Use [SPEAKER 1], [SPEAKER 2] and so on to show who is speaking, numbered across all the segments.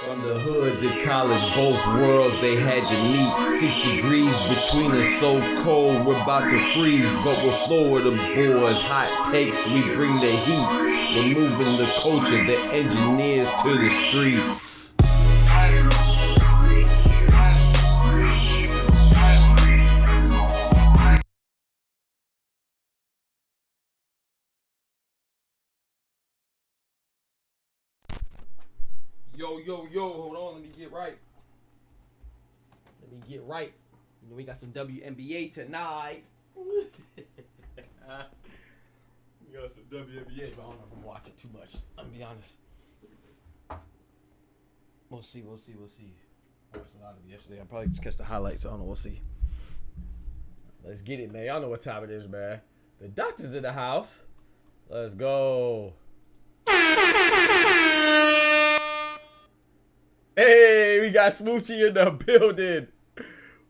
[SPEAKER 1] From the hood to college, both worlds they had to meet. 6 degrees between us, so cold, we're about to freeze. But we're Florida boys, hot takes, we bring the heat. We're moving the culture, the engineers to the streets. Yo, hold on, let me get right. You know, we got some WNBA tonight. We got some WNBA, but I don't know if I'm watching too much. I'm gonna be honest. We'll see. I watched a lot of it yesterday. I'll probably just catch the highlights. I don't know, we'll see. Let's get it, man. Y'all know what time it is, man. The doctor's in the house. Let's go. Hey, we got Smoochie in the building.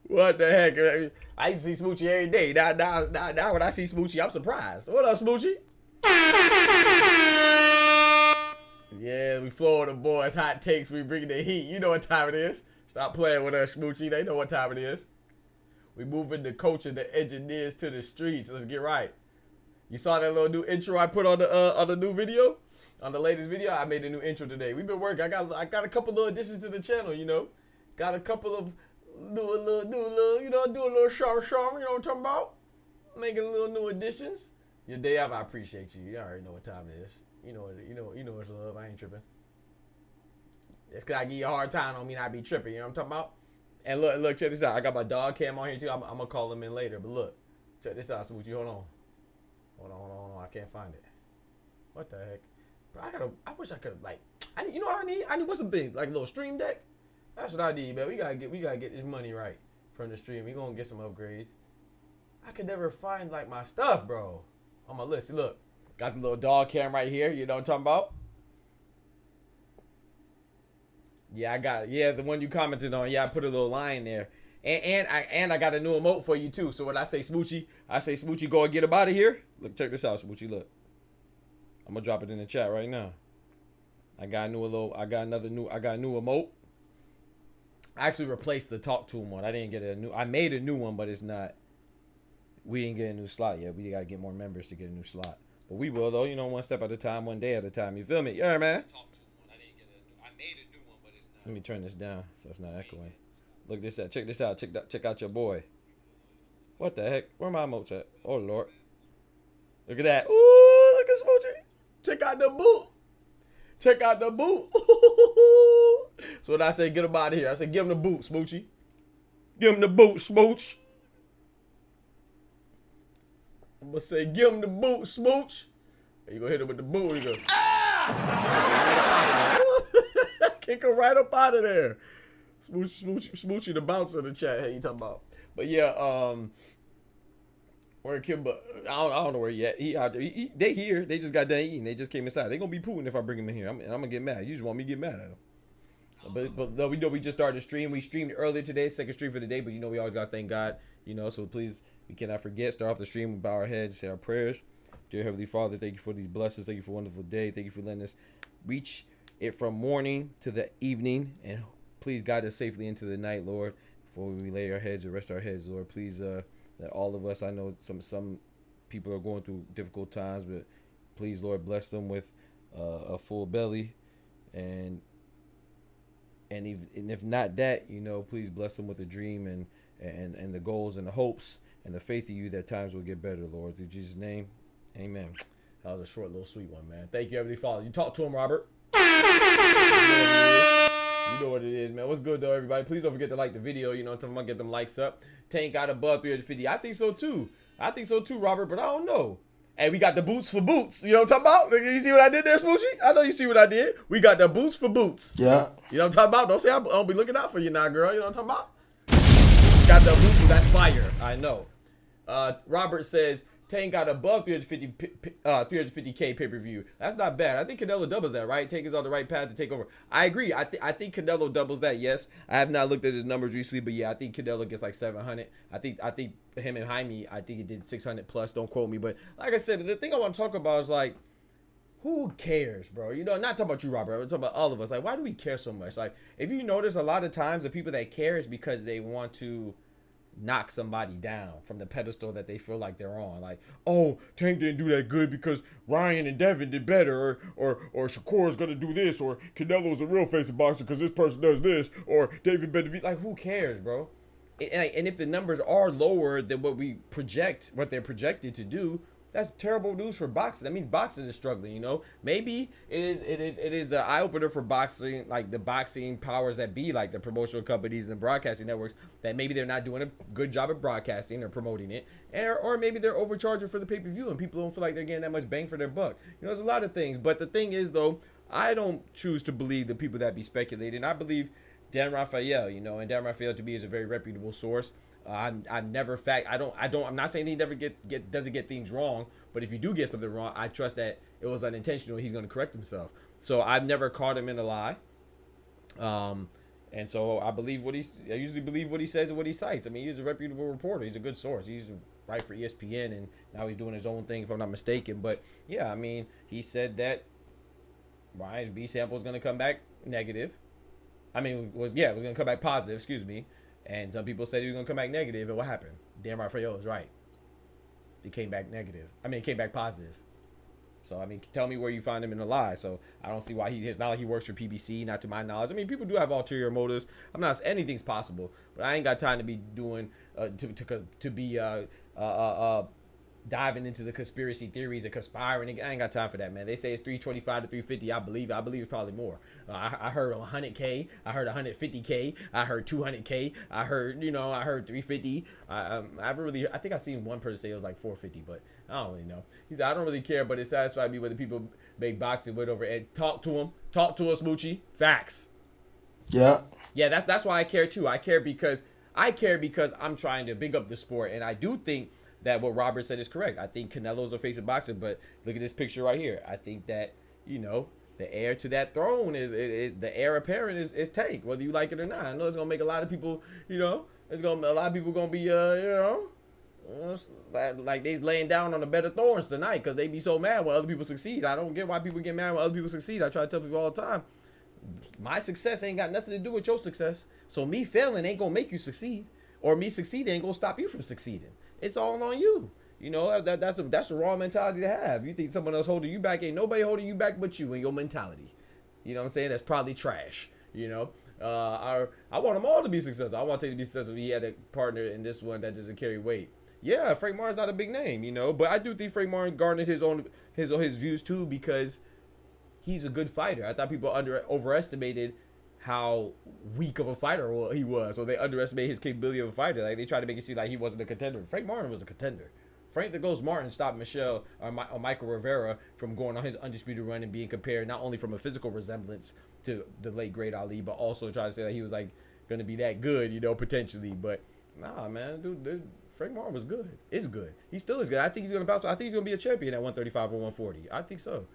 [SPEAKER 1] What the heck? I used to see Smoochie every day. Now when I see Smoochie, I'm surprised. What up, Smoochie? Yeah, we Florida boys, hot takes, we bring the heat. You know what time it is. Stop playing with us, Smoochie. They know what time it is. We moving the culture, the engineers to the streets. Let's get right. You saw that little new intro I put on the new video? On the latest video, I made a new intro today. We've been working. I got a couple little additions to the channel, you know. Got a couple of do a little sharp, you know what I'm talking about? Making a little new additions. Your day off, I appreciate you. You already know what time it is. You know it's love. I ain't tripping. It's cause I give you a hard time on me not be tripping, you know what I'm talking about? And look, check this out. I got my dog cam on here too. I'm gonna call him in later. But look, check this out, Smoochie. Hold on. I can't find it. What the heck? Bro, I wish I could you know what I need? I need some things like a little stream deck. That's what I need, man. We gotta get this money right from the stream. We gonna get some upgrades. I could never find like my stuff, bro. On my list. See, look, got the little dog cam right here. You know what I'm talking about? Yeah, the one you commented on. Yeah, I put a little line there. And I got a new emote for you too. So when I say Smoochie, go and get him out of here. Look, check this out, Smoochie. Look, I'm gonna drop it in the chat right now. I got a new emote. I actually replaced the talk to him one. I made a new one, but it's not. We didn't get a new slot yet. We gotta get more members to get a new slot. But we will though. You know, one step at a time, one day at a time. You feel me? Yeah, man. I made a new one, but it's not. Let me turn this down so it's not echoing. Look this out. Check this out. Check out your boy. What the heck? Where my emotes at? Oh Lord. Look at that. Ooh, look at Smoochie. Check out the boot. So when I say get him out of here, I say give him the boot, Smoochie. Give him the boot, Smooch. I'm gonna say give him the boot, Smooch. You gonna hit him with the boot. You go. Kick him right up out of there. Smoochie the bouncer of the chat. Hey, you talking about? But yeah, where Kimba? I don't know where he at. He out there. They here. They just got done eating. They just came inside. They gonna be pooting if I bring him in here. I'm gonna get mad. You just want me to get mad at him. But we know we just started the stream. We streamed earlier today, second stream for the day. But you know we always gotta thank God. You know, so please we cannot forget. Start off the stream, we bow our heads, say our prayers. Dear Heavenly Father, thank you for these blessings. Thank you for a wonderful day. Thank you for letting us reach it from morning to the evening, and please guide us safely into the night, Lord. Before we lay our heads or rest our heads, Lord, please that all of us, I know some people are going through difficult times, but please, Lord, bless them with a full belly, and if not that, you know, please bless them with a dream and the goals and the hopes and the faith in you that times will get better, Lord. Through Jesus' name, amen. That was a short little sweet one, man. Thank you, Heavenly Father. You talk to him, Robert. You know what it is, man. What's good, though, everybody? Please don't forget to like the video. You know, I'm talking about get them likes up. Tank got above 350. I think so, too. Robert, but I don't know. And we got the boots for boots. You know what I'm talking about? You see what I did there, Smoochie? I know you see what I did. We got the boots for boots. Yeah. You know what I'm talking about? Don't say I don't be looking out for you now, girl. You know what I'm talking about? Got the boots for that's fire. I know. Robert says, Tank got above 350K pay-per-view. That's not bad. I think Canelo doubles that, right? Tank is on the right path to take over. I agree. I think Canelo doubles that, yes. I have not looked at his numbers recently, but yeah, I think Canelo gets like 700. I think him and Jaime, I think it did 600 plus. Don't quote me. But like I said, the thing I want to talk about is like, who cares, bro? You know, not talking about you, Robert. I'm talking about all of us. Like, why do we care so much? Like, if you notice, a lot of times the people that care is because they want to knock somebody down from the pedestal that they feel like they're on. Like, oh, Tank didn't do that good because Ryan and Devin did better, or Shakur's gonna do this, or Canelo's a real face of boxing because this person does this, or David Benavidez. Like, who cares, bro? And if the numbers are lower than what we project, what they're projected to do, that's terrible news for boxing. That means boxing is struggling, you know. Maybe it is an eye opener for boxing, like the boxing powers that be, like the promotional companies and the broadcasting networks, that maybe they're not doing a good job of broadcasting or promoting it, or maybe they're overcharging for the pay-per-view and people don't feel like they're getting that much bang for their buck. You know, there's a lot of things, but the thing is though, I don't choose to believe the people that be speculating. I believe Dan Raphael, you know, and Dan Raphael to me is a very reputable source. I'm not saying he never doesn't get things wrong, but if you do get something wrong, I trust that it was unintentional. He's going to correct himself. So I've never caught him in a lie. And so I usually believe what he says and what he cites. I mean, he's a reputable reporter. He's a good source. He used to write for ESPN, and now he's doing his own thing, if I'm not mistaken. But yeah, I mean, he said that Ryan's B sample is going to come back negative. I mean, it was going to come back positive, excuse me. And some people said he was going to come back negative, and what happened? Dan Raphael was right. He came back negative. I mean, he came back positive. So, I mean, tell me where you find him in a lie. So, I don't see why it's not like he works for PBC, not to my knowledge. I mean, people do have ulterior motives. Anything's possible, but I ain't got time to be doing, diving into the conspiracy theories and conspiring. I ain't got time for that, man. They say it's 325 to 350. I believe it's probably more. I heard 100K. I heard 150K. I heard 200K. I heard 350. I think I seen one person say it was like 450, but I don't really know. He said, I don't really care, but it satisfied me when the people make boxing went over and talk to him. Talk to us, Moochie. Facts.
[SPEAKER 2] Yeah.
[SPEAKER 1] Yeah, that's why I care too. I care because I'm trying to big up the sport, and I do think that what Robert said is correct. I think Canelo's a face of boxing, but look at this picture right here. I think that, you know, the heir to that throne is the heir apparent is Tank, whether you like it or not. I know it's gonna make a lot of people, you know, a lot of people gonna be, like they's laying down on the bed of thorns tonight because they be so mad when other people succeed. I don't get why people get mad when other people succeed. I try to tell people all the time, my success ain't got nothing to do with your success. So me failing ain't gonna make you succeed, or me succeeding ain't gonna stop you from succeeding. It's all on you. You know, that's a wrong mentality to have. You think someone else holding you back, ain't nobody holding you back but you and your mentality. You know what I'm saying? That's probably trash. You know, I want them all to be successful. I want Tate to be successful. He had a partner in this one that doesn't carry weight. Yeah, Frank Martin's not a big name, you know, but I do think Frank Martin garnered his views too because he's a good fighter. I thought people overestimated how weak of a fighter he was, so they underestimated his capability of a fighter. Like they tried to make it seem like he wasn't a contender. Frank Martin was a contender. Frank the Ghost Martin stopped Michael Rivera from going on his undisputed run and being compared not only from a physical resemblance to the late great Ali, but also trying to say that he was like going to be that good, you know, potentially. But nah, man, dude, Frank Martin was good. Is good. He still is good. I think he's going to bounce. I think he's going to be a champion at 135 or 140. I think so.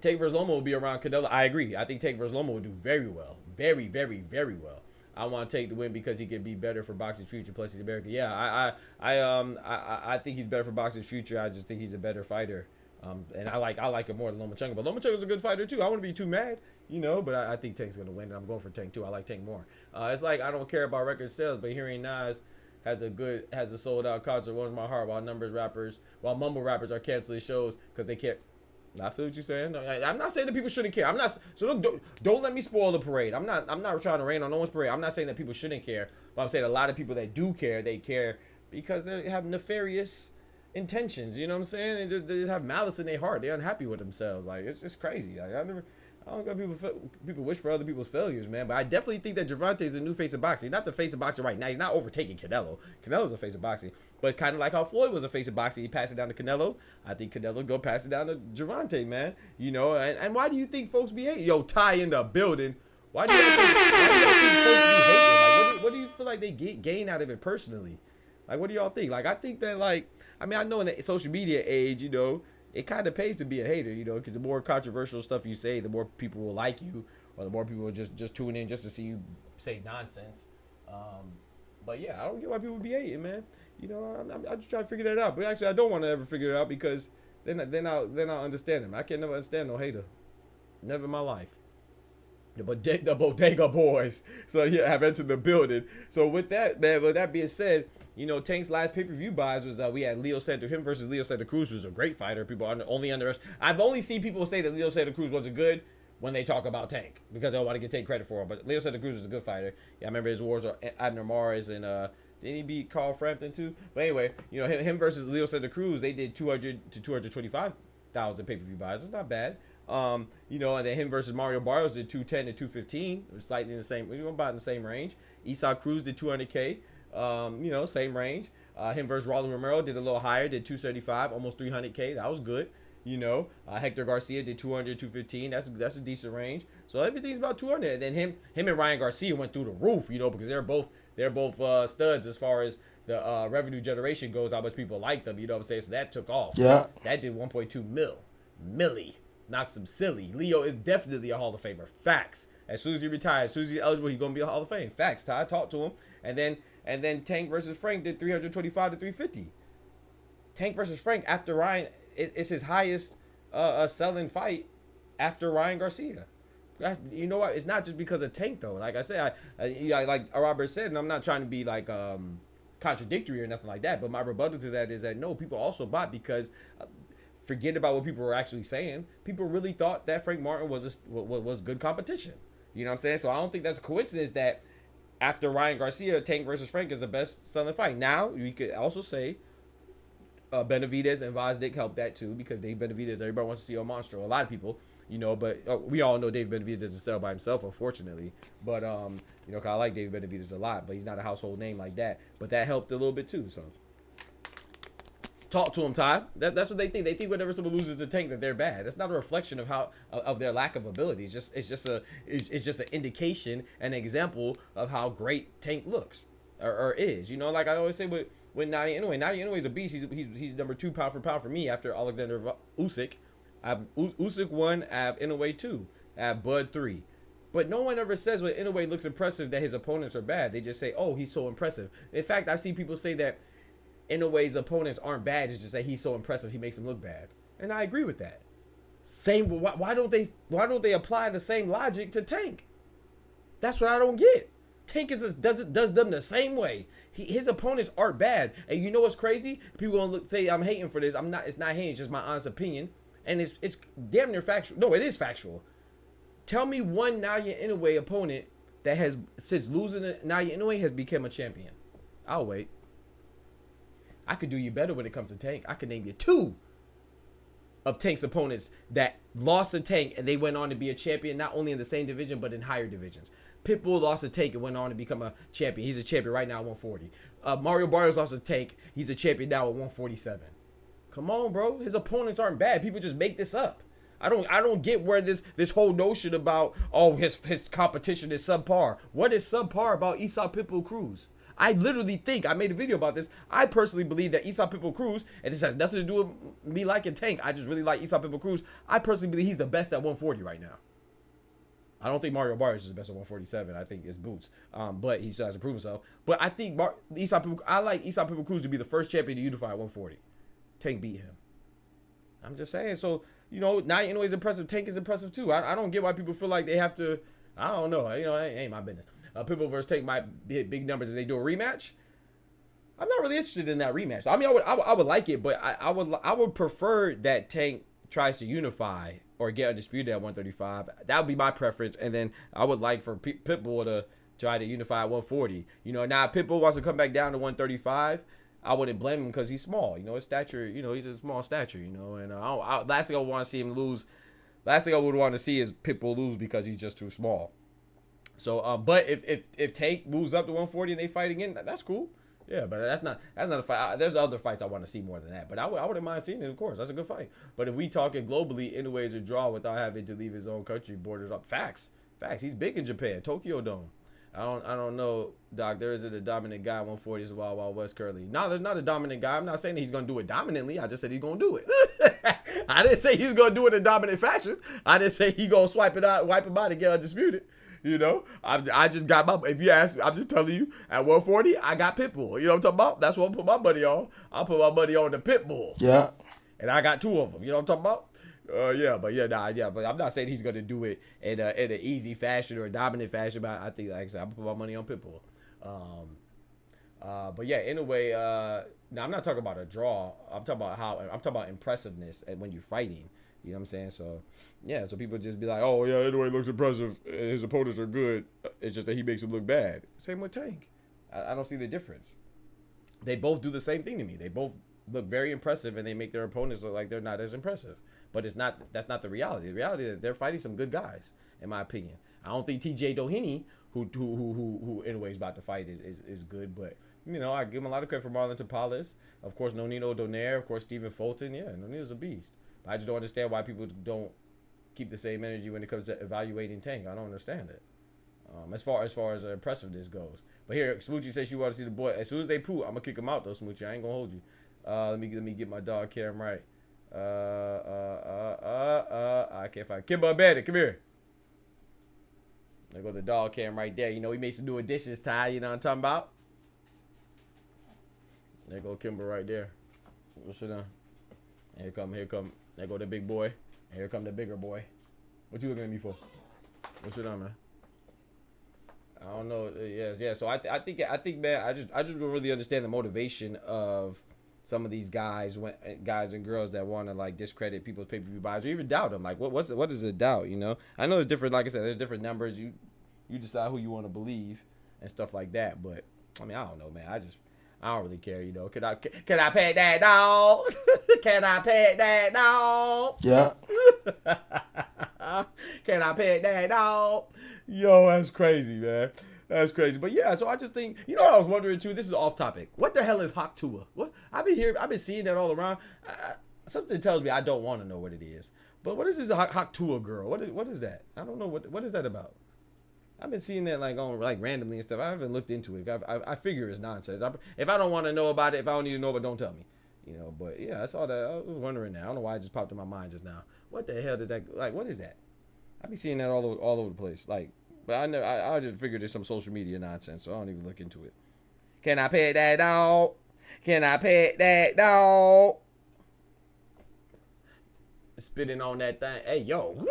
[SPEAKER 1] Tank vs. Loma will be around Canelo. I agree. I think Tank vs. Loma will do very well. Very, very, very well. I want to take the win because he can be better for boxing's future. Plus, he's American. Yeah, I think he's better for boxing's future. I just think he's a better fighter. And I like him more than Lomachenko. But Lomachenko's a good fighter too. I wouldn't be too mad, you know. But I think Tank's gonna win, and I'm going for Tank too. I like Tank more. It's like I don't care about record sales, but hearing Nas has a sold out concert warms my heart. While mumble rappers are canceling shows because they can't. I feel what you're saying. I'm not saying that people shouldn't care. I'm not. So don't let me spoil the parade. I'm not trying to rain on no one's parade. I'm not saying that people shouldn't care, but I'm saying a lot of people that do care, they care because they have nefarious intentions. You know what I'm saying? They just have malice in their heart. They're unhappy with themselves. Like it's just crazy. Like, I don't got people wish for other people's failures, man. But I definitely think that Gervonta is a new face of boxing. He's not the face of boxing right now. He's not overtaking Canelo. Canelo's a face of boxing. But kind of like how Floyd was a face of boxing, he passed it down to Canelo. I think Canelo go pass it down to Gervonta, man. You know, and why do you think folks be hating? Yo, Ty in the building. Why do you think folks be hating? Like, what do you feel like they gain out of it personally? Like, what do y'all think? Like, I think that, like, I mean, I know in the social media age, you know, it kind of pays to be a hater, you know, because the more controversial stuff you say, the more people will like you, or the more people will just tune in just to see you say nonsense. But yeah, I don't get why people be hating, man. You know, I'm just trying to figure that out. But actually, I don't want to ever figure it out because then I'll understand him. I can never understand no hater. Never in my life. The Bodega Boys. So yeah, have entered the building. So with that, man, with that being said, you know, Tank's last pay-per-view buys was we had him versus Leo Santa Cruz, who's a great fighter. People only underestimate. I've only seen people say that Leo Santa Cruz wasn't good when they talk about Tank because they don't want to get Tank credit for him. But Leo Santa Cruz is a good fighter. Yeah, I remember his wars are Abner Mares and didn't he beat Carl Frampton too? But anyway, you know, him versus Leo Santa Cruz, they did 200 to 225,000 pay-per-view buys. It's not bad. You know, and then him versus Mario Barrios did 210 to 215, slightly in the same, about in the same range. Isak Cruz did 200K, you know, same range. Him versus Rolly Romero did a little higher, did 275, almost 300K. That was good. You know, Hector Garcia did 200, 215. That's a decent range. So everything's about 200. And then him and Ryan Garcia went through the roof, you know, because they're both studs as far as the revenue generation goes, how much people like them, you know what I'm saying? So that took off.
[SPEAKER 2] Yeah.
[SPEAKER 1] That did 1.2 milli. Knocks him silly. Leo is definitely a Hall of Famer. Facts. As soon as he retires, as soon as he's eligible, he's gonna be a Hall of Fame. Facts. Ty, talk to him. And then Tank versus Frank did 325 to 350. Tank versus Frank after Ryan is his highest selling fight after Ryan Garcia. You know what? It's not just because of Tank though. Like I said, I like Robert said, and I'm not trying to be like contradictory or nothing like that. But my rebuttal to that is that no, people also bought because. Forget about what people were actually saying. People really thought that Frank Martin was good competition. You know what I'm saying? So I don't think that's a coincidence that after Ryan Garcia, Tank versus Frank is the best selling fight. Now, you could also say Benavidez and Vazdik helped that too because Dave Benavidez, everybody wants to see a monster. A lot of people, you know, but we all know Dave Benavidez doesn't sell by himself, unfortunately. But, you know, 'cause I like Dave Benavidez a lot, but he's not a household name like that. But that helped a little bit too, so. Talk to them, Ty. That's what they think. They think whenever someone loses to Tank that they're bad. That's not a reflection of their lack of ability. It's just an indication, an example of how great Tank looks or is. You know, like I always say with Nadia Inoue. Nadia Inoue is a beast. He's number 2 pound for pound for me after Alexander Usyk. I have Usyk 1. I have Inoue 2. I have Bud 3. But no one ever says when Inoue looks impressive that his opponents are bad. They just say, oh, he's so impressive. In fact, I've seen people say that Inoue's opponents aren't bad. It's just that he's so impressive he makes them look bad, and I agree with that. Same. Why don't they apply the same logic to Tank? That's what I don't get. Tank does them the same way. His opponents aren't bad, and you know what's crazy? People gonna say I'm hating for this. I'm not. It's not hating. It's just my honest opinion, and it's damn near factual. No, it is factual. Tell me one Nadia Inoue opponent that has since losing to Nadia Inoue has become a champion. I'll wait. I could do you better when it comes to Tank. I could name you 2 of Tank's opponents that lost to Tank and they went on to be a champion not only in the same division but in higher divisions. Pitbull lost to Tank and went on to become a champion. He's a champion right now at 140. Mario Barrios lost to Tank. He's a champion now at 147. Come on, bro. His opponents aren't bad. People just make this up. I don't get where this whole notion about his competition is subpar. What is subpar about Isak Pitbull Cruz? I literally think, I made a video about this, I personally believe that Isak Pitbull Cruz, and this has nothing to do with me liking Tank, I just really like Isak Pitbull Cruz, I personally believe he's the best at 140 right now. I don't think Mario Barrios is the best at 147, I think it's Boots, but he still has to prove himself. But I think I like Isak Pitbull Cruz to be the first champion to unify at 140. Tank beat him. I'm just saying, so, you know, Nadia Inoue is impressive, Tank is impressive too. I don't get why people feel like they have to, I don't know, you know, it ain't my business. Pitbull versus Tank might hit big numbers if they do a rematch. I'm not really interested in that rematch. I mean, I would like it, but I would prefer that Tank tries to unify or get undisputed at 135. That would be my preference, and then I would like for Pitbull to try to unify at 140. You know, now if Pitbull wants to come back down to 135, I wouldn't blame him because he's small. You know, his stature. You know, he's a small stature. You know, and last thing I would want to see him lose. Last thing I would want to see is Pitbull lose because he's just too small. So, but if Tank moves up to 140 and they fight again, that's cool. Yeah, but that's not a fight. There's other fights I want to see more than that. But I wouldn't mind seeing it, of course. That's a good fight. But if we talking globally, Inoue is a draw without having to leave his own country borders up. Facts. He's big in Japan, Tokyo Dome. I don't know, Doc. There isn't a dominant guy 140 is Wild Wild West currently. No, there's not a dominant guy. I'm not saying that he's gonna do it dominantly. I just said he's gonna do it. I didn't say he's gonna do it in dominant fashion. I didn't say he gonna wipe him out and get undisputed. You know, I just got my, if you ask, I'm just telling you, at 140, I got Pitbull. You know what I'm talking about? That's what I'll put my money on. I'll put my money on the Pitbull.
[SPEAKER 2] Yeah.
[SPEAKER 1] and I got 2 of them. You know what I'm talking about? But I'm not saying he's gonna do it in an easy fashion or a dominant fashion. But I think, like I said, I'm put my money on Pitbull. But yeah, anyway, now I'm not talking about a draw. I'm talking about impressiveness and when you're fighting. You know what I'm saying? So yeah, so people just be like, oh yeah, anyway, looks impressive. His opponents are good. It's just that he makes him look bad. Same with Tank. I don't see the difference. They both do the same thing to me. They both look very impressive, and they make their opponents look like they're not as impressive. But that's not the reality. The reality is that they're fighting some good guys, in my opinion. I don't think TJ Doheny, who anyway is about to fight, is good. But you know, I give him a lot of credit for Marlon Tapales. Of course, Nonito Donaire. Of course, Stephen Fulton. Yeah, Nonito's a beast. But I just don't understand why people don't keep the same energy when it comes to evaluating Tank. I don't understand it. As far as impressiveness goes. But here, Smoochie says she want to see the boy. As soon as they poop, I'm gonna kick him out though, Smoochie. I ain't gonna hold you. Let me get my dog Cam right. I can't find Kimba Bandit. Come here. There go the dog Cam right there. You know, he made some new additions, Ty. You know what I'm talking about? There go Kimba right there. What's it on? Here come. There go the big boy. And here come the bigger boy. What you looking at me for? What's it on, man? I don't know. Yeah. So I think, man, I just don't really understand the motivation of some of these guys and girls that want to like discredit people's pay-per-view buys or even doubt them. Like, what is a doubt? You know, I know there's different. Like I said, there's different numbers. You decide who you want to believe and stuff like that. But I mean, I don't know, man. I don't really care. You know, can I pet that dog? Can I pet that dog?
[SPEAKER 2] Yeah.
[SPEAKER 1] Can I pet that dog? Yo, that's crazy, man. That's crazy. But yeah, so I just think, you know what I was wondering too? This is off topic. What the hell is Hawk Tua? What? I've been seeing that all around. Something tells me I don't want to know what it is. But what is this Hawk Tua girl? What is that? I don't know what is that about. I've been seeing that like on like randomly and stuff. I haven't looked into it. I figure it's nonsense. If I don't want to know about it, if I don't need to know, but don't tell me. You know. But yeah, I saw that. I was wondering that. I don't know why it just popped in my mind just now. What the hell does that like? What is that? I be seeing that all over the place. Like, but I just figured it's some social media nonsense, so I don't even look into it. Can I pet that dog? Can I pet that dog? Spitting on that thing. Hey yo.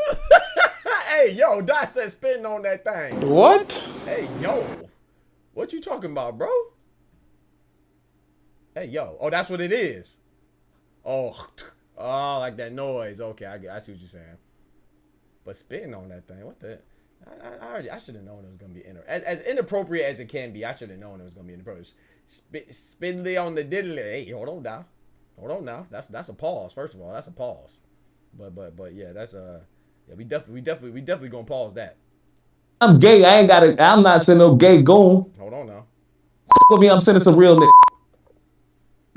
[SPEAKER 1] Hey yo, Dot said spitting on that thing.
[SPEAKER 2] What?
[SPEAKER 1] Hey yo. What you talking about, bro? Hey yo. Oh, that's what it is. Oh, like that noise. Okay, I see what you're saying. But spitting on that thing, what the? I should have known it was gonna be as inappropriate as it can be. I should have known it was gonna be inappropriate. Spindly on the diddly. Hey, hold on now. That's a pause. First of all, that's a pause. But yeah, that's yeah, we definitely gonna pause that.
[SPEAKER 3] I'm gay. I'm not sending no gay goon.
[SPEAKER 1] Hold on now.
[SPEAKER 3] With me, I'm sending some real niggas.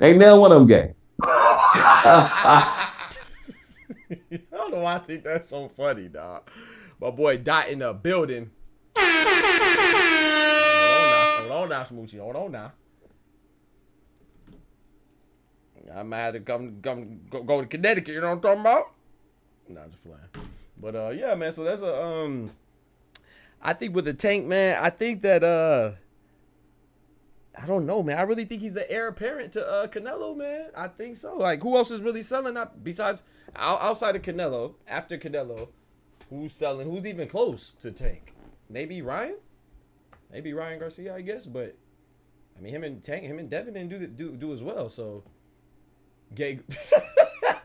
[SPEAKER 3] Ain't never one of them gay.
[SPEAKER 1] I don't know why I think that's so funny, dog. My boy Dot in the building. Hold on now, Smoochie. Hold on now. I might have to go to Connecticut. You know what I'm talking about? Nah, just playing. But yeah, man. So that's a I think with the Tank, man. I think that I don't know, man. I really think he's the heir apparent to Canelo, man. I think so. Like, who else is really selling that besides outside of Canelo? After Canelo, who's selling? Who's even close to Tank? Maybe Ryan Garcia, I guess. But I mean, him and Devin didn't do as well. So, gay.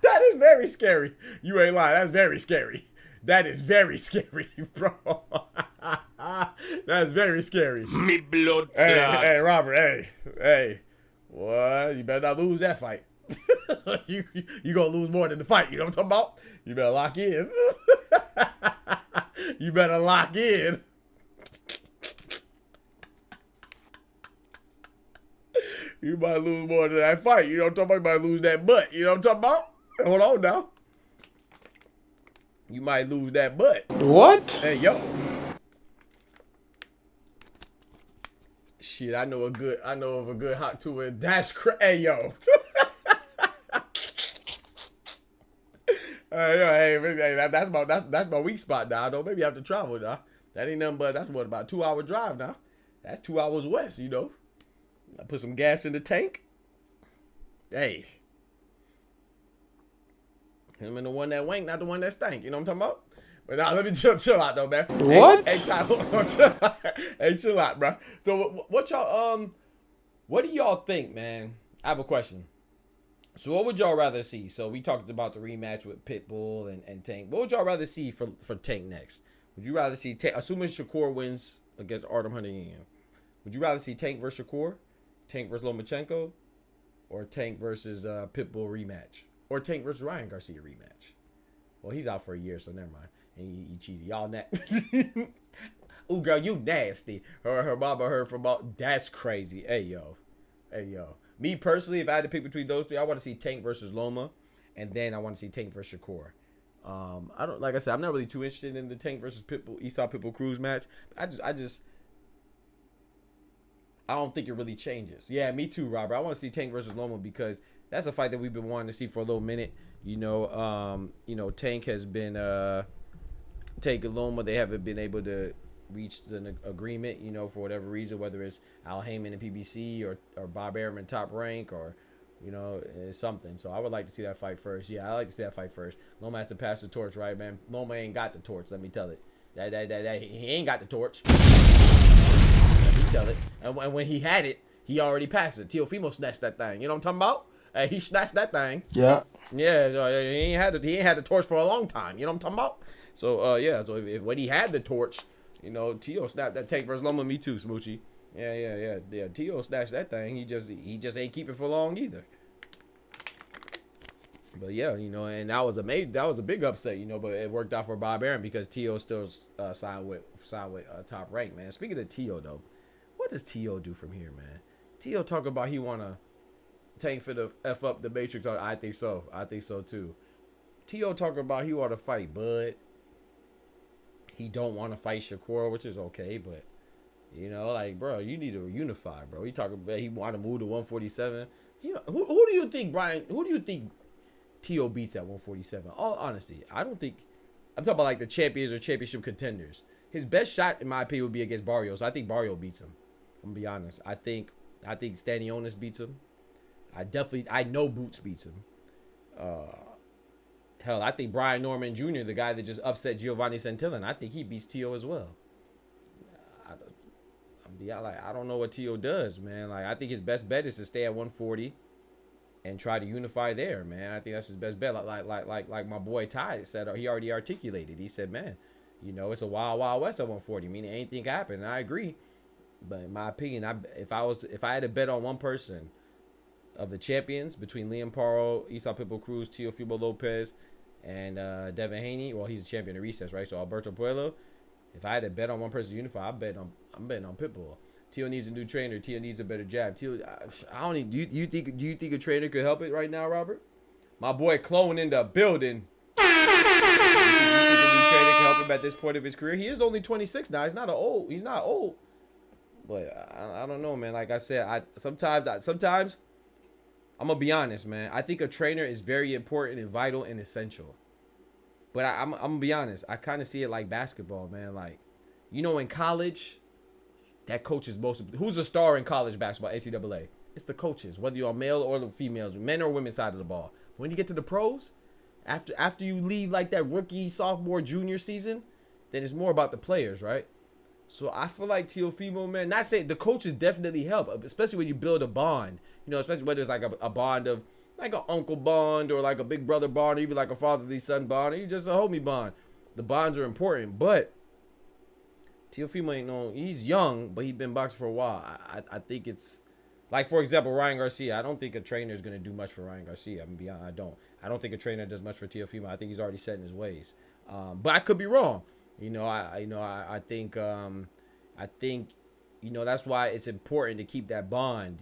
[SPEAKER 1] That is very scary. You ain't lying. That's very scary. That is very scary, bro. That's very scary.
[SPEAKER 2] Me blood.
[SPEAKER 1] Hey, Robert. Hey. What? You better not lose that fight. you gonna lose more than the fight. You know what I'm talking about? You better lock in. You better lock in. You might lose more than that fight. You know what I'm talking about? You might lose that butt. You know what I'm talking about? Hold on now. You might lose that butt.
[SPEAKER 2] What?
[SPEAKER 1] Hey, yo. Shit, I know of a good hot Tua. That's hey, yo. Hey, that's my weak spot now. Though maybe I have to travel now. That ain't nothing but that's what about 2-hour drive now. That's 2 hours west. You know. I put some gas in the tank. Hey. Him and the one that wank, not the one that stank. You know what I'm talking about? But now let me chill out though, man.
[SPEAKER 3] What?
[SPEAKER 1] Hey, chill out, bro. So what y'all what do y'all think, man? I have a question. So what would y'all rather see? So we talked about the rematch with Pitbull and Tank. What would y'all rather see for Tank next? Would you rather see Tank, assuming Shakur wins against Artem Huntington, would you rather see Tank versus Shakur, Tank versus Lomachenko, or Tank versus Pitbull rematch, or Tank versus Ryan Garcia rematch? Well, he's out for a year, so never mind. And he cheated. Y'all ooh, girl, you nasty. Her mama heard from all. That's crazy. Hey, yo. Me personally, if I had to pick between those three, I want to see Tank versus Loma, and then I want to see Tank versus Shakur. I don't, like I said, I'm not really too interested in the Tank versus Esau Pitbull Cruz match. I don't think it really changes. Yeah, me too, Robert. I want to see Tank versus Loma because that's a fight that we've been wanting to see for a little minute. Tank has been Tank and Loma. They haven't been able to reach the agreement, for whatever reason, whether it's Al Heyman and PBC or Bob Arum in Top Rank or, it's something. So I would like to see that fight first. Yeah, I like to see that fight first. Loma has to pass the torch, right, man? Loma ain't got the torch, let me tell it. He ain't got the torch. Let me tell it. And when he had it, he already passed it. Teofimo snatched that thing. You know what I'm talking about? He snatched that thing.
[SPEAKER 2] Yeah.
[SPEAKER 1] Yeah, he ain't had the torch for a long time. You know what I'm talking about? So so if when he had the torch, Tio snapped that Tank versus Loma. Me too, Smoochie. Yeah. Tio snatched that thing. He just ain't keep it for long either. But yeah, and that was a big upset, but it worked out for Bob Arum because Tio still signed with Top Rank, man. Speaking of Tio though, what does Tio do from here, man? Tio talk about he wanna Tank for the F up the Matrix. I think so. I think so too. Tio talking about he want to fight Bud. He don't want to fight Shakur, which is okay, but bro, you need to unify, bro. He talking about he want to move to 147. Who do you think, Brian? Who do you think Tio beats at 147? All honesty, I don't think. I'm talking about like the champions or championship contenders. His best shot, in my opinion, would be against Barrios. So I think Barrio beats him. I'm gonna be honest. I think Stanionis beats him. I know Boots beats him. Hell, I think Brian Norman Jr., the guy that just upset Giovanni Santillan, I think he beats Tio as well. I don't know what Tio does, man. Like, I think his best bet is to stay at 140 and try to unify there, man. I think that's his best bet. Like my boy Ty said, he already articulated. He said, man, it's a wild, wild west at 140. Meaning anything can happen. And I agree. But in my opinion, if I had to bet on one person of the champions between Liam Paro, Esau Pitbull Cruz, Teofimo Lopez, and Devin Haney. Well, he's a champion of recess, right? So Alberto Puello. If I had to bet on one person to unify, I'm betting on Pitbull. Tio needs a new trainer. Tio needs a better jab. Tio, I don't need. Do you think a trainer could help it right now, Robert? My boy Clone in the building. You think a new trainer can help him at this point of his career? He is only 26 now. He's not old. But I don't know, man. Like I said, sometimes I'm gonna be honest, man. I think a trainer is very important and vital and essential. But I'm gonna be honest. I kind of see it like basketball, man. Like, in college, that coach is who's a star in college basketball, NCAA? It's the coaches, whether you're male or the females, men or women's side of the ball. But when you get to the pros, after you leave like that rookie, sophomore, junior season, then it's more about the players, right? So I feel like Teofimo, man, not saying the coaches definitely help, especially when you build a bond, especially whether it's like a bond of like an uncle bond or like a big brother bond or even like a fatherly son bond or even just a homie bond. The bonds are important, but Teofimo he's young, but he's been boxing for a while. I think it's like, for example, Ryan Garcia. I don't think a trainer is going to do much for Ryan Garcia. I'm be honest, I don't think a trainer does much for Teofimo. I think he's already set in his ways. But I could be wrong. I think that's why it's important to keep that bond,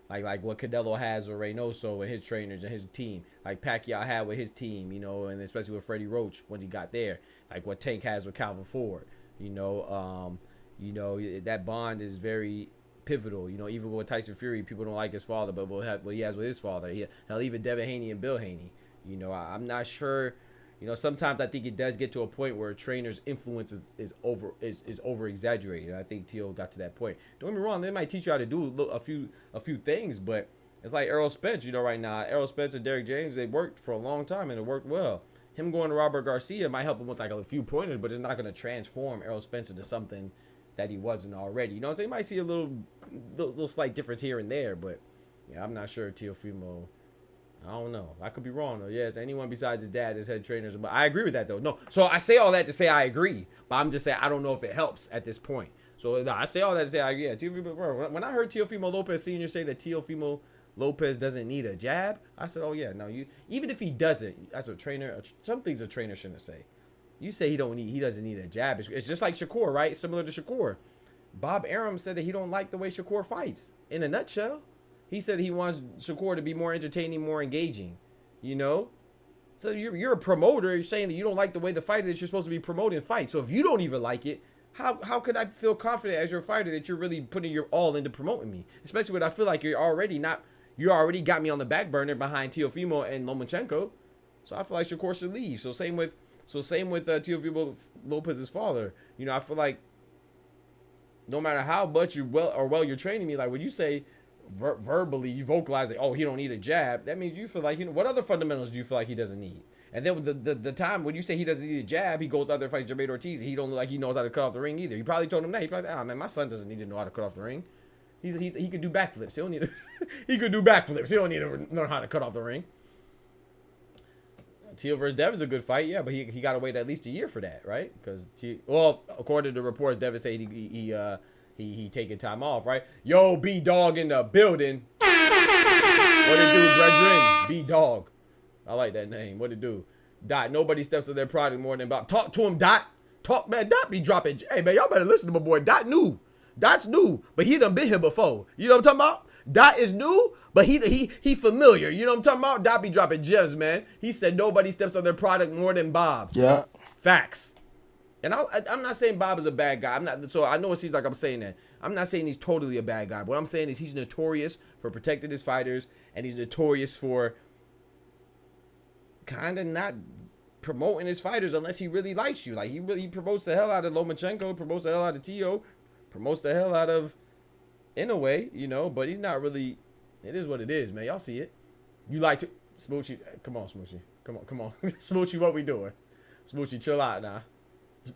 [SPEAKER 1] like what Canelo has with Reynoso and his trainers and his team, like Pacquiao had with his team, and especially with Freddie Roach when he got there, like what Tank has with Calvin Ford, that bond is very pivotal, even with Tyson Fury, people don't like his father, but what he has with his father, hell, even Devin Haney and Bill Haney, I'm not sure. Sometimes I think it does get to a point where a trainer's influence is over exaggerated. I think Tio got to that point. Don't get me wrong; they might teach you how to do a few things, but It's like Errol Spence, you know, right now. Errol Spence and Derrick James, they worked for a long time and it worked well. Him going to Robert Garcia might help him with like a few pointers, but it's not going to transform Errol Spence into something that he wasn't already. You know what I'm saying? You might see a little slight difference here and there, but yeah, I'm not sure Teofimo. I don't know. I could be wrong though. Yeah, it's anyone besides his dad is head trainers. But I agree with that though. No, so I say all that to say I agree, but I'm just saying I don't know if it helps at this point. So no, I say all that to say I agree. Yeah, Teofimo, bro, when I heard Teofimo Lopez Sr. say that Teofimo Lopez doesn't need a jab, I said, oh yeah, no, you even if he doesn't, as a trainer, some things a trainer shouldn't say. You say he doesn't need a jab. It's just like Shakur, right? Similar to Shakur. Bob Arum said that he don't like the way Shakur fights. In a nutshell, he said he wants Shakur to be more entertaining, more engaging. You know, so you're a promoter. You're saying that you don't like the way the fighter that you're supposed to be promoting fights. So if you don't even like it, how could I feel confident as your fighter that you're really putting your all into promoting me? Especially when I feel like you already got me on the back burner behind Teofimo and Lomachenko. So I feel like Shakur should leave. So same with Teofimo Lopez's father. You know, I feel like no matter how much you're training me, like when you say verbally, you vocalize like, oh, he don't need a jab. That means you feel like, you know, what other fundamentals do you feel like he doesn't need? And then the time when you say he doesn't need a jab, he goes out there fights Jermaine Ortiz. He don't look like he knows how to cut off the ring either. He probably told him that. He probably said, man, my son doesn't need to know how to cut off the ring. He could do backflips. He don't need to, he could do backflips. He don't need to learn how to cut off the ring. Teal versus Dev is a good fight, yeah, but he got to wait at least a year for that, right? Because according to reports, Devin said he taking time off, right? Yo, B Dog in the building. What it do, brethren? B Dog. I like that name. What it do? Dot. Nobody steps to their product more than Bob. Talk to him, Dot. Talk, man. Dot be dropping. Hey, man, y'all better listen to my boy. Dot new. Dot's new, but he done been here before. You know what I'm talking about? Dot is new, but he familiar. You know what I'm talking about? Dot be dropping gems, man. He said nobody steps on their product more than Bob.
[SPEAKER 2] Yeah.
[SPEAKER 1] Facts. And I'm not saying Bob is a bad guy. I'm not. So I know it seems like I'm saying that. I'm not saying he's totally a bad guy. What I'm saying is he's notorious for protecting his fighters, and he's notorious for kind of not promoting his fighters unless he really likes you. Like he promotes the hell out of Lomachenko, promotes the hell out of Tio, promotes the hell out of Inoue, you know, but he's not really. It is what it is, man. Y'all see it. You like to Smoochie? Come on, Smoochie. Come on, Smoochie. What we doing? Smoochie, chill out now.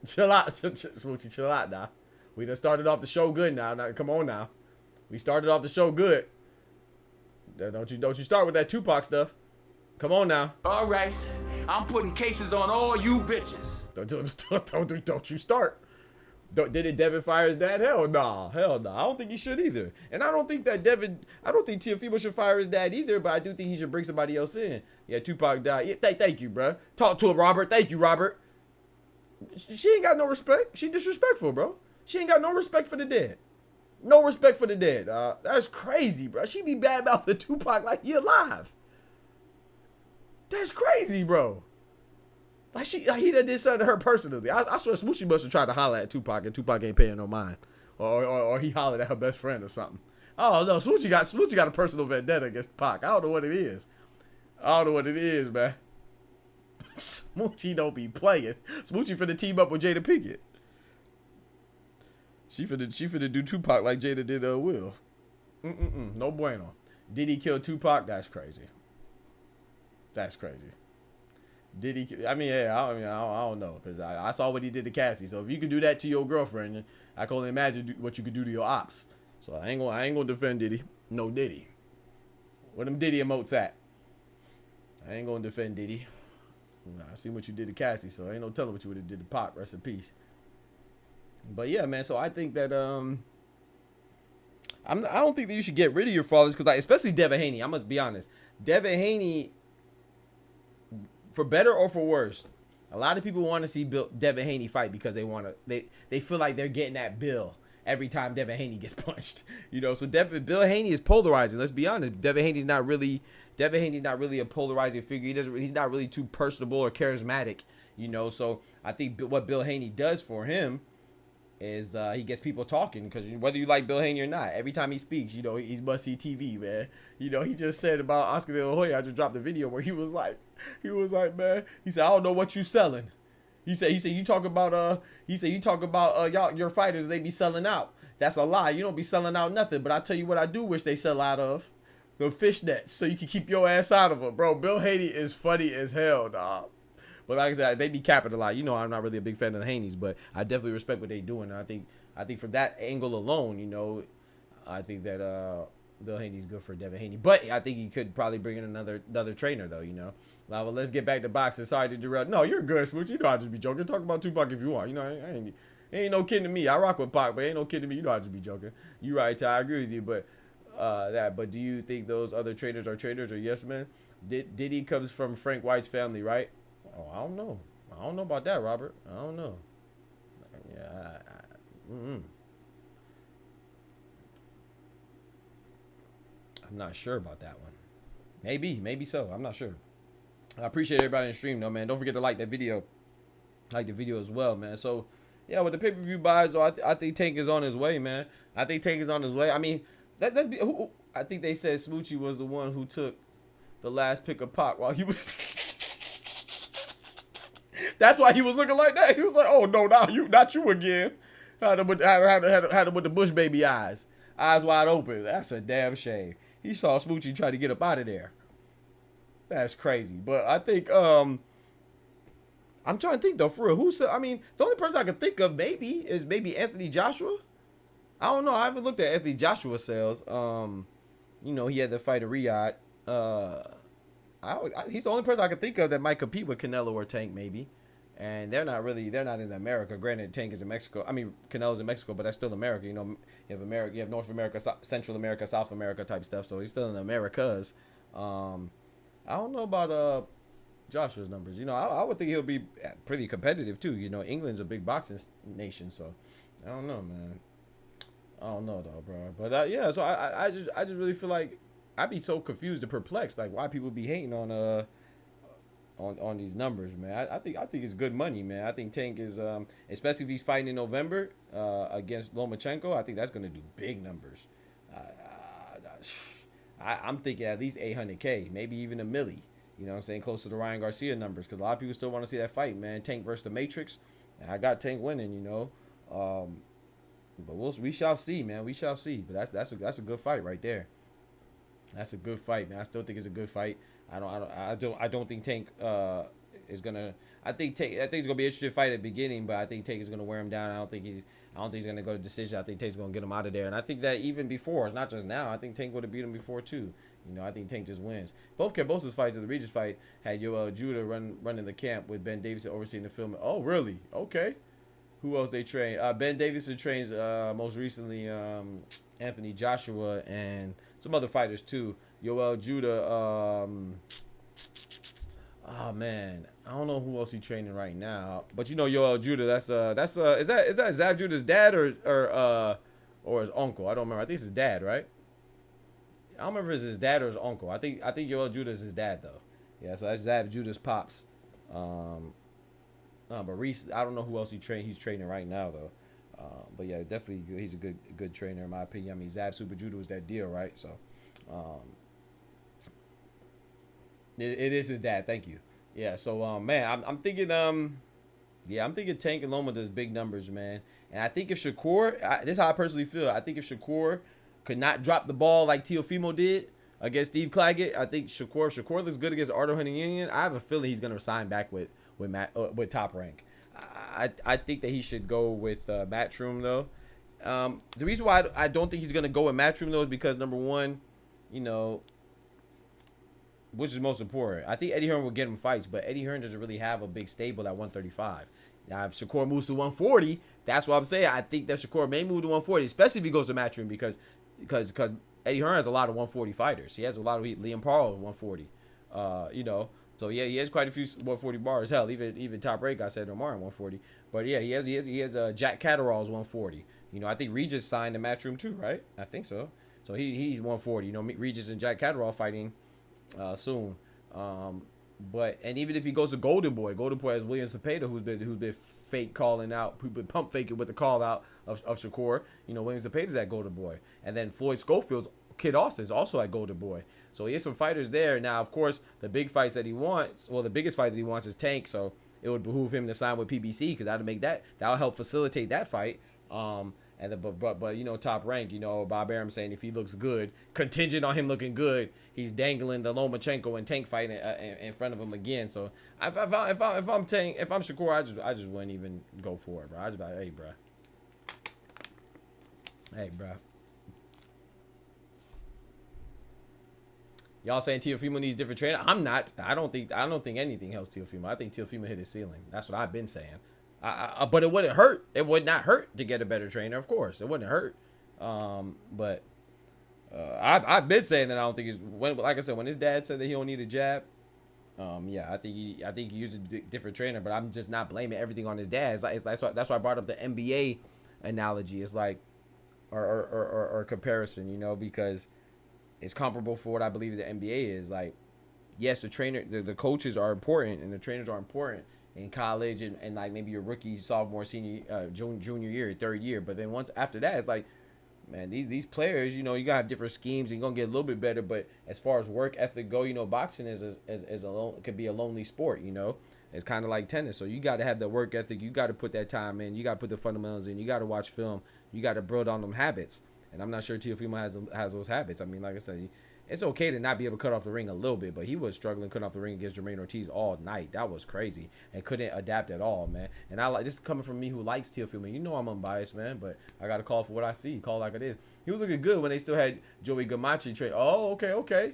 [SPEAKER 1] Chill out, Smoochie. Chill out now. We done started off the show good now. Come on now. We started off the show good. Don't you start with that Tupac stuff. Come on now.
[SPEAKER 4] All right, I'm putting cases on all you bitches.
[SPEAKER 1] Don't you start. Did it Devin fire his dad? Hell nah. I don't think he should either. And I don't think Teofimo should fire his dad either, but I do think he should bring somebody else in. Yeah, Tupac died. Yeah, thank you, bro. Talk to him, Robert. Thank you, Robert. She ain't got no respect. She disrespectful, bro. She ain't got no respect for the dead. No respect for the dead. That's crazy, bro. She be bad about the Tupac like he alive. That's crazy, bro. Like he done did something to her personally. I swear Smoochie must have tried to holler at Tupac and Tupac ain't paying no mind. Or he hollered at her best friend or something. Oh no, Smoochie got a personal vendetta against Pac. I don't know what it is. Man. Smoochie don't be playing. Smoochie finna team up with Jada Pinkett. She finna do Tupac like Jada did Will. No bueno. Did he kill Tupac? That's crazy. Did he? I mean, yeah. I don't know, because I saw what he did to Cassie. So if you could do that to your girlfriend, I can only imagine what you could do to your ops. So I ain't gonna defend Diddy. No Diddy. Where them Diddy emotes at? I ain't gonna defend Diddy. I seen what you did to Cassie, so ain't no telling what you would have did to Pop. Rest in peace. But yeah, man. So I think that I don't think that you should get rid of your fathers, because especially Devin Haney. I must be honest. Devin Haney, for better or for worse, a lot of people want to see Devin Haney fight because they feel like they're getting that bill every time Devin Haney gets punched. You know, so Bill Haney is polarizing. Let's be honest. Devin Haney's not really a polarizing figure. He's not really too personable or charismatic. You know, so I think what Bill Haney does for him is he gets people talking, because whether you like Bill Haney or not, every time he speaks, you know, he's must-see TV, man. You know, he just said about Oscar De La Hoya, I just dropped the video where he was like, man, he said, I don't know what you selling. He said you talk about y'all, your fighters, they be selling out. That's a lie. You don't be selling out nothing, but I tell you what I do wish they sell out of. the fishnets so you can keep your ass out of them, bro. Bill Haney is funny as hell, dog. But like I said, they be capping a lot. You know, I'm not really a big fan of the Haneys, but I definitely respect what they doing. And I think from that angle alone, you know, I think that Bill Haney's good for Devin Haney. But I think he could probably bring in another trainer, though, you know. Now, well, let's get back to boxing. Sorry to derail. No, you're good, Smooch. You know I just be joking. Talk about Tupac if you want. You know, ain't no kidding to me. I rock with Pac, but ain't no kidding to me. You know I just be joking. You right, Ty. I agree with you, but but do you think those other trainers are traitors or yes men? Diddy comes from Frank White's family, right? Oh, I don't know. I don't know about that, Robert. I don't know. Yeah, I'm not sure about that one. Maybe so. I'm not sure. I appreciate everybody in the stream, though, man. Don't forget to like that video. Like the video as well, man. So, yeah, with the pay-per-view buys, though, I think Tank is on his way, man. I think Tank is on his way. I mean, let's be. I think they said Smoochie was the one who took the last pick of Pac while he was. That's why he was looking like that. He was like, "Oh no, not you again." Had him with the Bush baby eyes wide open. That's a damn shame. He saw Smoochie try to get up out of there. That's crazy. But I think I'm trying to think though, for real. I mean, the only person I can think of is maybe Anthony Joshua. I don't know. I haven't looked at Anthony Joshua's sales. You know, he had the fight in Riyadh. He's the only person I can think of that might compete with Canelo or Tank, maybe. And they're not in America. Granted, Tank is in Mexico. I mean, Canelo's in Mexico, but that's still America. You know, you have North America, Central America, South America type stuff. So he's still in the Americas. I don't know about Joshua's numbers. You know, I would think he'll be pretty competitive too. You know, England's a big boxing nation, so I don't know, man. I don't know though, bro. But yeah, so I just really feel like I'd be so confused and perplexed, like why people be hating on these numbers, man. I think it's good money, man. I think Tank is especially if he's fighting in November against Lomachenko. I think that's gonna do big numbers. I'm thinking at least 800K, maybe even a milli. You know what I'm saying? Close to the Ryan Garcia numbers, because a lot of people still want to see that fight, man. Tank versus the Matrix. And I got Tank winning, you know. But we shall see, man. We shall see. But that's a good fight right there. That's a good fight, man. I still think it's a good fight. I don't think Tank is gonna. I think it's gonna be an interesting fight at the beginning, but I think Tank is gonna wear him down. I don't think he's gonna go to decision. I think Tank's gonna get him out of there. And I think that even before, not just now, I think Tank would have beat him before too. You know, I think Tank just wins. Both Kambosos fights, the Regis fight, had Yoel Judah running the camp with Ben Davison overseeing the film. Oh, really? Okay. Who else they train? Ben Davison trains most recently Anthony Joshua and some other fighters too. Yoel Judah. Oh man, I don't know who else he's training right now, but you know Yoel Judah. Is that Zab Judah's dad or his uncle? I don't remember. I think it's his dad, right? I don't remember if it's his dad or his uncle. I think Yoel Judah is his dad though. Yeah, so that's Zab Judah's pops. But Reese, I don't know who else he's training right now though. But yeah, definitely he's a good trainer in my opinion. I mean, Zab Super Judah was that deal, right? So, it is his dad. Thank you. Yeah. So, man, I'm thinking, I'm thinking Tank and Loma does big numbers, man. And I think if Shakur, this is how I personally feel. I think if Shakur could not drop the ball like Teofimo did against Steve Claggett, I think Shakur looks good against Ardo Huntington. I have a feeling he's gonna sign back with Top Rank. I think that he should go with Matchroom though. The reason why I don't think he's gonna go with Matchroom though is because number one, you know, which is most important. I think Eddie Hearn will get him fights, but Eddie Hearn doesn't really have a big stable at 135. Now, if Shakur moves to 140, that's what I'm saying. I think that Shakur may move to 140, especially if he goes to Matchroom because Eddie Hearn has a lot of 140 fighters. He has a lot of Liam Parle 140. You know. So yeah, he has quite a few 140 bars. Hell, even Top Rank got said Omar in 140. But yeah, he has Jack Catterall's 140. You know, I think Regis signed the Matchroom too, right? I think so. So he's 140. You know, Regis and Jack Catterall fighting soon. But even if he goes to Golden Boy has William Cepeda, who's been fake calling out, who's been pump faking with the call out of Shakur. You know, William Cepeda's at Golden Boy, and then Floyd Schofield's Kid Austin's also at Golden Boy. So he has some fighters there. Now, of course, the big fights that he wants, well, the biggest fight that he wants is Tank. So it would behoove him to sign with PBC because that'll help facilitate that fight. And but you know, Top Rank, you know, Bob Arum saying if he looks good, contingent on him looking good, he's dangling the Lomachenko and Tank fight in front of him again. So if I'm Shakur, I just wouldn't even go for it, bro. I just be like, hey, bro. Y'all saying Teofimo needs different trainer? I'm not. I don't think anything helps Teofimo. I think Teofimo hit his ceiling. That's what I've been saying. But it wouldn't hurt. It would not hurt to get a better trainer, of course. It wouldn't hurt. But I've been saying that I don't think he's like I said, when his dad said that he don't need a jab. Yeah, I think he used a different trainer, but I'm just not blaming everything on his dad. That's why I brought up the NBA analogy. It's like or comparison, you know, because it's comparable for what I believe the NBA is. Like, yes, the coaches are important and the trainers are important in college and like maybe your rookie, sophomore, senior, junior year, third year. But then once after that, it's like, man, these players, you know, you gotta have different schemes and you're gonna get a little bit better. But as far as work ethic go, you know, boxing could be a lonely sport, you know. It's kind of like tennis. So you got to have the work ethic. You got to put that time in. You got to put the fundamentals in. You got to watch film. You got to build on them habits. And I'm not sure Teofimo has those habits. I mean, like I said, it's okay to not be able to cut off the ring a little bit, but he was struggling cutting off the ring against Jermaine Ortiz all night. That was crazy and couldn't adapt at all, man. And this is coming from me who likes Teofimo. You know I'm unbiased, man, but I got to call for what I see. Call like it is. He was looking good when they still had Joey Gamache trade. Oh, okay.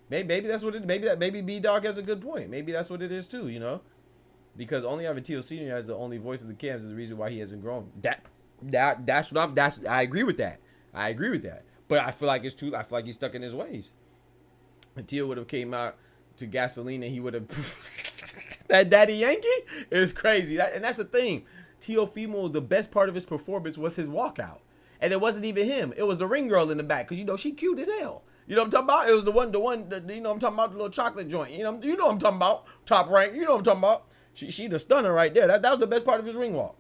[SPEAKER 1] Maybe that's what it. Maybe B Dog has a good point. Maybe that's what it is too. You know, because only having Teo Senior as the only voice of the camps is the reason why he hasn't grown. I agree with that. But I feel like it's too. I feel like he's stuck in his ways. If Teo would have came out to Gasoline and he would have that Daddy Yankee is crazy. And that's the thing. Teofimo, the best part of his performance was his walkout, and it wasn't even him. It was the ring girl in the back because you know she cute as hell. You know what I'm talking about? It was the one, you know what I'm talking about, the little chocolate joint. You know what I'm talking about? Top Rank. You know what I'm talking about? She the stunner right there. That was the best part of his ring walk.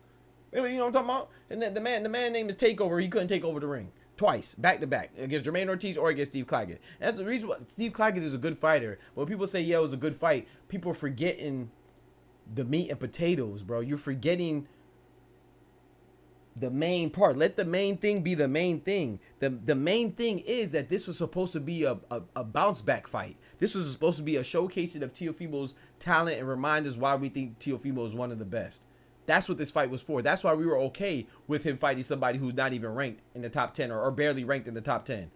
[SPEAKER 1] You know what I'm talking about? And then the man name is Takeover. He couldn't take over the ring twice, back to back, against Jermaine Ortiz or against Steve Claggett. And that's the reason why Steve Claggett is a good fighter. But when people say, yeah, it was a good fight, people are forgetting the meat and potatoes, bro. You're forgetting the main part. Let the main thing be the main thing. The main thing is that this was supposed to be a bounce back fight. This was supposed to be a showcasing of Teofimo's talent and remind us why we think Teofimo is one of the best. That's what this fight was for. That's why we were okay with him fighting somebody who's not even ranked in the top 10 or barely ranked in the top 10.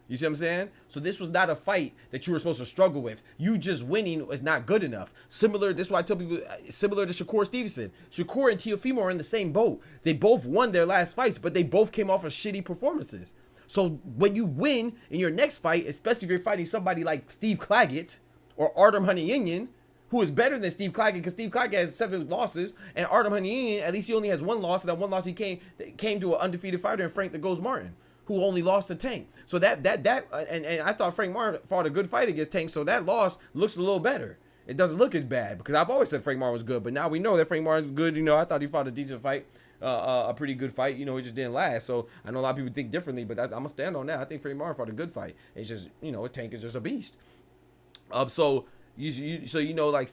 [SPEAKER 1] You see what I'm saying? So this was not a fight that you were supposed to struggle with. You just winning is not good enough. This is why I tell people, similar to Shakur Stevenson. Shakur and Teofimo are in the same boat. They both won their last fights, but they both came off of shitty performances. So when you win in your next fight, especially if you're fighting somebody like Steve Claggett or Artem Honeyinian, who is better than Steve Claggett, because Steve Claggett has 7 losses, and Artem Honeyinian, at least he only has 1 loss, and that 1 loss he came to an undefeated fighter in Frank the Ghost Martin, who only lost to Tank. So and I thought Frank Martin fought a good fight against Tank, so that loss looks a little better. It doesn't look as bad, because I've always said Frank Martin was good, but now we know that Frank Martin's good. You know, I thought he fought a decent fight, a pretty good fight. You know, it just didn't last. So I know a lot of people think differently, but I'm gonna stand on that. I think Frank Martin fought a good fight. It's just, you know, Tank is just a beast. So you know, like,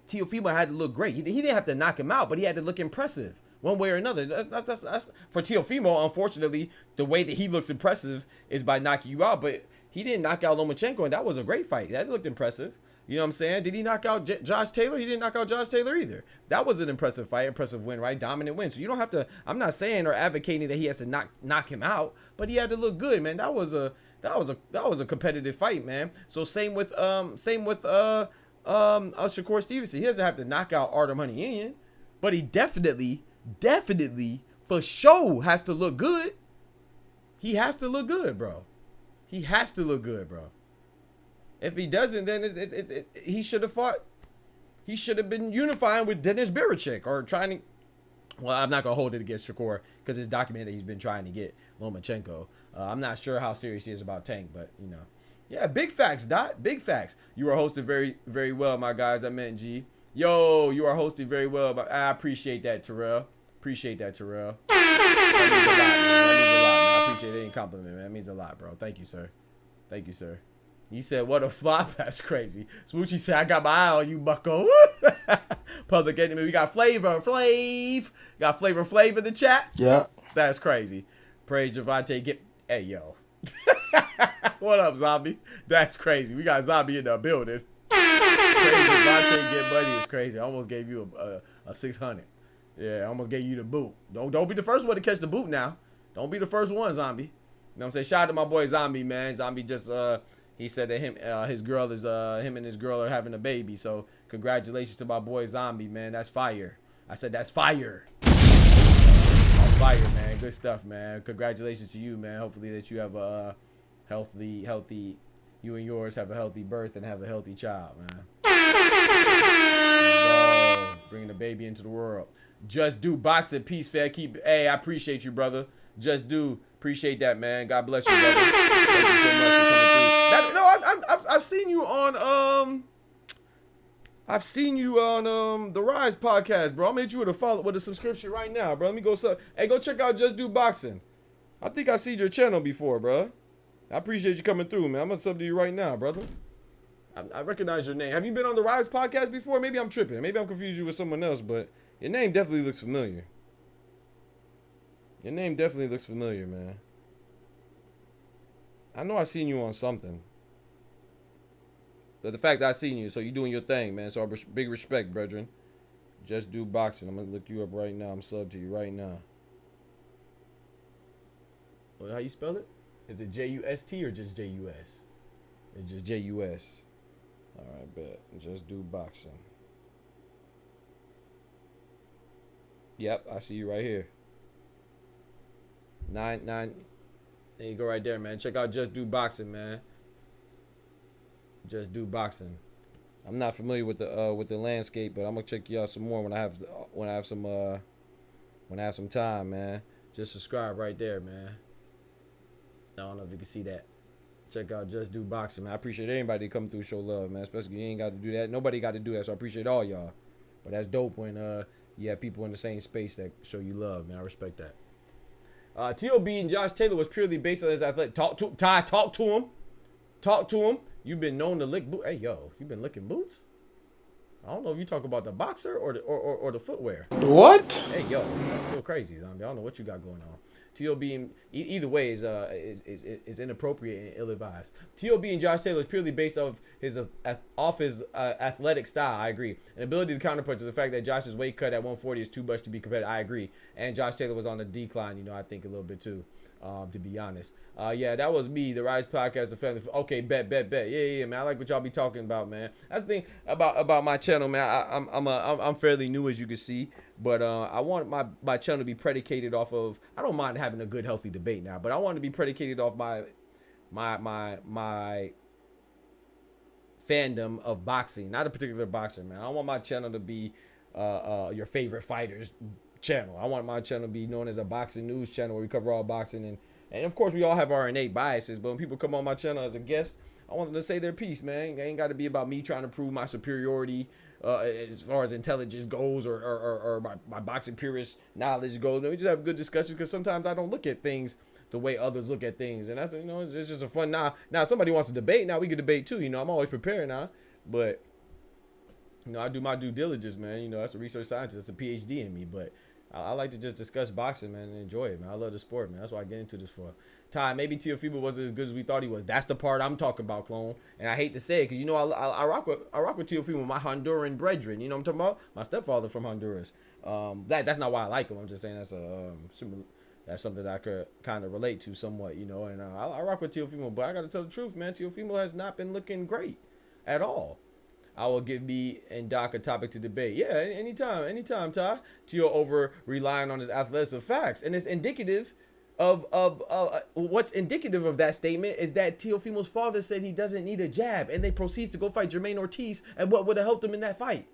[SPEAKER 1] Teofimo had to look great. He didn't have to knock him out, but he had to look impressive one way or another. That's for Teofimo. Unfortunately, the way that he looks impressive is by knocking you out. But he didn't knock out Lomachenko, and that was a great fight. That looked impressive. You know what I'm saying? Did he knock out Josh Taylor? He didn't knock out Josh Taylor either. That was an impressive fight, impressive win, right? Dominant win. So you don't have to. I'm not saying or advocating that he has to knock him out, but he had to look good, man. That was a competitive fight, man. So same with Shakur Stevenson. He doesn't have to knock out Artem Honeyinian, but he definitely for sure has to look good. He has to look good, bro. If he doesn't, then he should have fought. He should have been unifying with Dennis Berichick or trying to. Well, I'm not gonna hold it against Shakur because it's documented that he's been trying to get Lomachenko. I'm not sure how serious he is about Tank, but you know. Yeah, big facts, Dot. Big facts. You are hosted very, very well, my guys. I meant G. Yo, you are hosted very well. But I appreciate that, Terrell. That means a lot, man. I appreciate it. Ain't compliment, man. That means a lot, bro. Thank you, sir. He said, what a flop. That's crazy. Smoochie said, I got my eye on you, bucko. Public Enemy. We got Flav. Got Flavor Flav in the chat.
[SPEAKER 2] Yeah.
[SPEAKER 1] That's crazy. Praise Gervonta get. Hey, yo. What up, Zombie? That's crazy. We got Zombie in the building. Praise Gervonta get money is crazy. I almost gave you a 600. Yeah, I almost gave you the boot. Don't be the first one to catch the boot now. Don't be the first one, Zombie. You know what I'm saying? Shout out to my boy Zombie, man. Zombie just he said that him and his girl are having a baby. So congratulations to my boy Zombie, man. That's fire. I said that's fire. That's fire, man. Good stuff, man. Congratulations to you, man. Hopefully that you have a healthy you and yours have a healthy birth and have a healthy child, man. Bringing the baby into the world. Just do boxing. Peace, fair. Hey, I appreciate you, brother. Just do. Appreciate that, man. God bless you, brother. Thank you so much for coming through. I've seen you on the Rise podcast, bro. I made you with a subscription right now, bro. Let me go hey, go check out Just Do Boxing. I think I seen your channel before, bro. I appreciate you coming through, man. I'm gonna sub to you right now, brother. I recognize your name. Have you been on the Rise podcast before? Maybe I'm tripping. Maybe I'm confused you with someone else, but your name definitely looks familiar. Your name definitely looks familiar, man. I know I seen you on something. But the fact that I seen you, so you doing your thing, man. So big respect, brethren. Just Do Boxing. I'm gonna look you up right now. I'm sub to you right now. Well, how you spell it? Is it J-U-S-T or just J-U-S? It's just J-U-S. All right, bet. Just Do Boxing. Yep, I see you right here. 9. There you go right there, man. Check out Just Do Boxing, man. Just Do Boxing. I'm not familiar with the landscape, but I'm gonna check you out some more when I have some time, man. Just subscribe right there, man. I don't know if you can see that. Check out Just Do Boxing, man. I appreciate anybody coming through show love, man. Especially you ain't got to do that. Nobody got to do that, so I appreciate all y'all. But that's dope when you have people in the same space that show you love, man. I respect that. T.O.B. and Josh Taylor was purely based on his athletic. Talk to him. Talk to him. You've been known to lick boots. Hey, yo, you been licking boots? I don't know if you talk about the boxer or the footwear.
[SPEAKER 3] What?
[SPEAKER 1] Hey, yo, that's still crazy, Zombie. I don't know what you got going on. T.O.B. either way is inappropriate and ill-advised. T.O.B. and Josh Taylor is purely based off his athletic style. I agree. An ability to counterpunch is the fact that Josh's weight cut at 140 is too much to be competitive. I agree. And Josh Taylor was on the decline, you know, I think a little bit too, to be honest. Yeah, that was me, the Rise Podcast of Family. Okay, bet. Yeah, man. I like what y'all be talking about, man. That's the thing about my channel, man. I'm fairly new, as you can see. But I want my channel to be predicated off of, I don't mind having a good, healthy debate now, but I want to be predicated off my fandom of boxing, not a particular boxer, man. I want my channel to be your favorite fighters channel. I want my channel to be known as a boxing news channel where we cover all boxing. And of course, we all have our innate biases, but when people come on my channel as a guest, I want them to say their piece, man. It ain't got to be about me trying to prove my superiority as far as intelligence goes or my boxing purist knowledge goes. We just have good discussions because sometimes I don't look at things the way others look at things. And that's, you know, it's just a fun. Now if somebody wants to debate, now we can debate too. You know, I'm always prepared now. But, you know, I do my due diligence, man. You know, that's a research scientist. That's a PhD in me. But I like to just discuss boxing, man, and enjoy it, man. I love the sport, man. That's why I get into this for. Ty, maybe Teofimo wasn't as good as we thought he was. That's the part I'm talking about, clone. And I hate to say it, because, you know, I rock with Teofimo, my Honduran brethren. You know what I'm talking about? My stepfather from Honduras. That's not why I like him. I'm just saying that's something that I could kind of relate to somewhat, you know. And I rock with Teofimo, but I got to tell the truth, man. Teofimo has not been looking great at all. I will give me and Doc a topic to debate. Yeah, anytime, Ty. Teo over relying on his athleticism. Facts. And it's indicative of what's indicative of that statement is that Teofimo's father said he doesn't need a jab, and they proceeds to go fight Jermaine Ortiz, and what would have helped him in that fight?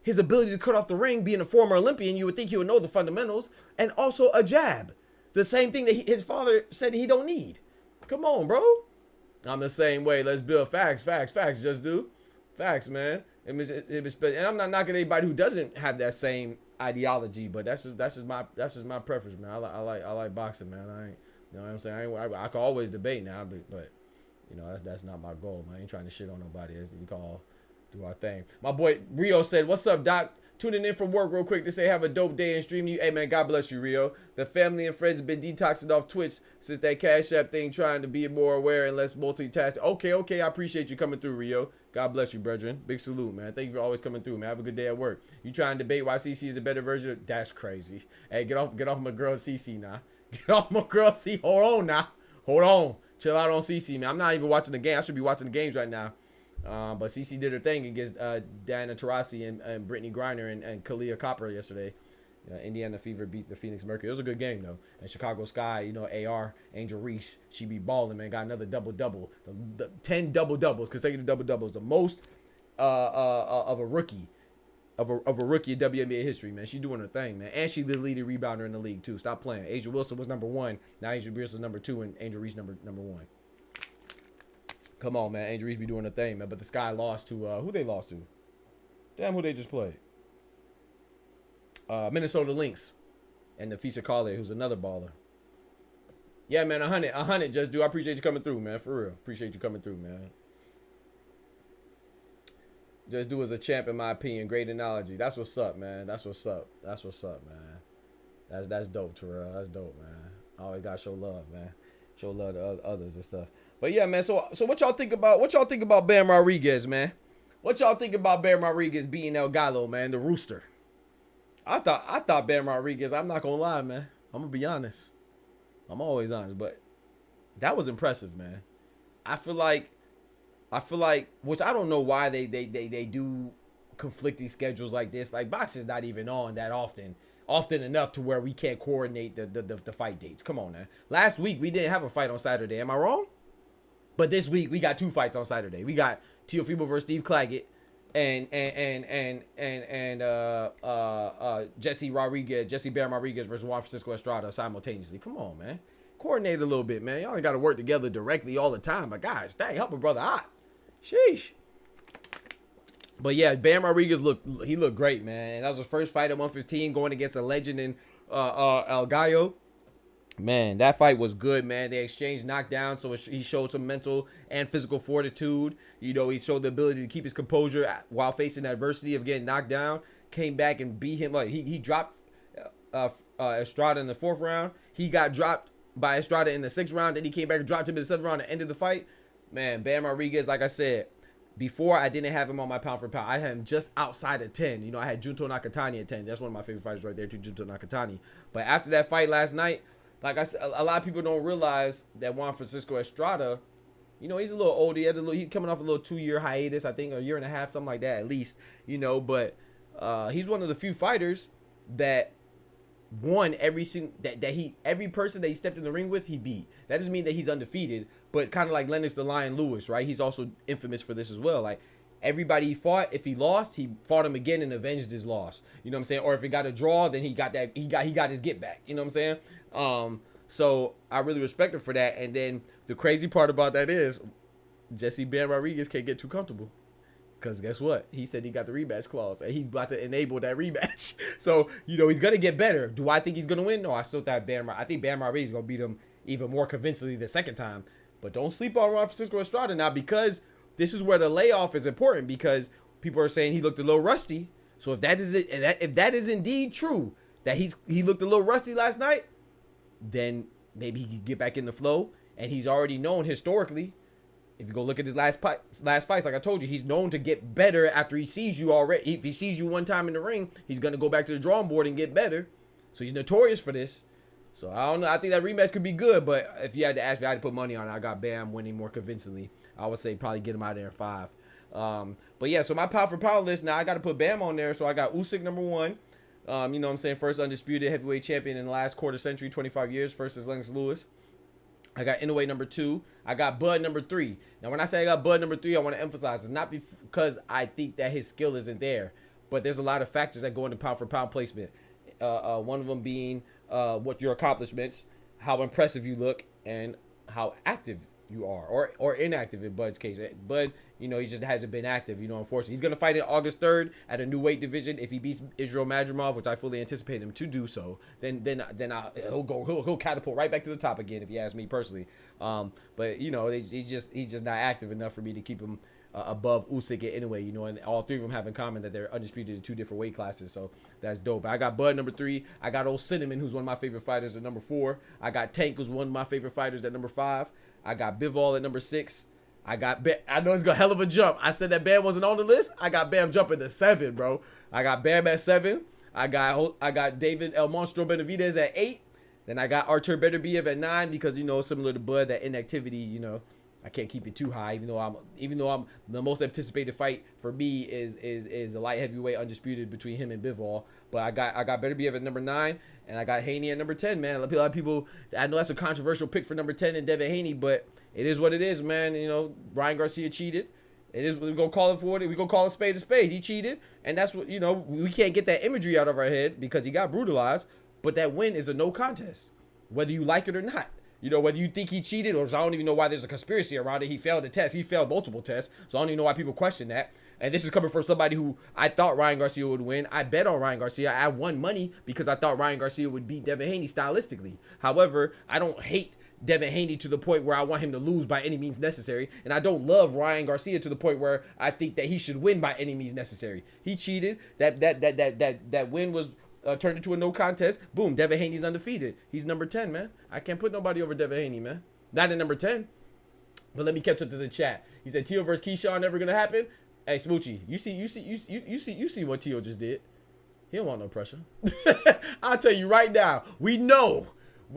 [SPEAKER 1] His ability to cut off the ring, being a former Olympian, you would think he would know the fundamentals, and also a jab. The same thing that his father said he don't need. Come on, bro. I'm the same way. Let's build facts. Just do. Facts, man. And I'm not knocking anybody who doesn't have that same ideology, but that's just my preference, man. I like boxing, man. I ain't, you know what I'm saying? I can always debate now, but you know that's not my goal, man. I ain't trying to shit on nobody, as you call Do our thing. My boy Rio said, "What's up, Doc? Tuning in from work real quick to say have a dope day and stream you. Hey man, God bless you, Rio. The family and friends have been detoxing off Twitch since that Cash App thing, trying to be more aware and less multitask. Okay, I appreciate you coming through, Rio. God bless you, brethren. Big salute, man. Thank you for always coming through, man. Have a good day at work. You trying to debate why CC is a better version? That's crazy. Hey, get off my girl CC now. Get off my girl CC. Hold on now. Hold on. Chill out on CC, man. I'm not even watching the game. I should be watching the games right now. But CC did her thing against Diana Taurasi and Brittany Griner and Kalia Copper yesterday. Indiana Fever beat the Phoenix Mercury. It was a good game, though. And Chicago Sky, you know, AR, Angel Reese, she be balling, man. Got another double-double. 10 double-doubles, consecutive double-doubles. The most of a rookie. Of a rookie in WNBA history, man. She doing her thing, man. And she the leading rebounder in the league, too. Stop playing. Asia Wilson was number 1. Now Asia Wilson is number 2 and Angel Reese number 1. Come on, man. Angel Reese be doing the thing, man. But the Sky lost to, who they lost to? Damn, who they just played? Minnesota Lynx. And the Fisa Carly, who's another baller. Yeah, man, 100, just do. I appreciate you coming through, man. For real. Appreciate you coming through, man. Just do as a champ, in my opinion. Great analogy. That's what's up, man. That's what's up. That's what's up, man. That's dope, Terrell. That's dope, man. I always gotta show love, man. Show love to others and stuff. But yeah, man. So what y'all think about Bam Rodriguez, man? What y'all think about Bam Rodriguez beating El Gallo, man, the Rooster? I thought Bam Rodriguez. I'm not gonna lie, man. I'm gonna be honest. I'm always honest, but that was impressive, man. I feel like, which I don't know why they do conflicting schedules like this. Like, boxing's not even on that often enough to where we can't coordinate the fight dates. Come on, man. Last week we didn't have a fight on Saturday. Am I wrong? But this week we got 2 fights on Saturday. We got Teofimo versus Steve Claggett and Jesse Bam Rodriguez versus Juan Francisco Estrada simultaneously. Come on, man. Coordinate a little bit, man. Y'all ain't got to work together directly all the time. But gosh, dang, help a brother out. Sheesh. But yeah, Bam Rodriguez looked great, man. And that was his first fight at 115 going against a legend in El Gallo. Man, that fight was good, man. They exchanged knockdowns, so he showed some mental and physical fortitude. You know, he showed the ability to keep his composure while facing adversity of getting knocked down. Came back and beat him. Like he dropped Estrada in the 4th round. He got dropped by Estrada in the 6th round. Then he came back and dropped him in the 7th round and ended the fight. Man, Bam Rodriguez, like I said, before I didn't have him on my pound for pound. I had him just outside of 10. You know, I had Junto Nakatani at 10. That's one of my favorite fighters right there, too, Junto Nakatani. But after that fight last night, like I said, a lot of people don't realize that Juan Francisco Estrada, you know, he's a little older. He's coming off a little 2-year hiatus, I think, a year and a half, something like that at least. You know, but he's one of the few fighters that won every person that he stepped in the ring with, he beat. That doesn't mean that he's undefeated, but kind of like Lennox the Lion Lewis, right? He's also infamous for this as well. Like, everybody he fought, if he lost, he fought him again and avenged his loss. You know what I'm saying? Or if he got a draw, then he got his get back. You know what I'm saying? So I really respect him for that. And then the crazy part about that is Jesse Bam Rodriguez can't get too comfortable. Because guess what? He said he got the rematch clause, and he's about to enable that rematch. So, you know, he's going to get better. Do I think he's going to win? No, I think Bam Rodriguez is going to beat him even more convincingly the second time. But don't sleep on Juan Francisco Estrada now, because this is where the layoff is important, because people are saying he looked a little rusty. So if that is indeed true, that he looked a little rusty last night, then maybe he can get back in the flow. And he's already known historically, if you go look at his last fights, like I told you, he's known to get better after he sees you already. If he sees you one time in the ring, he's going to go back to the drawing board and get better. So he's notorious for this. So I don't know. I think that rematch could be good. But if you had to ask me, I had to put money on it. I got Bam winning more convincingly. I would say probably get him out of there in 5. But yeah, so my pound for pound list, now I got to put Bam on there. So I got Usyk number 1. You know what I'm saying? First undisputed heavyweight champion in the last quarter century, 25 years, versus Lennox Lewis. I got Inoue number 2. I got Bud number 3. Now, when I say I got Bud number 3, I want to emphasize it's not because I think that his skill isn't there, but there's a lot of factors that go into pound for pound placement. One of them being what your accomplishments, how impressive you look, and how active you are, or inactive in Bud's case. Bud, you know, he just hasn't been active, you know, unfortunately. He's going to fight in August 3rd at a new weight division. If he beats Israel Madrimov, which I fully anticipate him to do so, then he'll catapult right back to the top again, if you ask me personally. But, you know, he's just not active enough for me to keep him above Usyk anyway, you know, and all three of them have in common that they're undisputed in 2 different weight classes, so that's dope. I got Bud number 3. I got Old Cinnamon, who's one of my favorite fighters, at number 4. I got Tank, who's one of my favorite fighters, at number 5. I got Bivol at number 6. I got Bam. I know it's a hell of a jump. I said that Bam wasn't on the list. I got Bam jumping to 7, bro. I got Bam at 7. I got David El Monstro Benavidez at 8. Then I got Artur Beterbiev at 9 because, you know, similar to Bud, that inactivity, you know, I can't keep it too high, even though I'm the most anticipated fight for me is the light heavyweight undisputed between him and Bivol. But I got Beterbiev at number 9, and I got Haney at number 10, man. A lot of people, I know that's a controversial pick for number 10 in Devin Haney, but it is what it is, man. You know, Ryan Garcia cheated. It is, we're gonna call it for it. We're gonna call a spade a spade. He cheated, and that's what, you know, we can't get that imagery out of our head because he got brutalized. But that win is a no contest, whether you like it or not. You know, whether you think he cheated or I don't even know why there's a conspiracy around it. He failed the test. He failed multiple tests. So I don't even know why people question that. And this is coming from somebody who I thought Ryan Garcia would win. I bet on Ryan Garcia. I won money because I thought Ryan Garcia would beat Devin Haney stylistically. However, I don't hate Devin Haney to the point where I want him to lose by any means necessary. And I don't love Ryan Garcia to the point where I think that he should win by any means necessary. He cheated. That win was turned into a no contest. Boom, Devin Haney's undefeated. He's number 10, man. I can't put nobody over Devin Haney, man. Not at number 10. But let me catch up to the chat. He said Tio versus Keyshawn never gonna happen. Hey, Smoochie, you see what Tio just did. He don't want no pressure. I'll tell you right now. We know.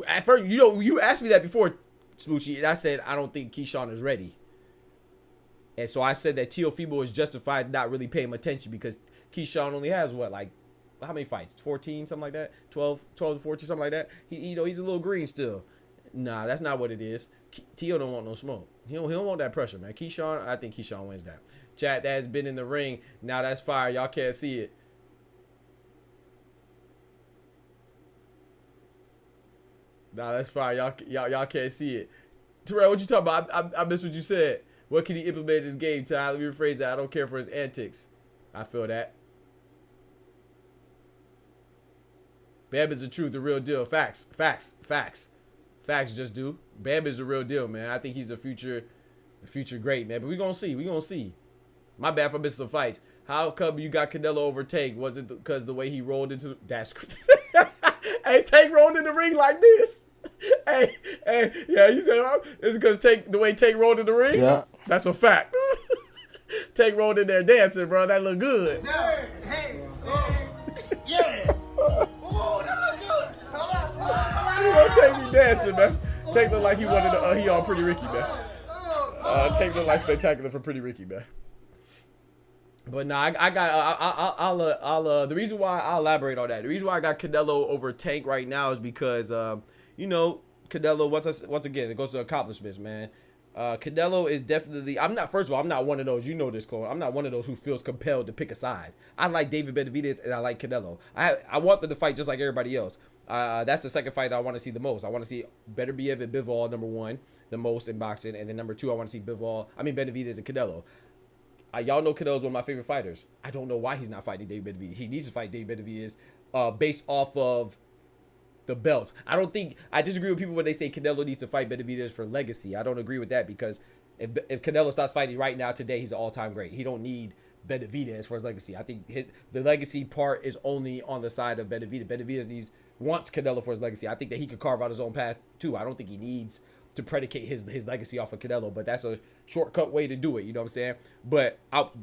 [SPEAKER 1] At first, you know, you asked me that before, Smoochie, and I said I don't think Keyshawn is ready. And so I said that Teofimo is justified not really paying attention because Keyshawn only has what, like, how many fights? 14, something like that? 12 to 14, something like that? You know, he's a little green still. Nah, that's not what it is. Tio don't want no smoke. He don't want that pressure, man. Keyshawn, I think Keyshawn wins that. Chat, that has been in the ring. Now that's fire. Y'all can't see it. Nah, that's fire. Y'all can't see it. Terrell, what you talking about? I missed what you said. What can he implement in this game, Ty? Let me rephrase that. I don't care for his antics. I feel that. Bam is the truth, the real deal. Facts. Just do. Bam is the real deal, man. I think he's a future great, man. But we gonna see. My bad for missing some fights. How come you got Canelo over Tank? Was it because the way he rolled into that's hey, Tank rolled in the ring like this. hey, yeah, you said it's because the way Tank rolled in the ring? Yeah. That's a fact. Tank rolled in there dancing, bro. That look good. Yeah. Yeah. Tank be dancing, man. Tank look like he wanted to, he on Pretty Ricky, man. Tank look like Spectacular for Pretty Ricky, man. But nah, I'll the reason why I'll elaborate on that. The reason why I got Canelo over Tank right now is because, you know, Canelo, once again, it goes to accomplishments, man. Canelo is definitely, first of all, I'm not one of those, you know this, Chloe. I'm not one of those who feels compelled to pick a side. I like David Benavidez and I like Canelo. I want them to fight just like everybody else. That's the second fight I want to see the most. I want to see Beterbiev and Bivol, number 1, the most in boxing. And then number 2, I want to see Benavidez and Canelo. Y'all know Canelo's one of my favorite fighters. I don't know why he's not fighting David Benavidez. He needs to fight David Benavidez based off of the belts. I disagree with people when they say Canelo needs to fight Benavidez for legacy. I don't agree with that because if Canelo starts fighting right now today, he's an all-time great. He don't need Benavidez for his legacy. I think the legacy part is only on the side of Benavidez. Benavidez wants Canelo for his legacy. I think that he could carve out his own path too. I don't think he needs to predicate his legacy off of Canelo, but that's a shortcut way to do it. You know what I'm saying? But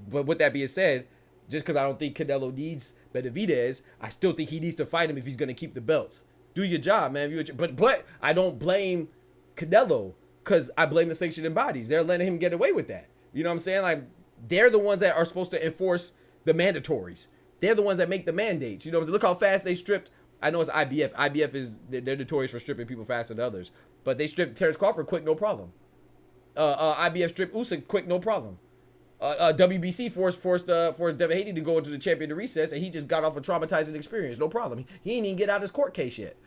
[SPEAKER 1] with that being said, just because I don't think Canelo needs Benavidez, I still think he needs to fight him if he's going to keep the belts. Do your job, man. But I don't blame Canelo because I blame the sanctioning bodies. They're letting him get away with that. You know what I'm saying? Like, they're the ones that are supposed to enforce the mandatories. They're the ones that make the mandates. You know what I'm saying? Look how fast they stripped. I know it's IBF. IBF they're notorious for stripping people faster than others. But they stripped Terrence Crawford quick, no problem. IBF stripped Usyk quick, no problem. WBC forced Devin Haney to go into the champion to recess, and he just got off a traumatizing experience, no problem. He ain't even get out his court case yet.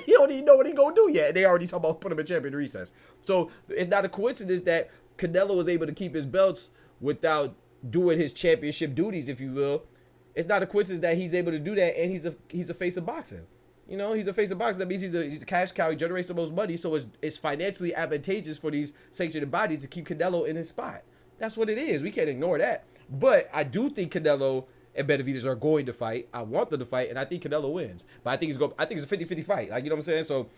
[SPEAKER 1] He don't even know what he gonna do yet. They already talking about putting him in champion to recess. So it's not a coincidence that Canelo was able to keep his belts without doing his championship duties, if you will. It's not a coincidence that he's able to do that, and he's a face of boxing. You know, he's a face of boxing. That means he's a cash cow. He generates the most money, so it's financially advantageous for these sanctioned bodies to keep Canelo in his spot. That's what it is. We can't ignore that. But I do think Canelo and Benavidez are going to fight. I want them to fight, and I think Canelo wins. But I think it's a 50-50 fight. Like, you know what I'm saying? So,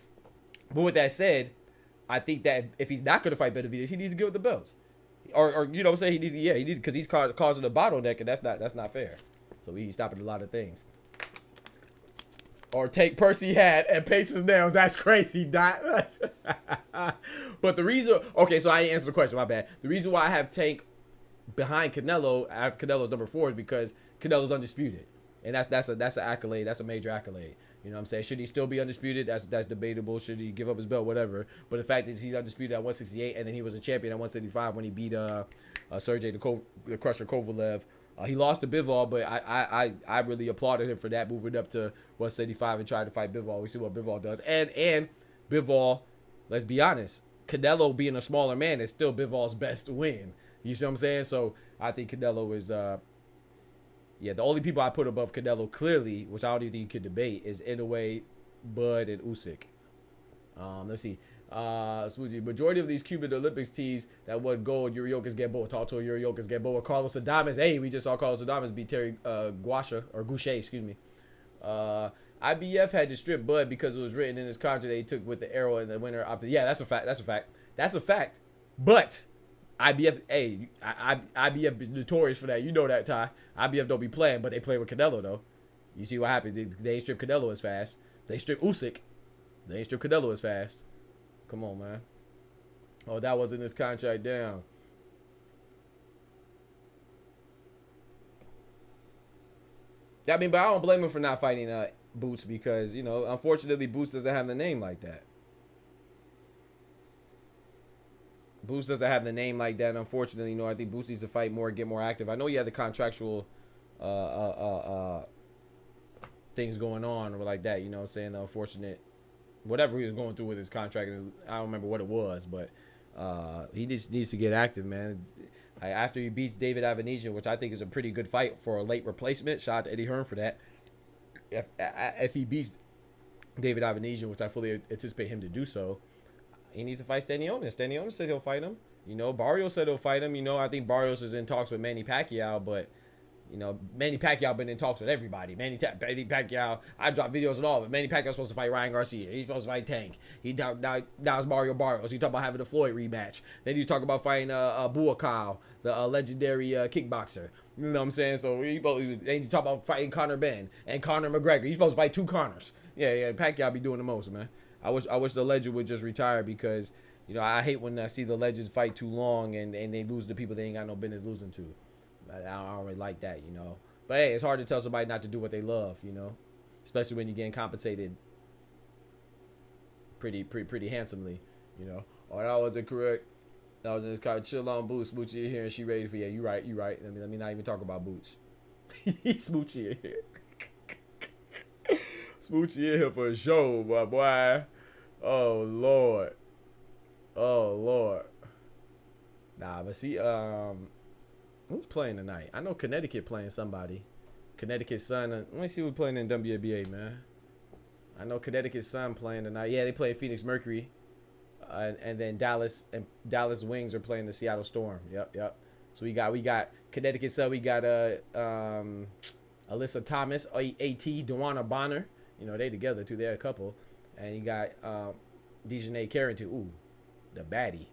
[SPEAKER 1] but with that said, I think that if he's not going to fight Benavidez, he needs to give up the belts. Or you know what I'm saying? He needs because he's causing a bottleneck, and that's not fair. So he's stopping a lot of things. Or take Percy hat and paste his nails. That's crazy, Dot. But the reason, okay, so I ain't answered the question. My bad. The reason why I have Tank behind Canelo, I have Canelo's number 4 is because Canelo's undisputed, and that's an accolade. That's a major accolade. You know what I'm saying? Should he still be undisputed? That's debatable. Should he give up his belt? Whatever. But the fact is he's undisputed at 168, and then he was a champion at 175 when he beat Sergey the Crusher Kovalev. He lost to Bivol, but I really applauded him for that, moving up to 175 and trying to fight Bivol. We see what Bivol does. And Bivol, let's be honest, Canelo being a smaller man is still Bivol's best win. You see what I'm saying? So I think Canelo is, the only people I put above Canelo clearly, which I don't even think you could debate, is Inoue, Bud, and Usyk. Let's see. Smoothie. Majority of these Cuban Olympics teams that won gold, Yuriokis Gamboa, Talto Yuriokis Gamboa, Carlos Adames. Hey, we just saw Carlos Adames beat Terry Goucher, excuse me. IBF had to strip Bud because it was written in his contract that he took with the arrow and the winner opted. Yeah, that's a fact. But IBF, IBF is notorious for that. You know that, Ty. IBF don't be playing, but they play with Canelo, though. You see what happened? They ain't strip Canelo as fast. They strip Usyk. They ain't strip Canelo as fast. Come on, man. Oh, that wasn't his contract down. I mean, but I don't blame him for not fighting Boots because, you know, unfortunately, Boots doesn't have the name like that. Boots doesn't have the name like that. Unfortunately, you know, I think Boots needs to fight more, get more active. I know he had the contractual things going on or like that, you know what I'm saying? The unfortunate, whatever he was going through with his contract, I don't remember what it was, but he just needs to get active, man. After he beats David Avanesian, which I think is a pretty good fight for a late replacement. Shout out to Eddie Hearn for that. If he beats David Avanesian, which I fully anticipate him to do so, he needs to fight Stanionis. Stanionis said he'll fight him. You know, Barrios said he'll fight him. You know, I think Barrios is in talks with Manny Pacquiao, but, you know, Manny Pacquiao been in talks with everybody. Manny Pacquiao, I dropped videos and all of it. Manny Pacquiao's supposed to fight Ryan Garcia. He's supposed to fight Tank. Now it's Mario Barrios. He talking about having the Floyd rematch. Then you talk about fighting Buakaw, the legendary kickboxer. You know what I'm saying? So then you talk about fighting Conor Benn and Conor McGregor. He's supposed to fight 2 Conors. Yeah, Pacquiao be doing the most, man. I wish the legend would just retire because, you know, I hate when I see the legends fight too long and they lose to people they ain't got no business losing to. I don't really like that, you know. But hey, it's hard to tell somebody not to do what they love, you know, especially when you're getting compensated pretty handsomely, you know. Oh, that wasn't correct. That was in his car. Chill on Boots. Smoochie in here and she ready for you right. Let me not even talk about Boots. Smoochie in here. Smoochie in here for a show, my boy. Oh Lord. Nah, but see, who's playing tonight? I know Connecticut playing somebody. Connecticut Sun. Let me see who's playing in WNBA, man. I know Connecticut Sun playing tonight. Yeah, they play Phoenix Mercury. And then Dallas Wings are playing the Seattle Storm. Yep. So we got Connecticut Sun. We got Alyssa Thomas, AT, Dewana Bonner. You know, they together too. They're a couple. And you got Dejanay Carrington. Ooh, the baddie.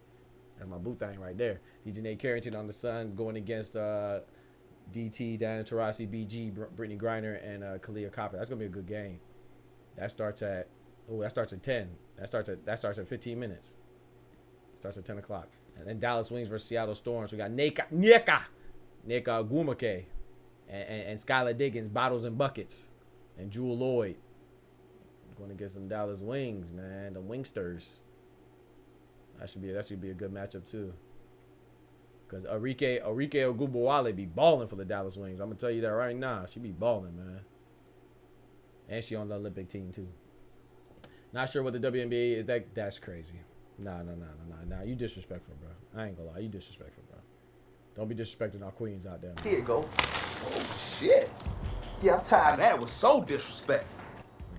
[SPEAKER 1] That's my boot thing right there. Dejanay Carrington on the Sun going against DT, Diana Taurasi, BG, Brittany Griner, and Kalia Copper. That's gonna be a good game. That starts at 10. That starts at 15 minutes. Starts at 10 o'clock. And then Dallas Wings versus Seattle Storms. We got Nika Gumake and Skylar Diggins, Bottles and Buckets, and Jewel Lloyd. Going to get some Dallas Wings, man. The Wingsters. That should be a good matchup too. Because Arike Ogunbowale be balling for the Dallas Wings. I'm gonna tell you that right now. She be balling, man. And she on the Olympic team too. Not sure what the WNBA is. That's crazy. Nah. You disrespectful, bro. I ain't gonna lie. You disrespectful, bro. Don't be disrespecting our queens out there.
[SPEAKER 2] Here you go. Oh shit. Yeah, I'm tired of that. It was so disrespectful.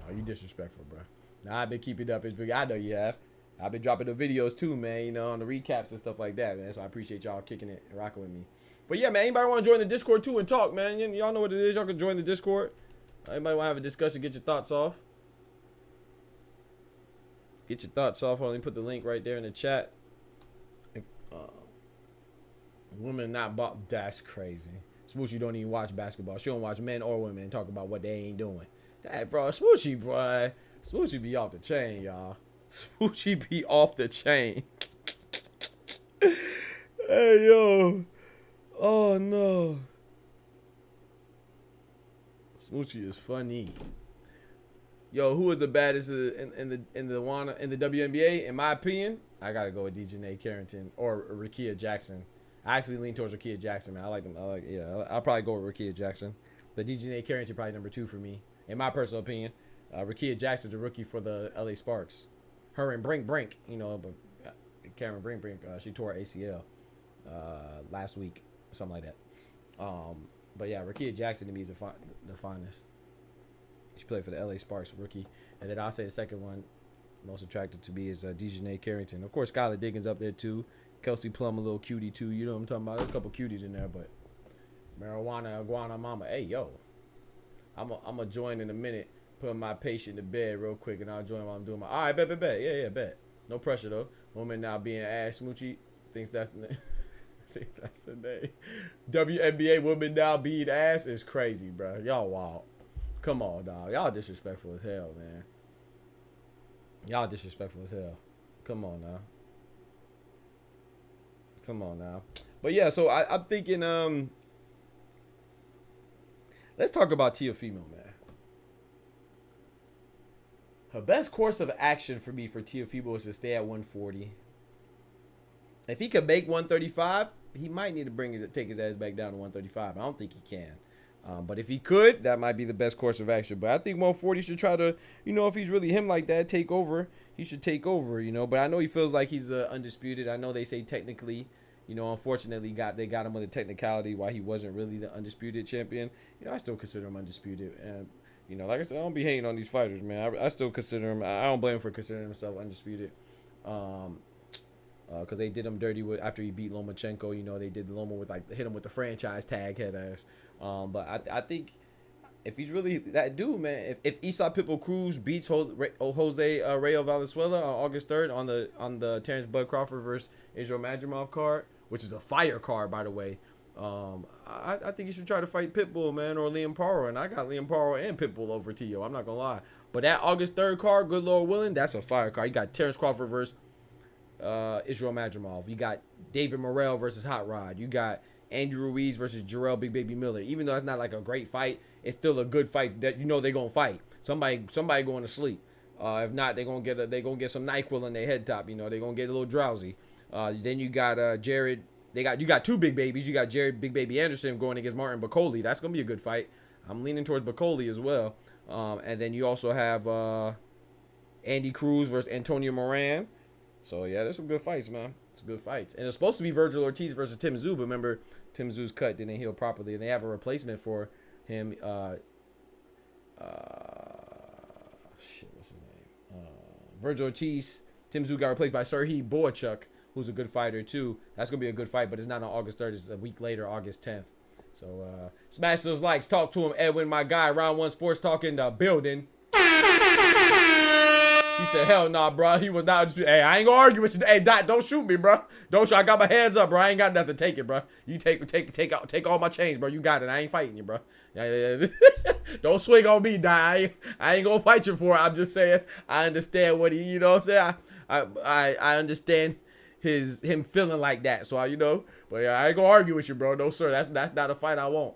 [SPEAKER 1] No, you disrespectful, bro. Nah, I've been keeping up. I know you have. I've been dropping the videos too, man, you know, on the recaps and stuff like that, man. So I appreciate y'all kicking it and rocking with me. But yeah, man, anybody want to join the Discord too and talk, man? Y'all know what it is. Y'all can join the Discord. Anybody want to have a discussion, get your thoughts off. Get your thoughts off. Let me put the link right there in the chat. Women not bought. That's crazy. Smoochie don't even watch basketball. She don't watch men or women talk about what they ain't doing. That, bro, Smoochie, bro. Smoochie be off the chain, y'all. Smoochie be off the chain. Hey, yo. Oh, no. Smoochie is funny. Yo, who is the baddest in the WNBA? In my opinion, I gotta go with Dejanay Carrington or Rickea Jackson. I actually lean towards Rickea Jackson, man. I like him. I'll probably go with Rickea Jackson. But Dejanay Carrington probably number 2 for me, in my personal opinion. Rickea Jackson's a rookie for the LA Sparks. Her and Brink, you know, but Cameron Brink, she tore her ACL last week, or something like that. But yeah, Rickea Jackson to me is the finest. She played for the LA Sparks, rookie. And then I'll say the second one, most attractive to me, is Dejanay Carrington. Of course, Skylar Diggins up there too. Kelsey Plum, a little cutie too. You know what I'm talking about? There's a couple cuties in there, but marijuana, iguana mama. Hey, yo. I'm going to join in a minute, putting my patient to bed real quick, and I'll join while I'm doing my... All right, bet. Yeah, bet. No pressure, though. Woman now being ass smoochie thinks that's the name. Think that's the name. WNBA woman now being ass is crazy, bro. Y'all wild. Come on, dog. Y'all disrespectful as hell, man. Y'all disrespectful as hell. Come on now. But yeah, so I'm thinking, let's talk about Teofimo, man. Her best course of action for me for Teofimo is to stay at 140. If he could make 135, he might need to take his ass back down to 135. I don't think he can. But if he could, that might be the best course of action. But I think 140 should try to, you know, if he's really him like that, take over. He should take over, you know. But I know he feels like he's undisputed. I know they say technically, you know, unfortunately they got him with a technicality while he wasn't really the undisputed champion. You know, I still consider him undisputed. And, you know, like I said, I don't be hating on these fighters, man. I still consider him. I don't blame him for considering himself undisputed. Because they did him dirty after he beat Lomachenko. You know, they did Loma with, like, hit him with the franchise tag, head ass. But I think if he's really that dude, man, if Isa Pitbull Cruz beats Jose Rayo Valenzuela on August 3rd on the Terrence Bud Crawford versus Israel Madrimov card, which is a fire card, by the way, I think you should try to fight Pitbull, man, or Liam Paro. And I got Liam Paro and Pitbull over Tio. I'm not going to lie. But that August 3rd card, good Lord willing, that's a fire card. You got Terrence Crawford versus Israel Madrimov. You got David Morrell versus Hot Rod. You got Andrew Ruiz versus Jarrell Big Baby Miller. Even though it's not like a great fight, it's still a good fight that you know they're gonna fight. Somebody going to sleep. If not, they're gonna get some NyQuil in their head top. You know, they're gonna get a little drowsy. Then you got Jared. You got two big babies. You got Jared Big Baby Anderson going against Martin Bacoli. That's gonna be a good fight. I'm leaning towards Bacoli as well. And then you also have Andy Cruz versus Antonio Moran. So yeah, there's some good fights, man. Some good fights. And it's supposed to be Virgil Ortiz versus Tim Tszyu, but remember, Tim Tszyu's cut didn't heal properly, and they have a replacement for him. What's his name? Virgil Ortiz. Tim Tszyu got replaced by Serhii Boachuk, who's a good fighter too. That's gonna be a good fight, but it's not on August 3rd. It's a week later, August 10th. So smash those likes. Talk to him, Edwin, my guy. Round One Sports Talk in the building. He said, hell nah, bro. He was not. Hey, I ain't gonna argue with you. Hey, Dot, don't shoot me, bro. Don't shoot. I got my hands up, bro. I ain't got nothing. Take it, bro. You take all my change, bro. You got it. I ain't fighting you, bro. Don't swing on me, Dot. I ain't gonna fight you for it. I'm just saying. I understand what he, you know what I'm saying? I understand him feeling like that. So you know, but yeah, I ain't gonna argue with you, bro. No, sir. That's not a fight I want.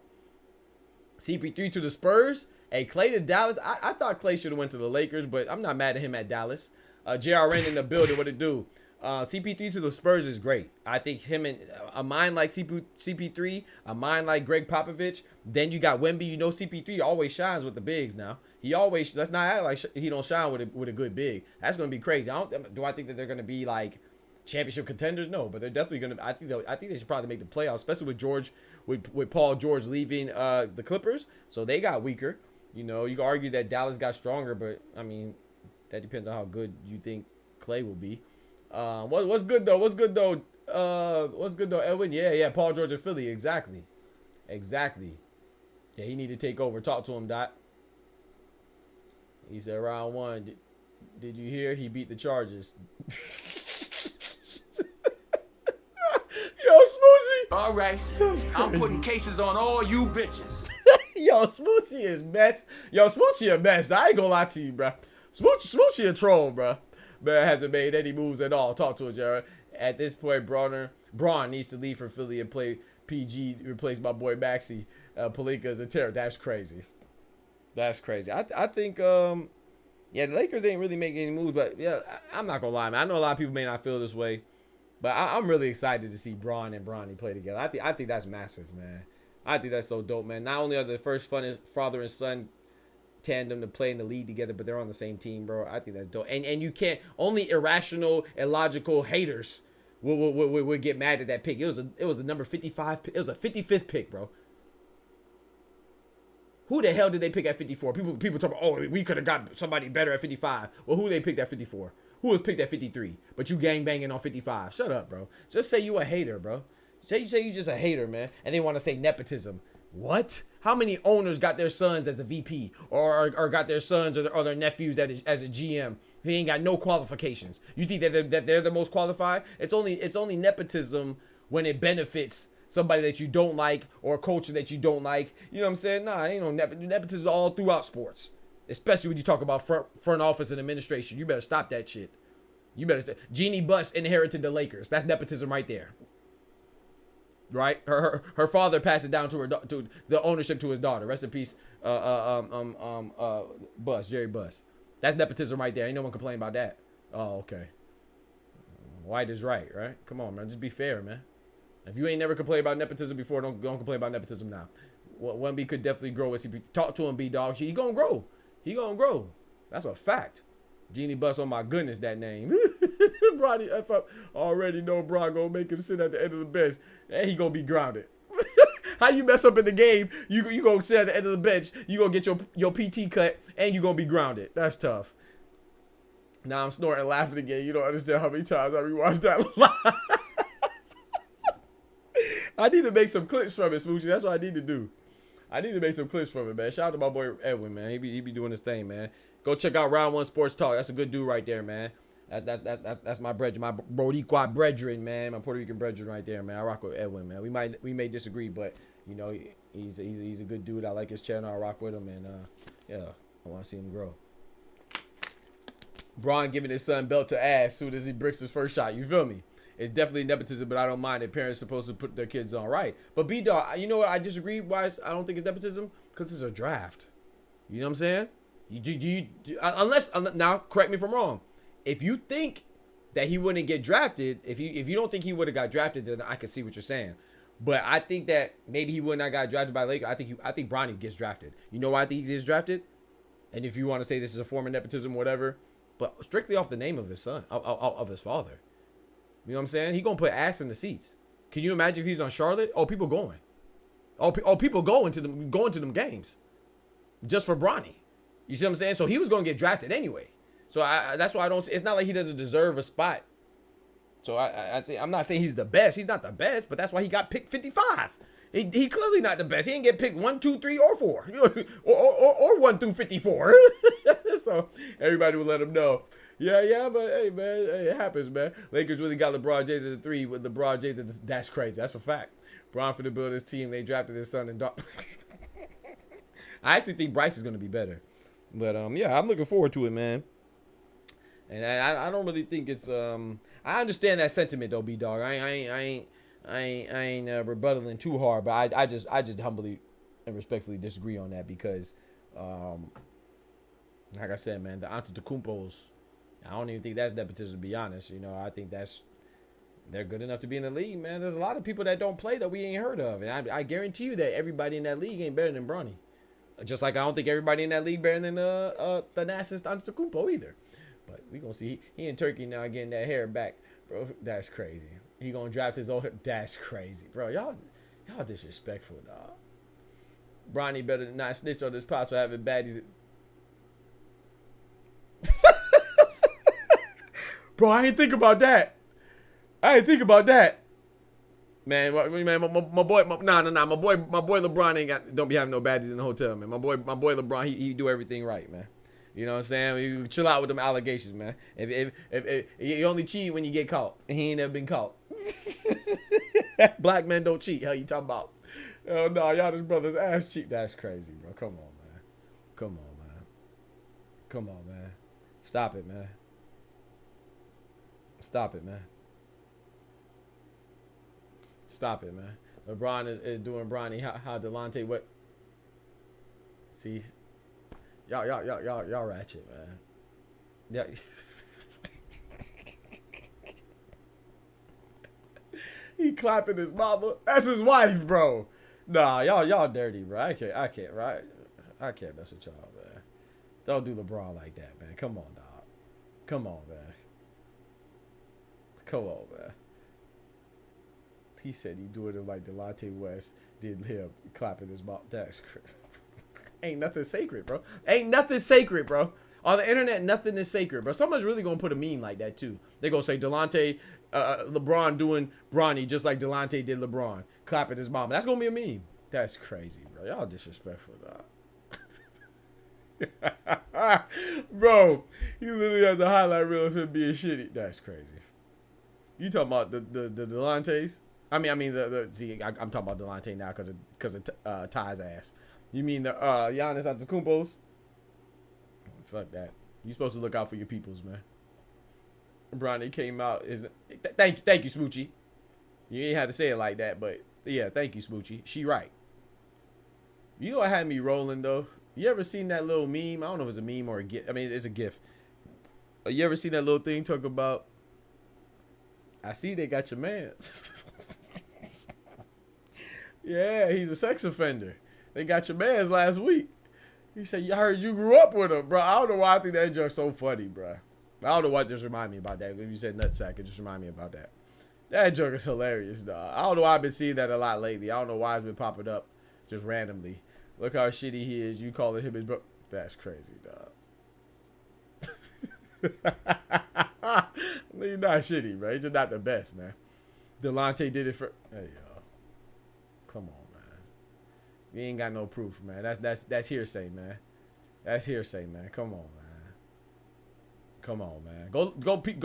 [SPEAKER 1] CP3 to the Spurs. Hey, Clay to Dallas. I thought Clay should have went to the Lakers, but I'm not mad at him at Dallas. JRN in the building. What it do? CP3 to the Spurs is great. I think him and a mind like CP3, a mind like Greg Popovich. Then you got Wemby. You know CP3 always shines with the bigs now. He always, let's not act like he don't shine with a good big. That's going to be crazy. Do I think that they're going to be like championship contenders? No, but they're definitely going to. I think they should probably make the playoffs, especially with Paul George leaving the Clippers. So they got weaker. You know, you can argue that Dallas got stronger, but, I mean, that depends on how good you think Clay will be. What's good though? What's good though? What's good though, Edwin? Yeah. Paul George of Philly. Exactly. Yeah, he need to take over. Talk to him, Dot. He said round one. Did you hear? He beat the Chargers. Yo, Smoochie.
[SPEAKER 4] All right. I'm putting cases on all you bitches.
[SPEAKER 1] Yo, Smoochie is best. Yo, Smoochie a best. I ain't gonna lie to you, bro. Smoochie a troll, bro. Man hasn't made any moves at all. Talk to him, Jared. At this point, Braun needs to leave for Philly and play PG, replace my boy Maxey. Pelinka is a terror. That's crazy. That's crazy. I think, yeah, the Lakers ain't really making any moves, but yeah, I'm not gonna lie, man. I know a lot of people may not feel this way, but I'm really excited to see Braun and Bronny play together. I think that's massive, man. I think that's so dope, man. Not only are they the first father and son tandem to play in the league together, but they're on the same team, bro. I think that's dope. And you can't, only irrational, illogical haters will get mad at that pick. It was a number 55. It was a 55th pick, bro. Who the hell did they pick at 54? People talk about, oh, we could have got somebody better at 55. Well, who they picked at 54? Who was picked at 53? But you gang banging on 55. Shut up, bro. Just say you a hater, bro. Say you just a hater, man. And they want to say nepotism. What? How many owners got their sons as a VP or got their sons or their nephews as a GM? He ain't got no qualifications. You think that they're the most qualified? It's only nepotism when it benefits somebody that you don't like or a culture that you don't like. You know what I'm saying? Nah, ain't no nepotism all throughout sports. Especially when you talk about front office and administration. You better stop that shit. You better stop. Jeannie Buss inherited the Lakers. That's nepotism right there. Right? Her father passed it down to the ownership to his daughter. Rest in peace, Buss, Jerry Buss. That's nepotism right there. Ain't no one complaining about that. Oh, okay. White is right? Come on, man. Just be fair, man. If you ain't never complained about nepotism before, don't complain about nepotism now. Wemby could definitely grow as he talk to him, B-Dog. He gonna grow. He gonna grow. That's a fact. Jeannie Buss, oh my goodness, that name. Bronny F up. Already know Bron gonna make him sit at the end of the bench, and he gonna be grounded. How you mess up in the game? You gonna sit at the end of the bench. You gonna get your PT cut, and you gonna be grounded. That's tough. Now I'm snorting and laughing again. You don't understand how many times I rewatched that live. I need to make some clips from it, Smoochie. That's what I need to do. I need to make some clips from it, man. Shout out to my boy Edwin, man. He be doing his thing, man. Go check out Round 1 Sports Talk. That's a good dude right there, man. That's my brethren, my Boricua brethren, man. My Puerto Rican brethren right there, man. I rock with Edwin, man. We may disagree, but you know he's a good dude. I like his channel. I rock with him, and yeah, I want to see him grow. Bron giving his son belt to ass soon as he bricks his first shot. You feel me? It's definitely nepotism, but I don't mind it. Parents supposed to put their kids on, right? But B-Dog, you know what? I disagree. Why I don't think it's nepotism? Because it's a draft. You know what I'm saying? Unless now, correct me if I'm wrong. If you think that he wouldn't get drafted, if you don't think he would have got drafted, then I can see what you're saying. But I think that maybe he would not got drafted by Lakers. I think Bronny gets drafted. You know why I think he gets drafted? And if you want to say this is a form of nepotism, whatever, but strictly off the name of his son, of his father. You know what I'm saying? He gonna put ass in the seats. Can you imagine if he's on Charlotte? Oh, people going. Oh, people going to them games, just for Bronny. You see what I'm saying? So he was gonna get drafted anyway. So that's why I don't. It's not like he doesn't deserve a spot. So I think I'm not saying he's the best. He's not the best, but that's why he got picked 55. He clearly not the best. He didn't get picked 1, 2, 3, or 4, or 1 through 54. So everybody will let him know. Yeah, but hey, man, it happens, man. Lakers really got LeBron James at the 3 with LeBron James. That's crazy. That's a fact. Bron for the build his team. They drafted his son and daughter. I actually think Bryce is gonna be better, but yeah, I'm looking forward to it, man. And I don't really think it's I understand that sentiment though, B-Dog. I ain't rebuttaling too hard, but I just humbly and respectfully disagree on that because like I said, man, the Antetokounmpos, I don't even think that's nepotism, to be honest. You know, I think they're good enough to be in the league, man. There's a lot of people that don't play that we ain't heard of, and I guarantee you that everybody in that league ain't better than Bronny. Just like I don't think everybody in that league better than the Thanasis Antetokounmpo either. But we gonna see. He in Turkey now getting that hair back, bro. That's crazy. He gonna draft his old hair. That's crazy, bro. Y'all disrespectful, dog. Bronny better than not snitch on this pops for having baddies. Bro, I ain't think about that. I ain't think about that. Man, my boy LeBron don't be having no baddies in the hotel, man. My boy LeBron, he do everything right, man. You know what I'm saying? You chill out with them allegations, man. If you only cheat when you get caught, and he ain't never been caught. Black men don't cheat. Hell, you talking about? Oh no, y'all this brother's ass cheat. That's crazy, bro. Come on, man. Come on, man. Come on, man. Stop it, man. Stop it, man. Stop it, man. LeBron is doing Bronny. How Delonte what? See, y'all ratchet, man. Yeah. He clapping his mama. That's his wife, bro. Nah, y'all dirty, bro. I can't, right? I can't mess with y'all, man. Don't do LeBron like that, man. Come on, dog. Come on, man. Come on, man. He said he doing it like Delonte West did him, clapping his mouth. That's crazy. Ain't nothing sacred, bro. Ain't nothing sacred, bro. On the internet, nothing is sacred, bro. Someone's really gonna put a meme like that too. They gonna say LeBron doing Bronny just like Delonte did LeBron, clapping his mama. That's gonna be a meme. That's crazy, bro. Y'all disrespectful, dog. Bro, he literally has a highlight reel of him being shitty. That's crazy. You talking about the Delontes? I'm talking about Delonte now because of Ty's ass. You mean the Giannis Antetokounmpos? Fuck that. You supposed to look out for your peoples, man. Bronny came out thank you, Smoochie. You ain't had to say it like that, but yeah, thank you, Smoochie. She right. You know what had me rolling though? You ever seen that little meme? I don't know if it's a meme or a gif. I mean, it's a gif. You ever seen that little thing talk about? I see they got your man. Yeah, he's a sex offender. They got your man's last week. He said, I heard you grew up with him, bro. I don't know why I think that joke's so funny, bro. I don't know why it just remind me about that. When you said nutsack, it just remind me about that. That joke is hilarious, dog. I don't know why I've been seeing that a lot lately. I don't know why it's been popping up just randomly. Look how shitty he is. You calling him his bro. That's crazy, dog. He's not shitty, bro. He's just not the best, man. Delonte did it for... Hey, yo. Come on, man. You ain't got no proof, man. That's hearsay, man. That's hearsay, man. Come on, man. Come on, man. Go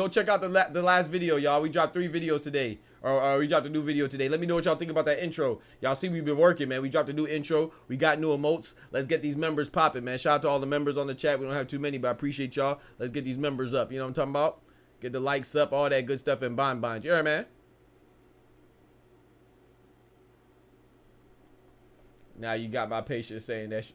[SPEAKER 1] check out the last video, y'all. We dropped 3 videos today. Or we dropped a new video today. Let me know what y'all think about that intro. Y'all see we've been working, man. We dropped a new intro. We got new emotes. Let's get these members popping, man. Shout out to all the members on the chat. We don't have too many, but I appreciate y'all. Let's get these members up. You know what I'm talking about? Get the likes up, all that good stuff, and bind. You heard, man? Now you got my patience saying that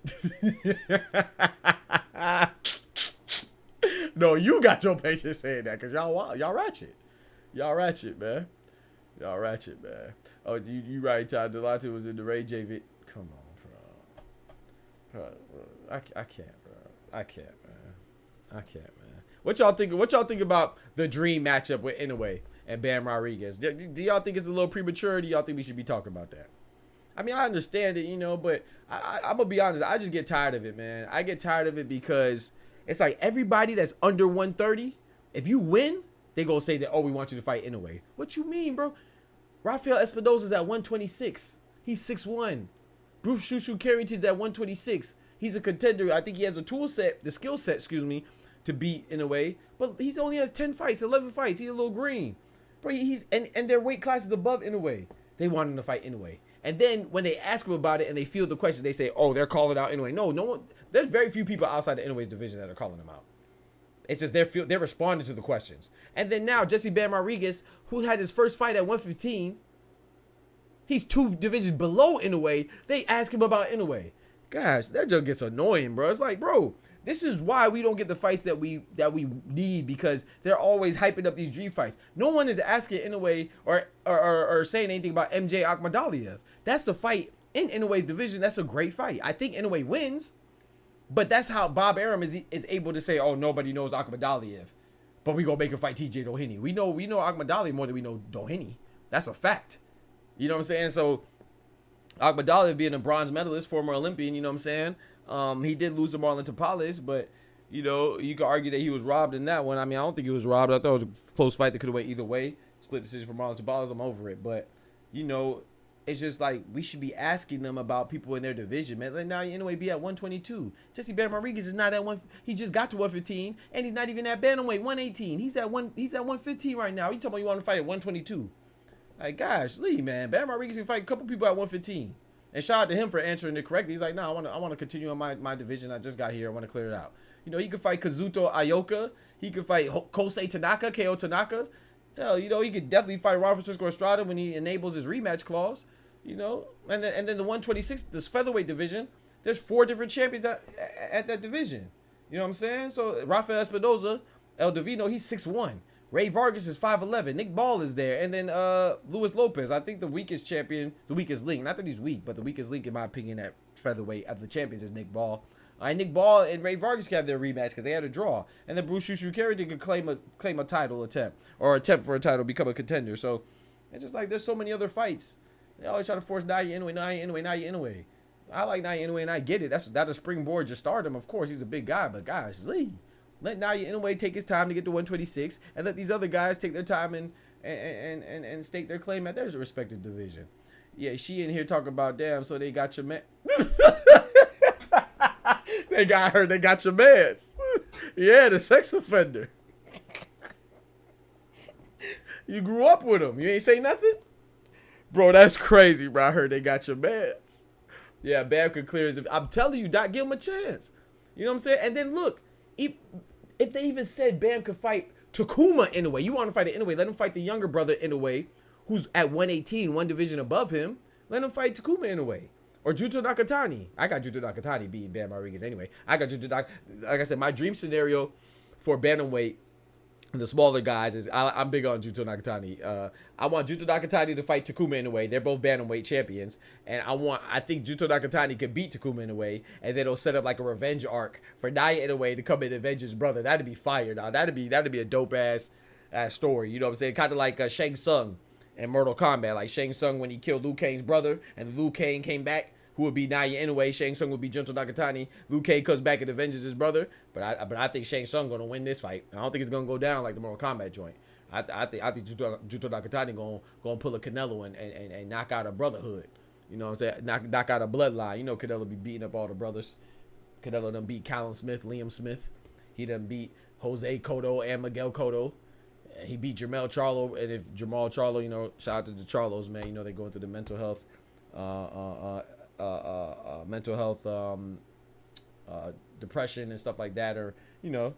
[SPEAKER 1] No, you got your patience saying that because y'all ratchet. Y'all ratchet, man. Y'all ratchet, man. Oh, you right, Ty. Delonte was in the Ray J vid. Come on, bro. I can't, bro. I can't, man. I can't, man. What y'all think about the dream matchup with Inoue and Bam Rodriguez? Do y'all think it's a little premature? Or do y'all think we should be talking about that? I mean, I understand it, you know, but I'm gonna be honest. I just get tired of it, man. I get tired of it because it's like everybody that's under 130, if you win, they gonna say that, oh, we want you to fight Inoue. What you mean, bro? Rafael Espinosa's at 126. He's 6'1". Bruce Shushu Carrington's at 126. He's a contender. I think he has the skill set, to beat Inoue. But he only has 10 fights, 11 fights. He's a little green. Bro, and their weight class is above Inoue. They want him to fight Inoue. And then when they ask him about it and they field the questions, they say, oh, they're calling out Inoue. No one. There's very few people outside of Inoue's division that are calling him out. It's just they're responding to the questions. And then now Jesse Bam Rodriguez, who had his first fight at 115, he's 2 divisions below Inoue. They ask him about Inoue. Gosh, that joke gets annoying, bro. It's like, bro, this is why we don't get the fights that we need, because they're always hyping up these dream fights. No one is asking Inoue or saying anything about MJ Akhmadaliev. That's the fight in Inoue's division. That's a great fight. I think Inoue wins. But that's how Bob Arum is able to say, oh, nobody knows Akhmadaliev, but we gonna make him fight TJ Doheny. We know Akhmadaliev more than we know Doheny. That's a fact. You know what I'm saying? So Akhmadaliev being a bronze medalist, former Olympian, you know what I'm saying? He did lose to Marlon Tapales, but You know, you could argue that he was robbed in that one. I mean, I don't think he was robbed. I thought it was a close fight that could have went either way. Split decision for Marlon Tabalas. I'm over it. But, you know, it's just like we should be asking them about people in their division, man. Let Naoya Inoue be at 122. Jesse Bear Rodriguez is not at one. He just got to 115, and he's not even at bantamweight 118. He's at 115 right now. You talking about you want to fight at 122? Like, gosh, Lee, man, Bear Rodriguez can fight a couple people at 115. And shout out to him for answering it correctly. He's like, no, I want to continue on my division. I just got here. I want to clear it out. You know, he could fight Kazuto Ioka. He could fight Kosei Tanaka, KO Tanaka. Hell, you know, he could definitely fight Ron Francisco Estrada when he enables his rematch clause. You know, and then the 126, this featherweight division, there's 4 different champions at that division. You know what I'm saying? So Rafael Espinoza, El Divino, he's 6'1". Ray Vargas is 5'11". Nick Ball is there, and then Luis Lopez. I think the weakest champion, the weakest link. Not that he's weak, but the weakest link in my opinion at featherweight of the champions is Nick Ball. Nick Ball and Ray Vargas can have their rematch because they had a draw, and then Bruce Shushu Carrington could claim a title attempt or attempt for a title, become a contender. So it's just like there's so many other fights. They always try to force Naoya Inoue. I like Naoya Inoue, and I get it. That's a springboard to stardom. Of course, he's a big guy, but gosh, Lee, let Naoya Inoue take his time to get to 126, and let these other guys take their time and stake their claim at their respective division. Yeah, she in here talking about, damn, so they got your man. They got her. They got your mans. Yeah, the sex offender. You grew up with him. You ain't say nothing? Bro, that's crazy, bro. I heard they got your mans. Yeah, Bam could clear his... I'm telling you, Doc, give him a chance. You know what I'm saying? And then, look, if they even said Bam could fight Takuma Inoue, you want to fight an Inoue, let him fight the younger brother Inoue, who's at 118, one division above him. Let him fight Takuma Inoue. Or Juto Nakatani. I got Juto Nakatani beating Bam Rodriguez anyway. Like I said, my dream scenario for bantamweight, the smaller guys, is I'm big on Juto Nakatani. I want Juto Nakatani to fight Takuma Inoue. They're both bantamweight champions, and I think Juto Nakatani could beat Takuma Inoue, and then it'll set up like a revenge arc for Naoya Inoue to come and avenge his brother. That'd be fire, now. That'd be a dope ass story. You know what I'm saying? Kind of like Shang Tsung in Mortal Kombat. Like Shang Tsung when he killed Liu Kang's brother, and Liu Kang came back. Who would be Naoya Inoue? Shang Tsung would be Juto Nakatani. Liu Kang comes back and avenges his brother. But I think Shang Tsung gonna win this fight. I don't think it's gonna go down like the Mortal Kombat joint. I think Juto Nakatani gonna pull a Canelo and knock out a brotherhood. You know what I'm saying? Knock out a bloodline. You know Canelo be beating up all the brothers. Canelo done beat Callum Smith, Liam Smith. He done beat Jose Cotto and Miguel Cotto. He beat Jermell Charlo. And if Jamal Charlo, you know, shout out to the Charlos, man. You know they going through the mental health. Depression and stuff like that, or you know,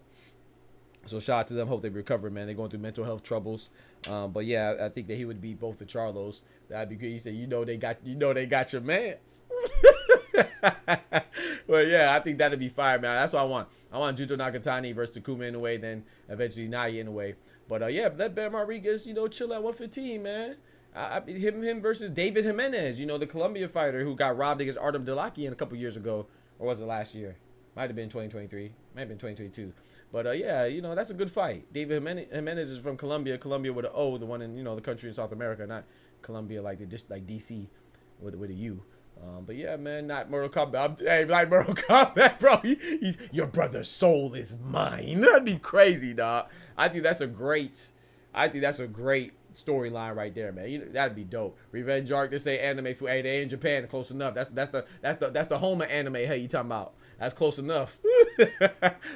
[SPEAKER 1] so shout out to them. Hope they recover, man. They're going through mental health troubles, but yeah, I think that he would beat both the Charlos. That'd be good. He said, you know they got your mans. Well, yeah, I think that'd be fire, man. That's what I want. I want Juto Nakatani versus Takuma Inoue, then eventually Naoya Inoue. But yeah, let Bam Rodriguez, you know, chill at 115, man. Him versus David Jimenez, you know, the Colombia fighter who got robbed against Artem Delakian a couple years ago, or was it last year? Might have been 2023, might have been 2022. But yeah, you know, that's a good fight. David Jimenez is from Colombia with an O, the one in, you know, the country in South America, not Colombia like DC with a U. But yeah, man, not Mortal Kombat. Hey, like Mortal Kombat, bro. He's your brother's soul is mine. That'd be crazy, dog. I think that's a great storyline right there, man. That'd be dope. Revenge arc. This ain't anime food. Hey, they in Japan, close enough. That's the home of anime. Hey, you talking about? That's close enough.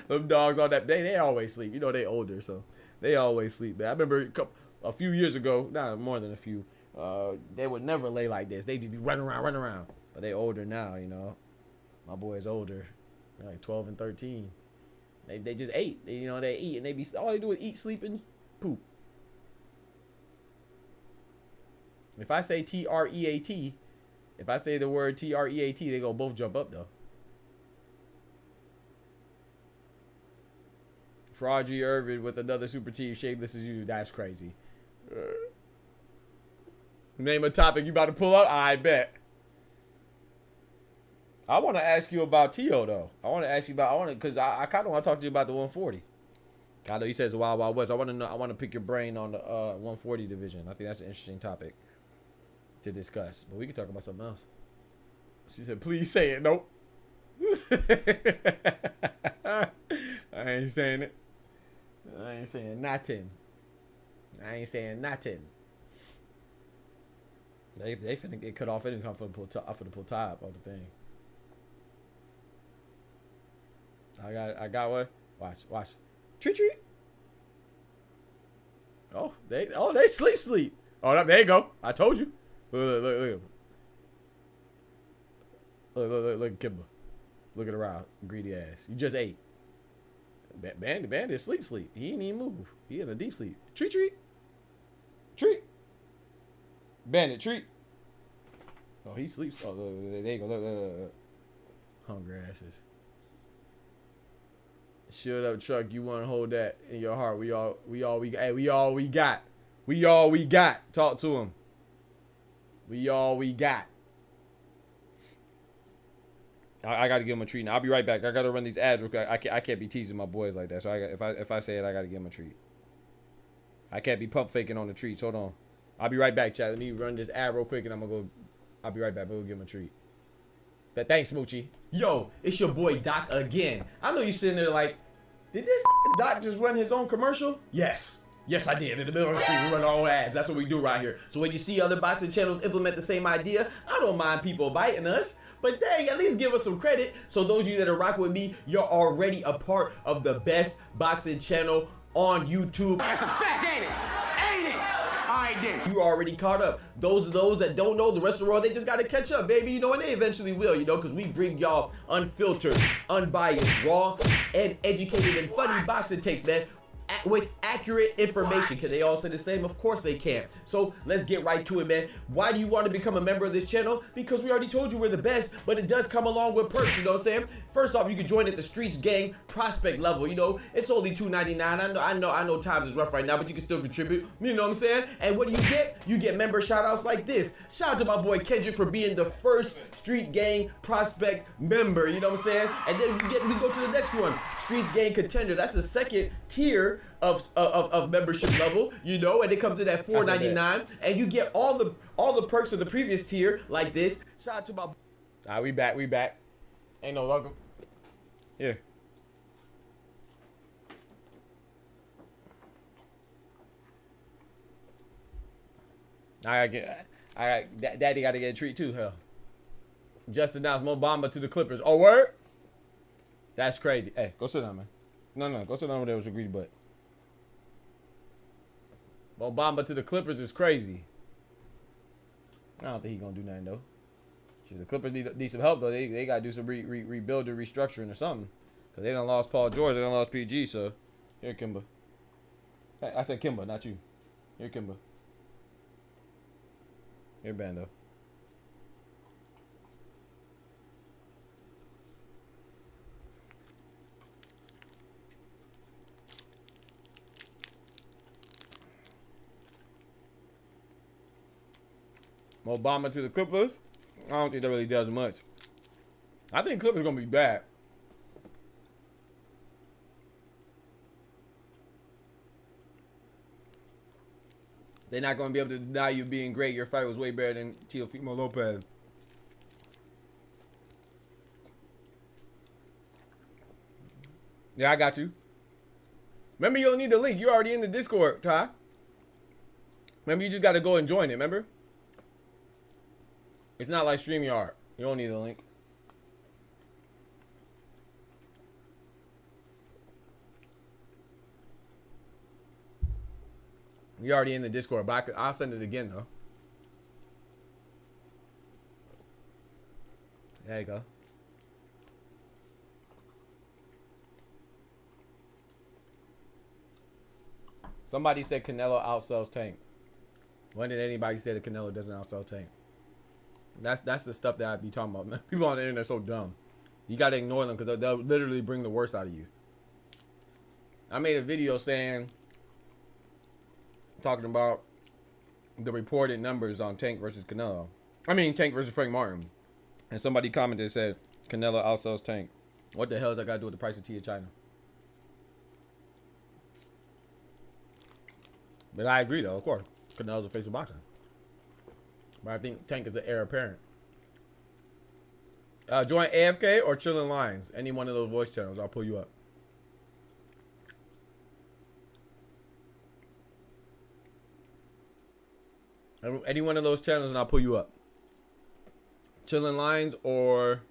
[SPEAKER 1] Them dogs on that day, they always sleep. You know they older, so they always sleep, man. I remember a few years ago, not more than a few. They would never lay like this. They'd be running around. But they older now, you know. My boy's older. They're like 12 and 13. They just ate. They eat and all they do is eat, sleep, and poop. If I say TREAT, if I say the word TREAT, they gonna both jump up though. Fraudry Irvin with another super team, shameless as you. That's crazy. Name a topic you about to pull up? I bet. I want to ask you about Tio though. Because I kind of want to talk to you about the 140. I know you said it's Wild Wild West. I want to pick your brain on the 140 division. I think that's an interesting topic to discuss. But we can talk about something else. She said, please say it. Nope. I ain't saying it. I ain't saying nothing. I ain't saying nothing. They finna get cut off. They didn't come for the pull top of the thing. I got what? Watch. Treat. Oh, they sleep. Oh, there you go. I told you. Look at Kimba. Looking around, greedy ass. You just ate. Bandit sleep. He ain't even move. He in a deep sleep. Treat. Bandit, treat. Oh, he sleeps. Oh, there you go. Look. Hungry asses. Shut up, Chuck. You want to hold that in your heart. We all we got. Talk to him. We all we got. I got to give him a treat now. I'll be right back. I got to run these ads real quick. I can't be teasing my boys like that. So if I say it, I got to give him a treat. I can't be pump faking on the treats. Hold on. I'll be right back, chat. Let me run this ad real quick, and I'll be right back. We'll give him a treat. Thanks, Smoochie. Yo, it's your boy Doc again. I know you sitting there like, did this Doc just run his own commercial? Yes, I did. In the middle of the street, we run our own ads. That's what we do right here. So when you see other boxing channels implement the same idea, I don't mind people biting us. But dang, at least give us some credit. So those of you that are rocking with me, you're already a part of the best boxing channel on YouTube.
[SPEAKER 4] That's a fact, ain't it? I did.
[SPEAKER 1] You already caught up. Those that don't know, the rest of the world, they just got to catch up, baby. You know, and they eventually will, you know, because we bring y'all unfiltered, unbiased, raw, and educated and funny boxing takes, man, with accurate information. Can they all say the same? Of course they can. So let's get right to it, man. Why do you want to become a member of this channel? Because we already told you we're the best, but it does come along with perks, you know what I'm saying? First off, you can join at the Streets Gang prospect level, you know. It's only $2.99. I know times is rough right now, but you can still contribute, you know what I'm saying? And what do you get? You get member shout outs like this. Shout out to my boy Kendrick for being the first Street Gang prospect member, you know what I'm saying? And then we go to the next one, Streets Gang contender. That's the second tier of membership level, you know, and it comes in at $4.99, and you get all the perks of the previous tier like this. Shout out to my. All right, we back. Ain't no welcome. Here. Daddy got to get a treat too, hell. Just announced Obama to the Clippers. Oh, word? That's crazy. Hey, go sit down, man. No, go sit down over there with your greedy butt. Obama to the Clippers is crazy. I don't think he's gonna do nothing though. Shit, the Clippers need some help though. They gotta do some rebuilding, restructuring or something. Cause they done lost Paul George, they done lost PG. So here, Kimba. Hey, I said Kimba, not you. Here, Kimba. Here, Bando. Obama to the Clippers. I don't think that really does much. I think Clippers gonna be bad. They're not gonna be able to deny you being great. Your fight was way better than Teofimo Lopez. Yeah, I got you. Remember, you don't need the link. You're already in the Discord, Ty. Remember, you just got to go and join it, remember? It's not like StreamYard. You don't need the link. You're already in the Discord, but I'll send it again, though. There you go. Somebody said Canelo outsells Tank. When did anybody say that Canelo doesn't outsell Tank? That's the stuff that I be talking about, man. People on the internet are so dumb. You got to ignore them because they'll literally bring the worst out of you. I made a video talking about the reported numbers on Tank versus Canelo. I mean, Tank versus Frank Martin. And somebody commented and said, Canelo outsells Tank. What the hell has that got to do with the price of tea in China? But I agree, though, of course. Canelo's the face of boxing. But I think Tank is the heir apparent. Join AFK or Chillin' Lines. Any one of those voice channels. I'll pull you up. Any one of those channels and I'll pull you up. Chillin' Lines or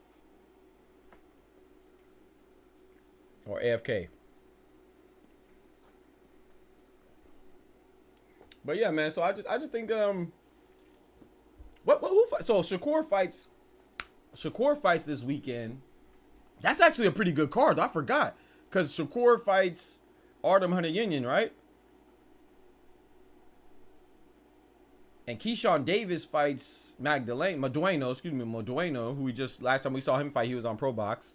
[SPEAKER 1] AFK. But yeah, man. So I just think who so Shakur fights this weekend. That's actually a pretty good card. I forgot because Shakur fights Artem Hunter-Union, right? And Keyshawn Davis fights Modueno, who we just last time we saw him fight, he was on Pro Box.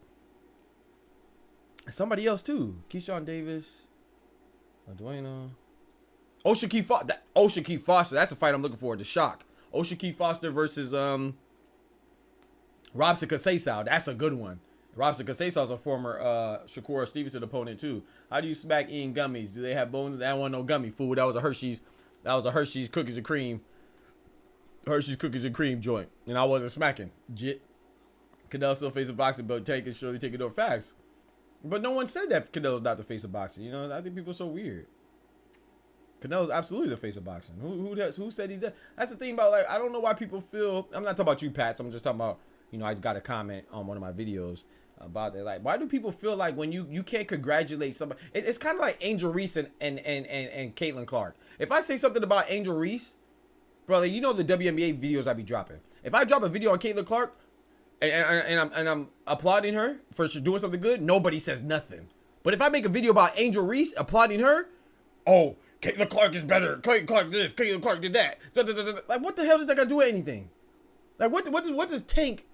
[SPEAKER 1] Somebody else too. Keyshawn Davis, Modueno. O'Shaquie Foster. That's a fight I'm looking forward to. Shock. O'Shaquie Foster versus Robson Casasau. That's a good one. Robson Casasau is a former Shakur Stevenson opponent too. How do you smack eating gummies? Do they have bones? That wasn't no gummy food. That was a Hershey's cookies and cream. Hershey's cookies and cream joint. And I wasn't smacking. Jit. Canelo still face a boxing belt. Tank is surely taking over facts. But no one said that Canelo's not the face of boxing. You know, I think people are so weird. Canelo's absolutely the face of boxing. Who said he's that? That's the thing about, like, I don't know why people feel. I'm not talking about you, Pats. I'm just talking about, you know, I got a comment on one of my videos about that. Like, why do people feel like when you can't congratulate somebody? It's kind of like Angel Reese and Caitlin Clark. If I say something about Angel Reese, brother, you know the WNBA videos I be dropping. If I drop a video on Caitlin Clark and I'm applauding her for doing something good, nobody says nothing. But if I make a video about Angel Reese applauding her, oh, Caitlin Clark is better. Caitlin Clark this. Caitlin Clark did that. Like, what the hell does that got to do with anything? Like, what does Tank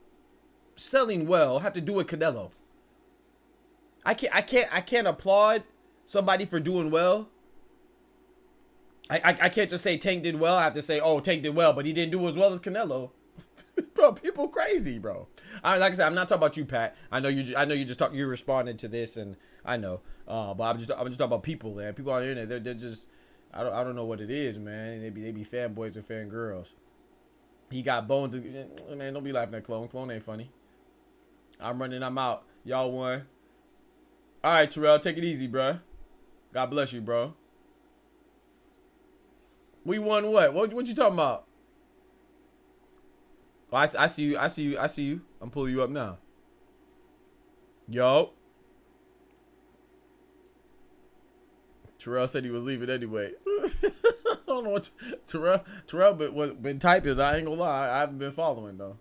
[SPEAKER 1] selling well have to do with Canelo? I can't applaud somebody for doing well. I can't just say Tank did well. I have to say, oh, Tank did well, but he didn't do as well as Canelo. Bro, people crazy, bro. Like I said, I'm not talking about you, Pat. I know you responded to this, and I know. But I'm just talking about people, man. People on the internet, they're just, I don't know what it is, man. They be fanboys and fangirls. He got bones. Man, don't be laughing at Clone. Clone ain't funny. I'm running. I'm out. Y'all won. All right, Terrell, take it easy, bro. God bless you, bro. We won what? What you talking about? Oh, I see you. I'm pulling you up now. Yo. Terrell said he was leaving anyway. I don't know what Terrell been typing. I ain't gonna lie. I haven't been following though.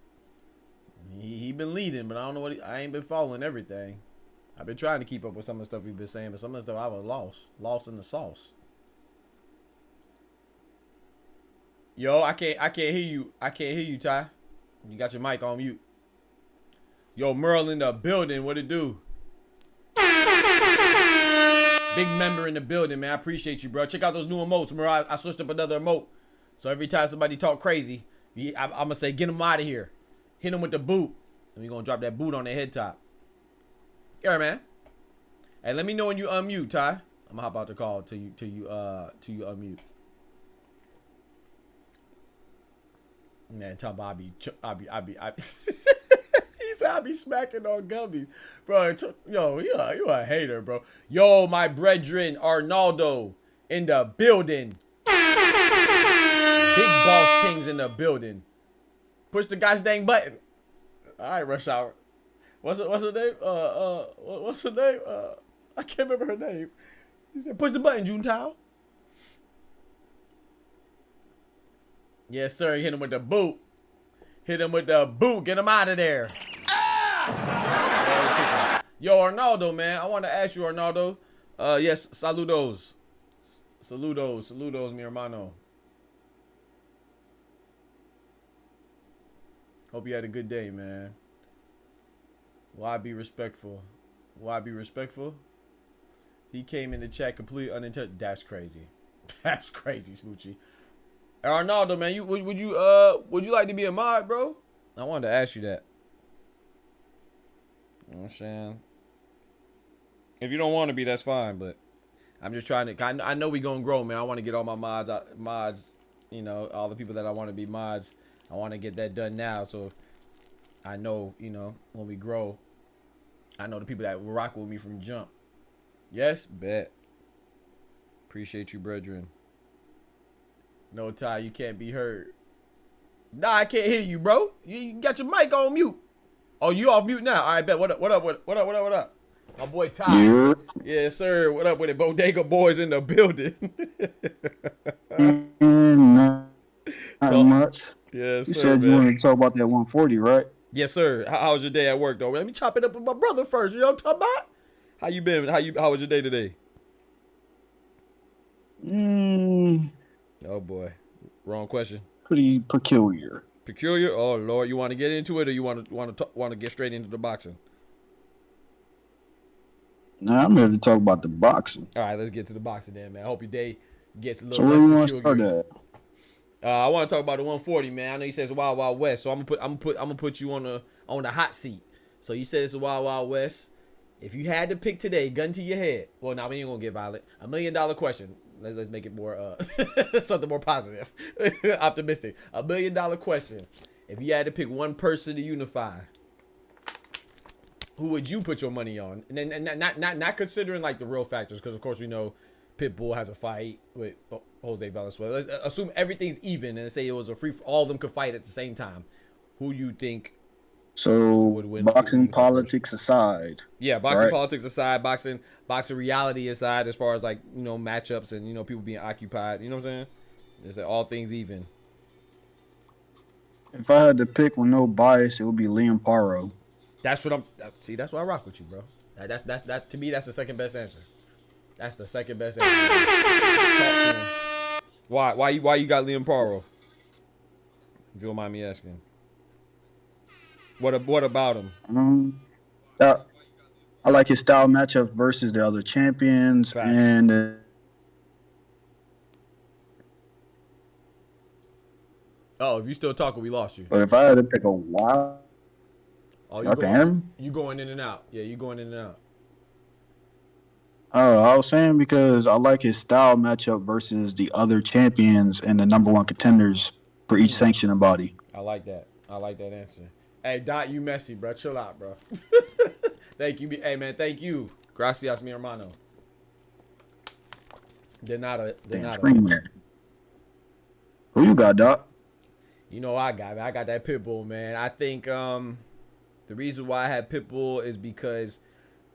[SPEAKER 1] He been leading, but I don't know what I ain't been following everything. I've been trying to keep up with some of the stuff he's been saying, but some of the stuff I was lost in the sauce. Yo, I can't hear you. I can't hear you, Ty. You got your mic on mute. Yo, Merle in the building. What it do? Big member in the building, man. I appreciate you, bro. Check out those new emotes, Merle. I switched up another emote. So every time somebody talk crazy, I'm going to say, get them out of here. Hit them with the boot. And we going to drop that boot on their head top. Yeah, man. Hey, let me know when you unmute, Ty. I'm going to hop out the call till you unmute. Man, tell me I be he said I be smacking on gummies. Bro, yo, you a hater, bro. Yo, my brethren, Arnaldo in the building. Big BoxingTingz in the building. Push the gosh dang button. All right, Rush Hour. What's her name? What's her name? I can't remember her name. He said, push the button, Juntao. Yes, sir. Hit him with the boot. Hit him with the boot. Get him out of there. Ah! Yo, Arnaldo, man. I want to ask you, Arnaldo. Yes, saludos. Saludos, mi hermano. Hope you had a good day, man. Why be respectful? Why be respectful? He came in the chat completely unintentional. That's crazy. That's crazy, Smoochie. Arnaldo, man, would you like to be a mod, bro? I wanted to ask you that. You know what I'm saying? If you don't want to be, that's fine, but I'm just trying to. I know we gonna grow, man. I want to get all my mods. You know, all the people that I want to be mods. I want to get that done now, so I know, you know, when we grow, I know the people that will rock with me from jump. Yes, bet. Appreciate you, brethren. No, Ty, you can't be heard. Nah, I can't hear you, bro. You got your mic on mute. Oh, you off mute now? All right, bet. What up? What up? What up? What up? What up? My boy Ty.
[SPEAKER 5] Yeah.
[SPEAKER 1] Yes, sir. What up with it? Bodega boys in the building.
[SPEAKER 5] Not much.
[SPEAKER 1] Yes,
[SPEAKER 5] You
[SPEAKER 1] sir.
[SPEAKER 5] said you
[SPEAKER 1] Man.
[SPEAKER 5] wanted to talk about that 140, right?
[SPEAKER 1] Yes, sir. How was your day at work, though? Let me chop it up with my brother first. You know what I'm talking about? How you been? How was your day today? Oh boy, wrong question.
[SPEAKER 5] Pretty peculiar.
[SPEAKER 1] Peculiar. Oh Lord, you want to get into it, or you want to get straight into the boxing?
[SPEAKER 5] Now I'm here to talk about the boxing.
[SPEAKER 1] All right, let's get to the boxing then, man. I hope your day gets a
[SPEAKER 5] So
[SPEAKER 1] little
[SPEAKER 5] where
[SPEAKER 1] less
[SPEAKER 5] you want to
[SPEAKER 1] peculiar.
[SPEAKER 5] start at?
[SPEAKER 1] I want to talk about the 140, man. I know you said it's Wild Wild West, so I'm gonna put you on the hot seat. So you said it's a Wild Wild West. If you had to pick today, gun to your head. Well, now we ain't gonna get violent. $1 million question. Let's make it more something more positive, optimistic. $1 million question. If you had to pick one person to unify, who would you put your money on? And then not considering like the real factors, because of course we know Pitbull has a fight with Jose Valenzuela. Let's assume everything's even and say it was a free. All of them could fight at the same time. Who you think?
[SPEAKER 5] So
[SPEAKER 1] Would win-
[SPEAKER 5] boxing
[SPEAKER 1] would win
[SPEAKER 5] politics aside.
[SPEAKER 1] Yeah, boxing
[SPEAKER 5] Right.
[SPEAKER 1] politics aside, boxing reality aside, as far as like matchups and people being occupied. You know what I'm saying? Just like all things even.
[SPEAKER 5] If I had to pick with no bias, it would be Liam Paro.
[SPEAKER 1] That's what I'm. See, that's why I rock with you, bro. That to me, that's the second best answer. That's the second best answer. Talk to him. Why you got Liam Paro? If you don't mind me asking. What about him?
[SPEAKER 5] I like his style matchup versus the other champions.
[SPEAKER 1] Facts.
[SPEAKER 5] And
[SPEAKER 1] Oh, if you still talking, we lost you.
[SPEAKER 5] but if I had to pick a wild,
[SPEAKER 1] Oh,
[SPEAKER 5] y'all can hear me?
[SPEAKER 1] You going in and out. Yeah, you going in and out.
[SPEAKER 5] I was saying because I like his style matchup versus the other champions and the #1 contenders for each sanctioning body.
[SPEAKER 1] I like that. I like that answer. Hey, Dot, you messy, bro. Chill out, bro. Thank you. Hey, man, thank you. Gracias, mi hermano. De nada.
[SPEAKER 5] Who you got, Doc?
[SPEAKER 1] You know I got that Pitbull, man. I think the reason why I had Pitbull is because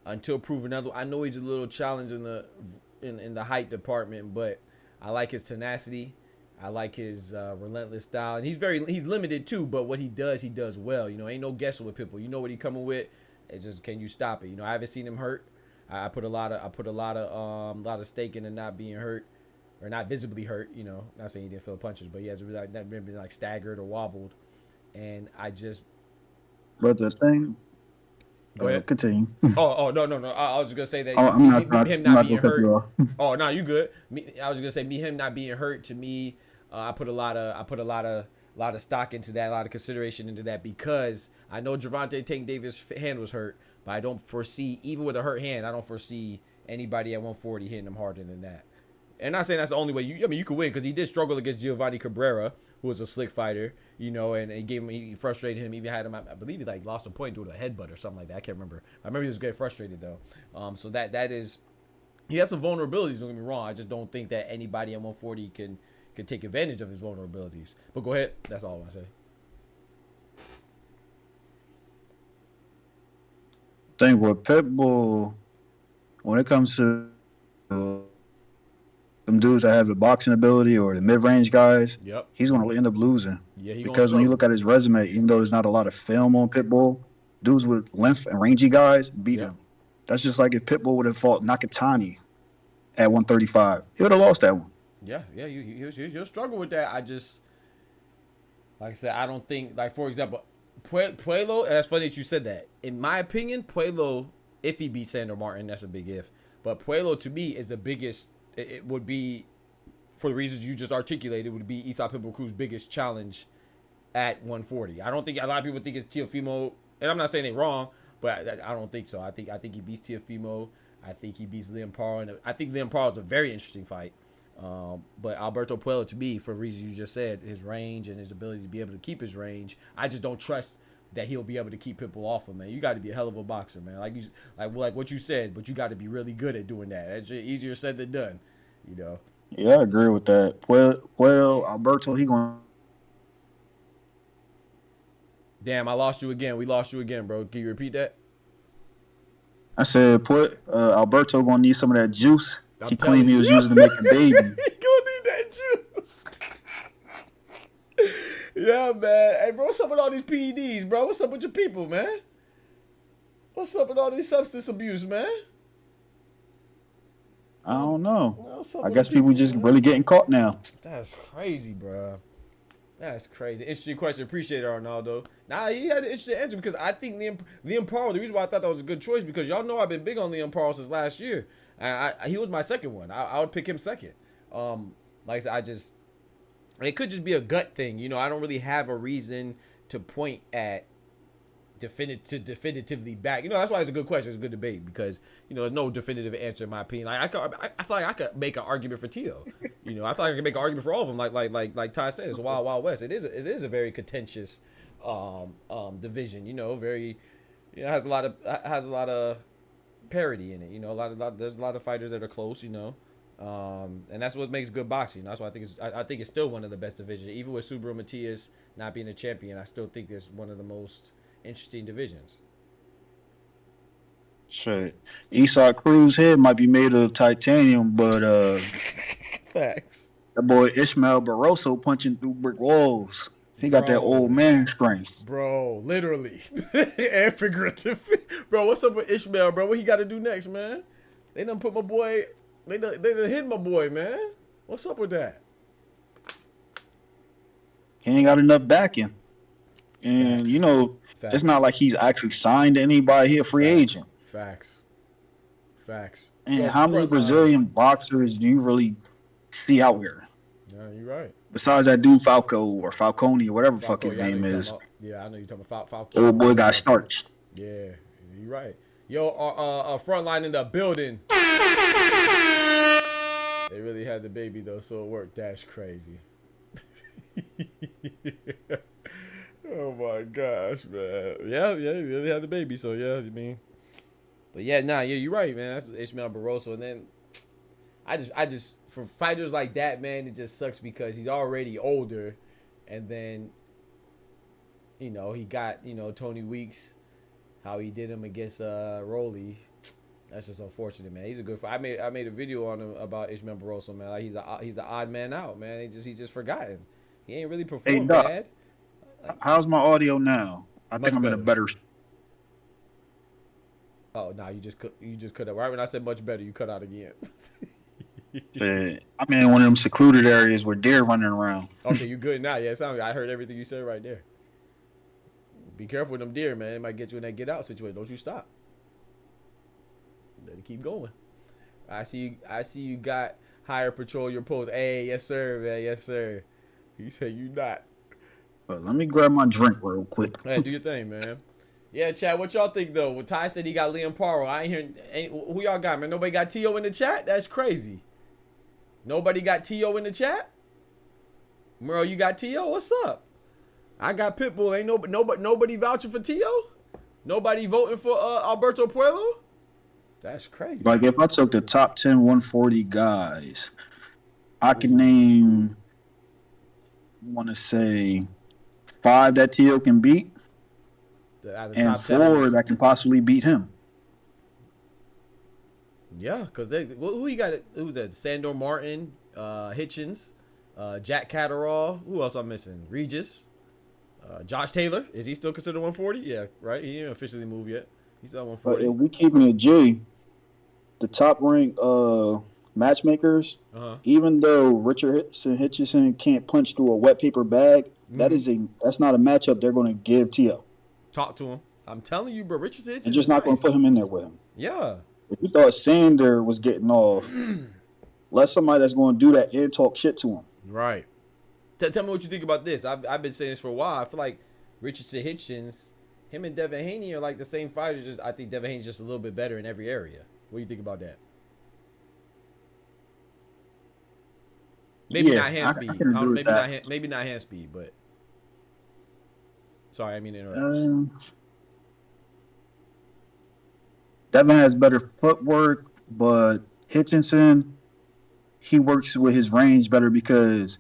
[SPEAKER 1] until proven otherwise, I know he's a little challenge in the height department, but I like his tenacity. I like his relentless style, and he's limited too. But what he does well. Ain't no guessing with Pitbull. You know what he coming with. It's just, can you stop it? I haven't seen him hurt. I put a lot of stake into not being hurt, or not visibly hurt. Not saying he didn't feel punches, but he has really never been like staggered or wobbled. And I just.
[SPEAKER 5] But the thing.
[SPEAKER 1] Go ahead.
[SPEAKER 5] Continue.
[SPEAKER 1] Oh no. I was just gonna say that
[SPEAKER 5] I'm not
[SPEAKER 1] being
[SPEAKER 5] gonna cut you
[SPEAKER 1] hurt.
[SPEAKER 5] off.
[SPEAKER 1] Oh no, you good. I was just gonna say him not being hurt, to me, I put a lot of stock into that, a lot of consideration into that, because I know Gervonta Tank Davis' hand was hurt, but I don't foresee, even with a hurt hand, I don't foresee anybody at 140 hitting him harder than that. And not saying that's the only way. You could win, because he did struggle against Giovanni Cabrera, who was a slick fighter, and he frustrated him. Even had him, I believe he lost a point due to a headbutt or something like that. I can't remember. I remember he was getting frustrated though. So that is, he has some vulnerabilities. Don't get me wrong. I just don't think that anybody at 140 can take advantage of his vulnerabilities. But go ahead. That's all I want to say.
[SPEAKER 5] I think with Pitbull, when it comes to them dudes that have the boxing ability or the mid-range guys,
[SPEAKER 1] Yep.
[SPEAKER 5] he's going to end up losing.
[SPEAKER 1] Yeah,
[SPEAKER 5] Because when you look at his resume, even though there's not a lot of film on Pitbull, dudes with length and rangy guys beat him. That's just like if Pitbull would have fought Nakatani at 135. He would have lost that one.
[SPEAKER 1] Yeah, he'll struggle with that. I just, like I said, I don't think, like, for example, Puello, and that's funny that you said that. In my opinion, Puello, if he beats Sandor Martin, that's a big if. But Puello, to me, is the biggest, it would be, for the reasons you just articulated, would be Isaac Pitbull Cruz's biggest challenge at 140. I don't think, a lot of people think it's Teofimo, and I'm not saying they're wrong, but I don't think so. I think he beats Teofimo. I think he beats Liam Paro, and I think Liam Paro is a very interesting fight. But Alberto Puello, to me, for reasons you just said, his range and his ability to be able to keep his range, I just don't trust that he'll be able to keep Pitbull off him, man. You got to be a hell of a boxer, man. Like what you said, but you got to be really good at doing that. That's just easier said than done,
[SPEAKER 5] Yeah, I agree with that. Well, Alberto, he going.
[SPEAKER 1] Damn, I lost you again. We lost you again, bro. Can you repeat that?
[SPEAKER 5] I said, Alberto gonna need some of that juice.
[SPEAKER 1] I'm
[SPEAKER 5] He
[SPEAKER 1] telling
[SPEAKER 5] claimed he
[SPEAKER 1] you.
[SPEAKER 5] was using to make a baby.
[SPEAKER 1] He gonna need that juice. Yeah, man. Hey, bro, what's up with all these PEDs, bro? What's up with your people, man? What's up with all this substance abuse, man?
[SPEAKER 5] I don't know.
[SPEAKER 1] What's up
[SPEAKER 5] I
[SPEAKER 1] with
[SPEAKER 5] guess
[SPEAKER 1] the
[SPEAKER 5] people just
[SPEAKER 1] man?
[SPEAKER 5] really getting caught now.
[SPEAKER 1] That's crazy, bro. That's crazy. Interesting question. Appreciate it, Arnaldo. Nah, he had an interesting answer because I think Liam Parle, the reason why I thought that was a good choice because y'all know I've been big on Liam Parle since last year. He was my second one. I would pick him second. Like I said, it could just be a gut thing. You know, I don't really have a reason to point at definitively back. You know, that's why it's a good question. It's a good debate because, you know, there's no definitive answer in my opinion. Like I feel like I could make an argument for Tio. You know, I feel like I can make an argument for all of them. Like Ty said, it's Wild Wild West. It is a very contentious division. You know, very, you know, has a lot of parity in it. You know, there's a lot of fighters that are close. You know, and that's what makes good boxing. That's why I think it's still one of the best divisions. Even with Subaru Matias not being a champion, I still think it's one of the most interesting divisions.
[SPEAKER 5] Shit. Eastside Cruz head might be made of titanium, but
[SPEAKER 1] Facts.
[SPEAKER 5] that boy Ishmael Barroso punching through brick walls. He got that old man strength.
[SPEAKER 1] Bro, literally. And figuratively. Bro, what's up with Ishmael, bro? What he got to do next, man? They done put my boy, they done hit my boy, man. What's up with that?
[SPEAKER 5] He ain't got enough backing. And,
[SPEAKER 1] Facts.
[SPEAKER 5] you know,
[SPEAKER 1] Facts.
[SPEAKER 5] it's not like he's actually signed to anybody. He a free agent.
[SPEAKER 1] Facts.
[SPEAKER 5] And
[SPEAKER 1] Yo,
[SPEAKER 5] how many Brazilian boxers do you really see out here?
[SPEAKER 1] Yeah, you're right.
[SPEAKER 5] Besides that dude Falco or Falcone or whatever fuck his
[SPEAKER 1] yeah,
[SPEAKER 5] name is.
[SPEAKER 1] Yeah, I know you're talking about Falco.
[SPEAKER 5] Old boy got starched.
[SPEAKER 1] Yeah, you're right. Yo, Frontline in the building. They really had the baby though, so it worked. That's crazy. Oh my gosh, man. Yeah, he really had the baby, so yeah, you mean. But yeah, you're right, man. That's Ishmael Barroso. And then I just for fighters like that, man, it just sucks because he's already older. And then, you know, he got, you know, Tony Weeks, how he did him against Rolly. That's just unfortunate, man. He's a good fighter. I made a video on him about Ishmael Barroso, man. Like he's the odd man out, man. He's just forgotten. He ain't really performed bad.
[SPEAKER 5] How's my audio now? I think I'm in a better.
[SPEAKER 1] Oh no, you just cut out. Right when I said much better, you cut out again.
[SPEAKER 5] I'm in one of them secluded areas where deer running around.
[SPEAKER 1] Okay, you good now? Yeah, I heard everything you said right there. Be careful with them deer, man. It might get you in that get out situation. Don't you stop. Let it keep going. I see you got higher patrol your post. Hey, yes sir, man, yes sir. You say you not.
[SPEAKER 5] Let me grab my drink real quick.
[SPEAKER 1] Hey, do your thing, man. Yeah, chat. What y'all think though? When Ty said he got Liam Parle, I ain't hear. Who y'all got, man? Nobody got T.O. in the chat? That's crazy. Nobody got T.O. in the chat? Merle, you got T.O.? What's up? I got Pitbull. Ain't nobody vouching for T.O.? Nobody voting for Alberto Puello? That's crazy.
[SPEAKER 5] Like if I took the top 10 140 guys, I could name, I want to say 5 that T.O. can beat and 4 that can possibly beat him.
[SPEAKER 1] Yeah, because who you got? Who's that? Sandor Martin, Hitchens, Jack Catterall. Who else I'm missing? Regis, Josh Taylor. Is he still considered 140? Yeah, right. He didn't officially move yet. He's still 140.
[SPEAKER 5] But if we keeping it G, the top ranked matchmakers, even though Richard Hitchison can't punch through a wet paper bag, that's not a matchup they're going to give T.O.
[SPEAKER 1] Talk to him. I'm telling you, bro. Richard Hitchison.
[SPEAKER 5] They're just not going to put him in there with him.
[SPEAKER 1] Yeah.
[SPEAKER 5] If you thought Sander was getting off, let somebody that's going to do that and talk shit to him.
[SPEAKER 1] Right. Tell me what you think about this. I've been saying this for a while. I feel like Richardson Hitchens, him and Devin Haney are like the same fighters. I think Devin Haney's just a little bit better in every area. What do you think about that? Maybe not hand speed. Maybe not hand speed, but sorry, I mean to interrupt.
[SPEAKER 5] Devin has better footwork, but Hitchinson, he works with his range better because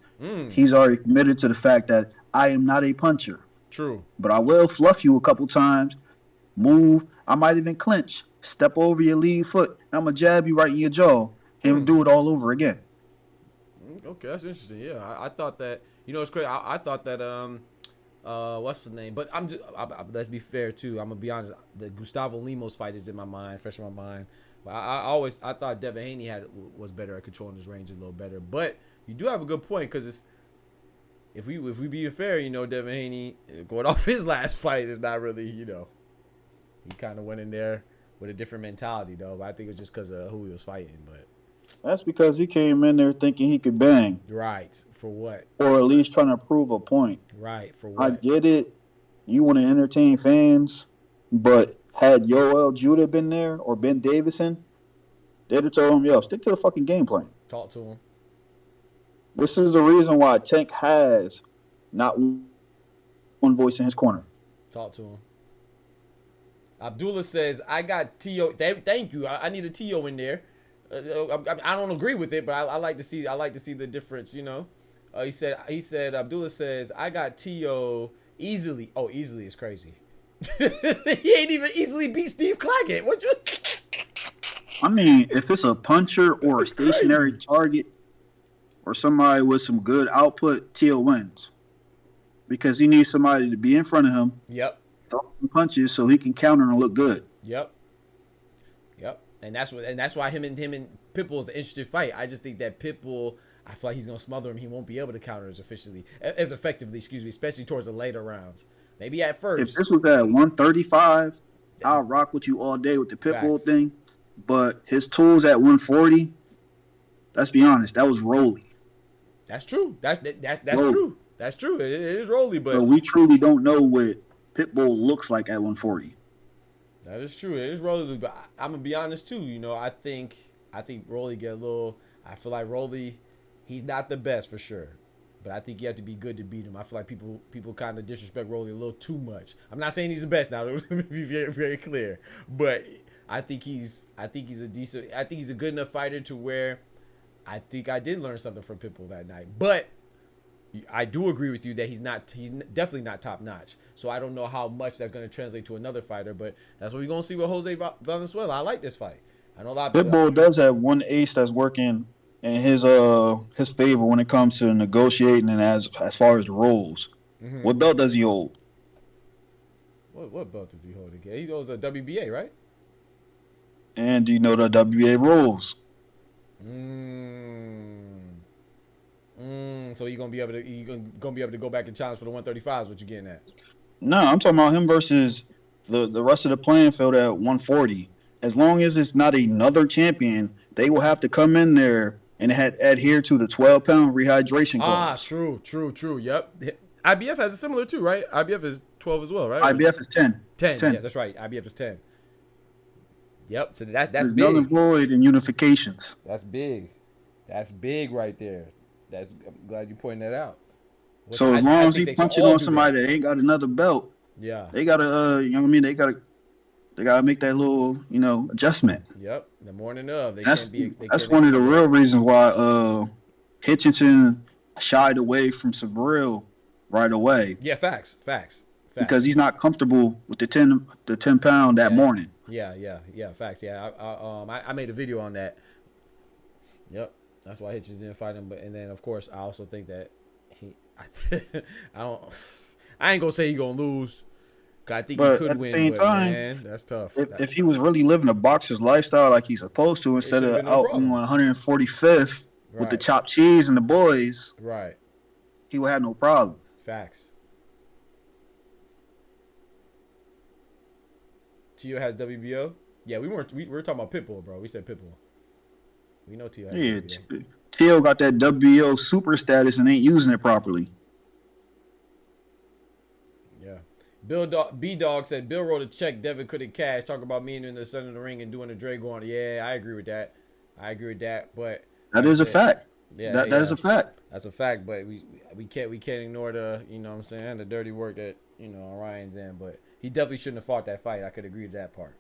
[SPEAKER 5] he's already committed to the fact that I am not a puncher.
[SPEAKER 1] True.
[SPEAKER 5] But I will fluff you a couple times, move. I might even clinch, step over your lead foot, and I'm going to jab you right in your jaw and do it all over again.
[SPEAKER 1] Okay, that's interesting. Yeah, I thought that, it's crazy. I thought that, what's the name? But let's be fair, too. I'm going to be honest. The Gustavo Lemos fight is in my mind, fresh in my mind. But I thought Devin Haney was better at controlling his range a little better. But you do have a good point because it's, if we be fair, Devin Haney going off his last fight is not really, he kind of went in there with a different mentality though. But I think it's just because of who he was fighting. But
[SPEAKER 5] that's because he came in there thinking he could bang.
[SPEAKER 1] Right. For what?
[SPEAKER 5] Or at least trying to prove a point.
[SPEAKER 1] Right. For what?
[SPEAKER 5] I get it. You want to entertain fans, but had Yoel Judah been there or Ben Davison, they'd have told him, yo, stick to the fucking game plan.
[SPEAKER 1] Talk to him.
[SPEAKER 5] This is the reason why Tank has not one voice in his corner.
[SPEAKER 1] Talk to him. Abdullah says, I got T.O. Thank you. I need a T.O. in there. I don't agree with it, but I like to see the difference, He said, Abdullah says, I got T.O. easily. Oh, easily is crazy. He ain't even easily beat Steve Claggett. What you?
[SPEAKER 5] I mean, if it's a puncher or a stationary target or somebody with some good output, T.O. wins. Because he needs somebody to be in front of him.
[SPEAKER 1] Yep.
[SPEAKER 5] Throw some punches so he can counter and look good.
[SPEAKER 1] Yep. And that's why him and Pitbull is an interesting fight. I just think that Pitbull, I feel like he's gonna smother him. He won't be able to counter as effectively, especially towards the later rounds. Maybe at first.
[SPEAKER 5] If this was at 135, I'll rock with you all day with the Pitbull thing. But his tools at 140, let's be honest, that was Rolly.
[SPEAKER 1] That's true. That's true. That's true. It is Rolly, but
[SPEAKER 5] so we truly don't know what Pitbull looks like at 140.
[SPEAKER 1] That is true. It is Rolly, but I'm gonna be honest too. I think Rolly get a little. I feel like Rolly, he's not the best for sure, but I think you have to be good to beat him. I feel like people kind of disrespect Rolly a little too much. I'm not saying he's the best now. Let me be very, very clear, but I think he's a decent. I think he's a good enough fighter to where I think I did learn something from Pitbull that night. But I do agree with you that he's definitely not top notch. So I don't know how much that's going to translate to another fighter, but that's what we're going to see with Jose Valenzuela. I like this fight. I know a lot of people.
[SPEAKER 5] Pitbull does have one ace that's working in his favor when it comes to negotiating and as far as the roles. Mm-hmm. What belt does he hold?
[SPEAKER 1] What belt does he hold again? He holds a WBA, right?
[SPEAKER 5] And do you know the WBA rules?
[SPEAKER 1] So you're gonna be able to go back and challenge for the 135s. What you getting at?
[SPEAKER 5] No, I'm talking about him versus the rest of the playing field at 140. As long as it's not another champion, they will have to come in there and adhere to the 12-pound rehydration clause.
[SPEAKER 1] True. Yep. IBF has a similar too, right? IBF is 12 as well, right?
[SPEAKER 5] IBF is 10.
[SPEAKER 1] 10. Yeah, that's right. IBF is 10. Yep. So that's
[SPEAKER 5] There's
[SPEAKER 1] big.
[SPEAKER 5] null and void in unifications.
[SPEAKER 1] That's big. That's big right there. I'm glad you pointed that out.
[SPEAKER 5] So as long as he punching on somebody that ain't got another belt,
[SPEAKER 1] yeah,
[SPEAKER 5] they gotta, they gotta make that little, adjustment.
[SPEAKER 1] Yep. The morning of,
[SPEAKER 5] that's one of the real reasons why Hitchinson shied away from Sabril right away.
[SPEAKER 1] Yeah, facts.
[SPEAKER 5] Because he's not comfortable with the 10 pound that morning.
[SPEAKER 1] Yeah, facts. Yeah, I made a video on that. Yep. That's why Hitchens didn't fight him, and then of course I also think that I ain't gonna say he gonna lose, cause I think he could win. Same time, man, that's tough.
[SPEAKER 5] If he was really living a boxer's lifestyle like he's supposed to, instead of out on 145th with the chopped cheese and the boys,
[SPEAKER 1] right,
[SPEAKER 5] he would have no problem.
[SPEAKER 1] Facts. Tio has WBO. Yeah, we were talking about Pitbull, bro. We said Pitbull. We know Tio.
[SPEAKER 5] Yeah, Tio got that WBO super status and ain't using it properly.
[SPEAKER 1] Yeah. B Dog said Bill wrote a check Devin couldn't cash. Talk about me in the center of the ring and doing the Dre going. Yeah, I agree with that. But
[SPEAKER 5] that is a fact. Yeah, that is a fact.
[SPEAKER 1] That's a fact. But we can't ignore the the dirty work that Ryan's in. But he definitely shouldn't have fought that fight. I could agree to that part.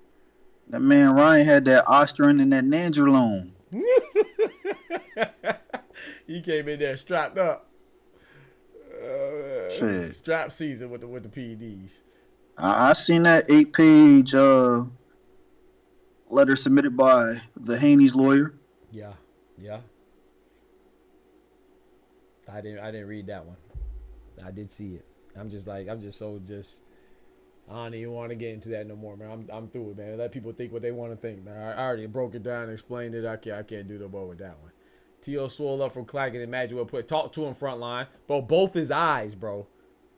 [SPEAKER 5] That man Ryan had that Ostrin and that Nandrolone.
[SPEAKER 1] He came in there strapped up.
[SPEAKER 5] Shit.
[SPEAKER 1] Strap season with the PEDs.
[SPEAKER 5] I seen that 8-page letter submitted by the Haney's lawyer.
[SPEAKER 1] Yeah. I didn't read that one. I did see it. I don't even want to get into that no more, man. I'm through it, man. Let people think what they want to think, man. I already broke it down and explained it. I can't do no more with that one. T.O. swole up from clacking. Imagine what put talk to him front line. Bro, both his eyes, bro.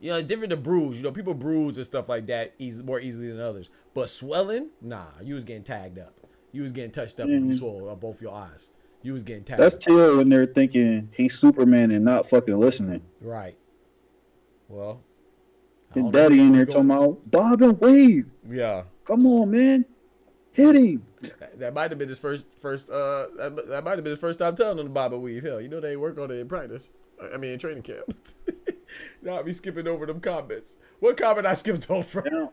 [SPEAKER 1] You know, different to bruise. You know, people bruise and stuff like that more easily than others. But swelling, nah, you was getting tagged up. You was getting touched up if you swole up both your eyes. You was getting tagged.
[SPEAKER 5] That's T.O. in there thinking he's Superman and not fucking listening.
[SPEAKER 1] Right. Well,
[SPEAKER 5] his daddy in there talking about bob and weave.
[SPEAKER 1] Yeah.
[SPEAKER 5] Come on, man. Hit him.
[SPEAKER 1] That might have been his first that might have been his first time telling him to bob and weave. Hell, you know they work on it in practice. I mean in training camp. Now I be skipping over them comments. What comment I skipped over?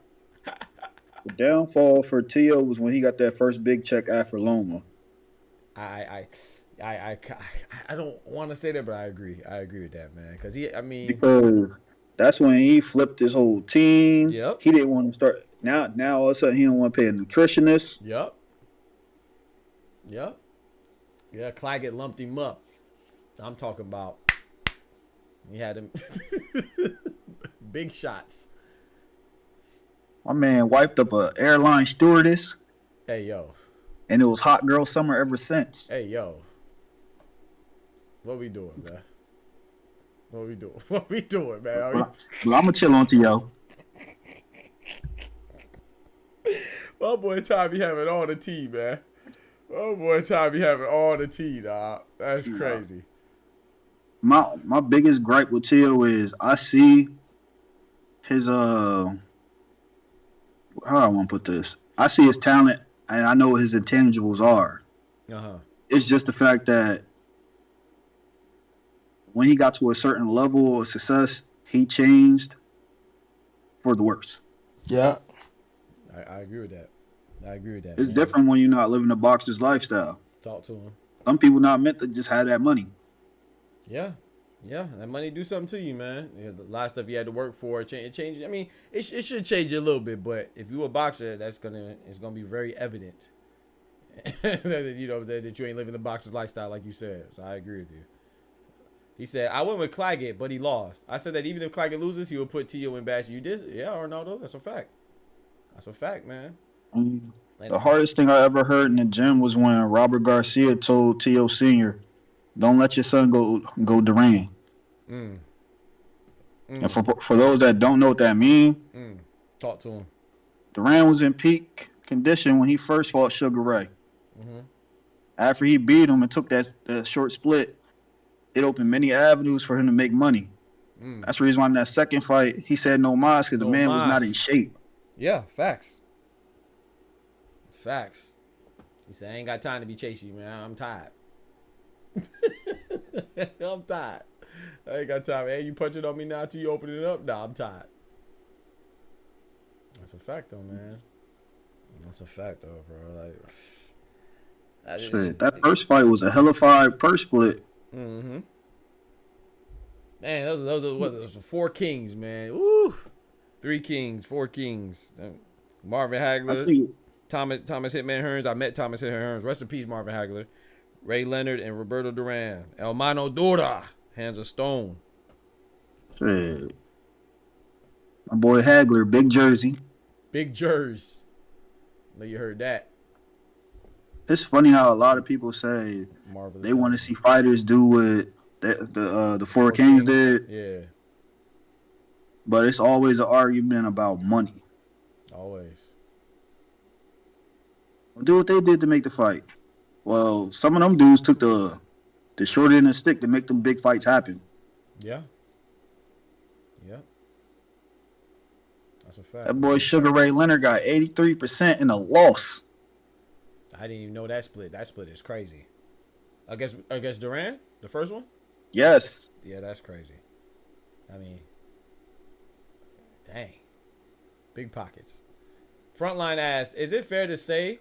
[SPEAKER 5] The downfall for T.O. was when he got that first big check after Loma.
[SPEAKER 1] I don't want to say that, but I agree. I agree with that, man. Because
[SPEAKER 5] because that's when he flipped his whole team.
[SPEAKER 1] Yep.
[SPEAKER 5] He didn't want to start. Now all of a sudden he don't want to pay a nutritionist.
[SPEAKER 1] Yep. Yeah, Claggett lumped him up. I'm talking about. He had him big shots.
[SPEAKER 5] My man wiped up a airline stewardess.
[SPEAKER 1] Hey yo.
[SPEAKER 5] And it was hot girl summer ever since.
[SPEAKER 1] Hey yo. What we doing, man? What we doing, man?
[SPEAKER 5] Well, I'm gonna chill on T.O.
[SPEAKER 1] My boy Tommy having all the tea, man. My boy Tommy having all the tea, dog. That's crazy.
[SPEAKER 5] My biggest gripe with T.O. is I see his how do I want to put this? I see his talent and I know what his intangibles are. It's just the fact that when he got to a certain level of success, he changed for the worse.
[SPEAKER 2] Yeah.
[SPEAKER 1] I agree with that.
[SPEAKER 5] It's different when you're not living a boxer's lifestyle.
[SPEAKER 1] Talk to him.
[SPEAKER 5] Some people not meant to just have that money.
[SPEAKER 1] Yeah, that money do something to you, man. A lot of stuff you had to work for. It changes. I mean, it should change you a little bit, but if you're a boxer, it's gonna be very evident. You know that you ain't living the boxer's lifestyle like you said. So I agree with you. He said, I went with Claggett, but he lost. I said that even if Claggett loses, he will put T.O. in bash. You did? Yeah, Arnaldo. That's a fact. That's a fact, man.
[SPEAKER 5] The hardest thing I ever heard in the gym was when Robert Garcia told T.O. Sr., don't let your son go Duran. And for those that don't know what that means,
[SPEAKER 1] talk to him.
[SPEAKER 5] Duran was in peak condition when he first fought Sugar Ray. After he beat him and took that short split, it opened many avenues for him to make money. That's the reason why in that second fight, he said no mas because the man was not in shape.
[SPEAKER 1] Yeah, facts. He said, I ain't got time to be chasing you, man. I'm tired. I'm tired. I ain't got time. Hey, you punching on me now till you open it up? Nah, I'm tired. That's a fact, though, man. That's a fact, though, bro. Like,
[SPEAKER 5] that first fight was a hellified purse split.
[SPEAKER 1] Man, those are 4 kings, man. Woo! 3 kings, 4 kings. Marvin Hagler, Thomas Hitman Hearns. I met Thomas Hitman Hearns. Rest in peace, Marvin Hagler. Ray Leonard and Roberto Duran. Hermano Dura. Hands of stone.
[SPEAKER 5] Shit. My boy Hagler, big jersey.
[SPEAKER 1] Big jersey. Know you heard that.
[SPEAKER 5] It's funny how a lot of people say they want to see fighters do what the 4 Kings did.
[SPEAKER 1] Yeah.
[SPEAKER 5] But it's always an argument about money.
[SPEAKER 1] Always.
[SPEAKER 5] Do what they did to make the fight. Well, some of them dudes took the short end of the stick to make them big fights happen.
[SPEAKER 1] Yeah. That's a fact.
[SPEAKER 5] That boy Sugar Ray Leonard got 83% in a loss.
[SPEAKER 1] I didn't even know that split. That split is crazy. Against Duran, the first one?
[SPEAKER 5] Yes.
[SPEAKER 1] Yeah, that's crazy. I mean, dang. Big pockets. Frontline asks, is it fair to say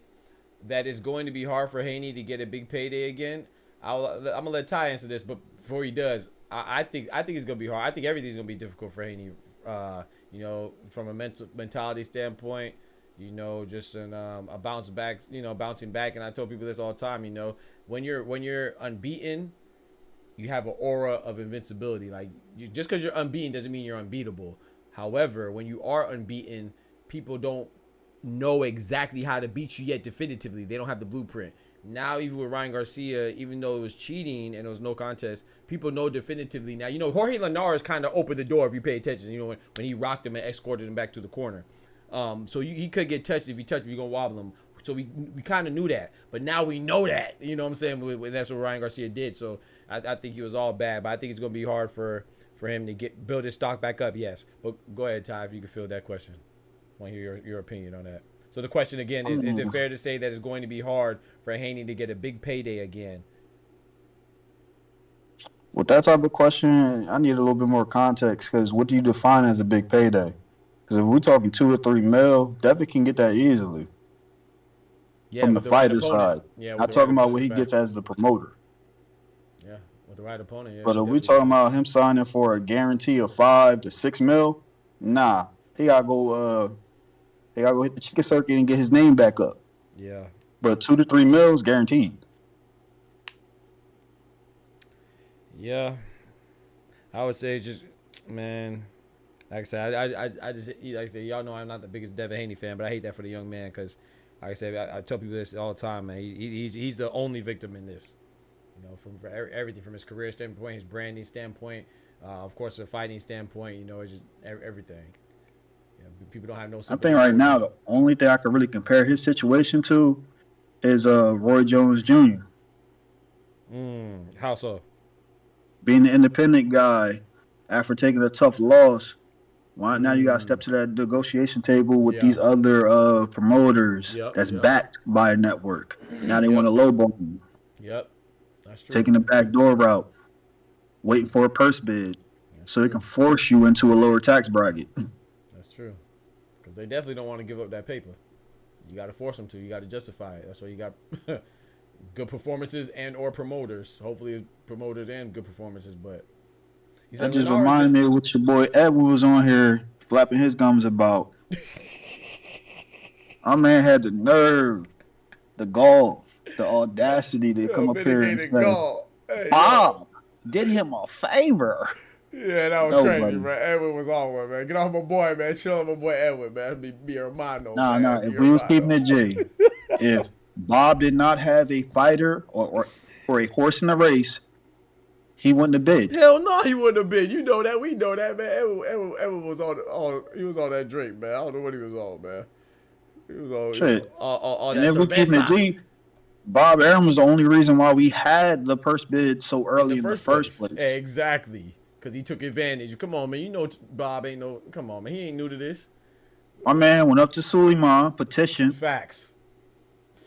[SPEAKER 1] that it's going to be hard for Haney to get a big payday again? I'm gonna let Ty answer this, but before he does, I think it's gonna be hard. I think everything's gonna be difficult for Haney. You know, from a mentality standpoint, you know, just a bounce back, you know, bouncing back. And I tell people this all the time. You know, when you're unbeaten, you have an aura of invincibility. Like, just because you're unbeaten doesn't mean you're unbeatable. However, when you are unbeaten, people don't know exactly how to beat you yet definitively. They don't have the blueprint. Now, even with Ryan Garcia, even though it was cheating and it was no contest, people know definitively now. You know, Jorge Linares kind of opened the door if you pay attention. You know, when he rocked him and escorted him back to the corner. So he could get touched. If you touch him, you're going to wobble him. So we kind of knew that. But now we know that. You know what I'm saying? That's what Ryan Garcia did. So I think he was all bad. But I think it's going to be hard for him to build his stock back up, yes. But go ahead, Ty, if you can field that question. I want to hear your opinion on that. So the question again is it fair to say that it's going to be hard for Haney to get a big payday again?
[SPEAKER 5] With that type of question, I need a little bit more context, because what do you define as a big payday? Because if we're talking 2 or 3 mil, Devin can get that easily.
[SPEAKER 1] Yeah,
[SPEAKER 5] from the fighter side.
[SPEAKER 1] Yeah,
[SPEAKER 5] not talking about what he gets as the promoter.
[SPEAKER 1] Yeah, with the right opponent. Yeah,
[SPEAKER 5] but if we're talking about him signing for a guarantee of 5 to 6 mil, nah, he gotta go. They gotta go hit the chicken circuit and get his name back up.
[SPEAKER 1] Yeah.
[SPEAKER 5] But 2 to 3 mils guaranteed.
[SPEAKER 1] Yeah. I would say just, man, like I said, I just, like I said, y'all know I'm not the biggest Devin Haney fan, but I hate that for the young man because, like I said, I tell people this all the time, man. He's the only victim in this. You know, from everything, from his career standpoint, his branding standpoint, of course, the fighting standpoint, you know, it's just everything. People don't have no sympathy.
[SPEAKER 5] I think right now the only thing I could really compare his situation to is Roy Jones Jr.
[SPEAKER 1] How so?
[SPEAKER 5] Being an independent guy after taking a tough loss, why now you got to step to that negotiation table with these other promoters that's backed by a network. Now they want to lowball you.
[SPEAKER 1] Yep, that's true.
[SPEAKER 5] Taking the back door route, waiting for a purse bid, so they can force you into a lower tax bracket.
[SPEAKER 1] True, because they definitely don't want to give up that paper. You got to force them to. You got to justify it. That's why you got good performances and or promoters. Hopefully, it's promoters and good performances. But
[SPEAKER 5] that just reminded me of what your boy Edwin was on here flapping his gums about. Our man had the nerve, the gall, the audacity to come up here and say,
[SPEAKER 1] hey,
[SPEAKER 5] "Bob did him a favor."
[SPEAKER 1] Yeah, that was crazy, man. Edwin was on one, man. Get off my boy, man. Chill on my boy Edwin, man. Be a Romano.
[SPEAKER 5] Nah. If we was keeping it G, if Bob did not have a fighter or a horse in the race, he wouldn't have bid.
[SPEAKER 1] Hell no, he wouldn't have bid. You know that. We know that, man. Edwin was he was on that drink, man. I don't know what he was on, man. He was on
[SPEAKER 5] shit.
[SPEAKER 1] All
[SPEAKER 5] and
[SPEAKER 1] that
[SPEAKER 5] if we keeping it G, Bob Arum was the only reason why we had the purse bid so early in the first place.
[SPEAKER 1] Exactly. Because he took advantage. Come on, man. You know Bob ain't no... Come on, man. He ain't new to this.
[SPEAKER 5] My man went up to Suleiman, petitioned.
[SPEAKER 1] Facts.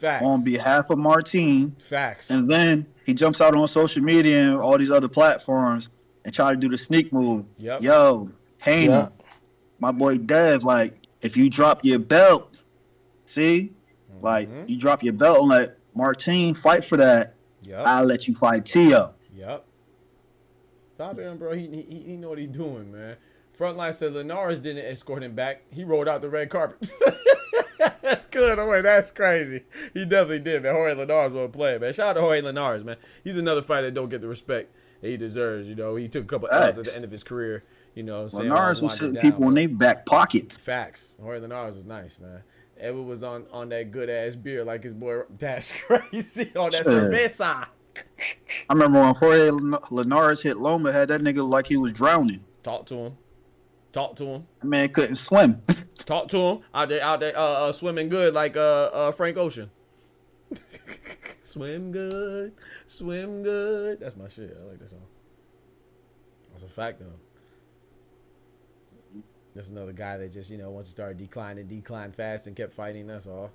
[SPEAKER 5] On behalf of Martine.
[SPEAKER 1] Facts.
[SPEAKER 5] And then he jumps out on social media and all these other platforms and try to do the sneak move.
[SPEAKER 1] Yep.
[SPEAKER 5] Yo, Haney, my boy Dev, like, if you drop your belt, see? Like, you drop your belt and let Martine fight for that, I'll let you fight Tio.
[SPEAKER 1] Yep. Bob Arum, bro, he know what he doing, man. Frontline said Linares didn't escort him back. He rolled out the red carpet. That's good. Oh, wait, that's crazy. He definitely did, man. Jorge Linares was playing, man. Shout out to Jorge Linares, man. He's another fighter that don't get the respect that he deserves. You know, he took a couple L's at the end of his career. You know,
[SPEAKER 5] Linares was sitting people in their back pockets.
[SPEAKER 1] Facts. Jorge Linares was nice, man. Edward was on that good ass beer like his boy. That's crazy. On that cerveza.
[SPEAKER 5] I remember when Jorge Linares hit Loma, had that nigga like he was drowning.
[SPEAKER 1] Talk to him. That
[SPEAKER 5] man couldn't swim.
[SPEAKER 1] Talk to him. Out there, swimming good like Frank Ocean. Swim good. That's my shit. I like that song. That's a fact, though. There's another guy that just, once he started declined fast and kept fighting. That's all.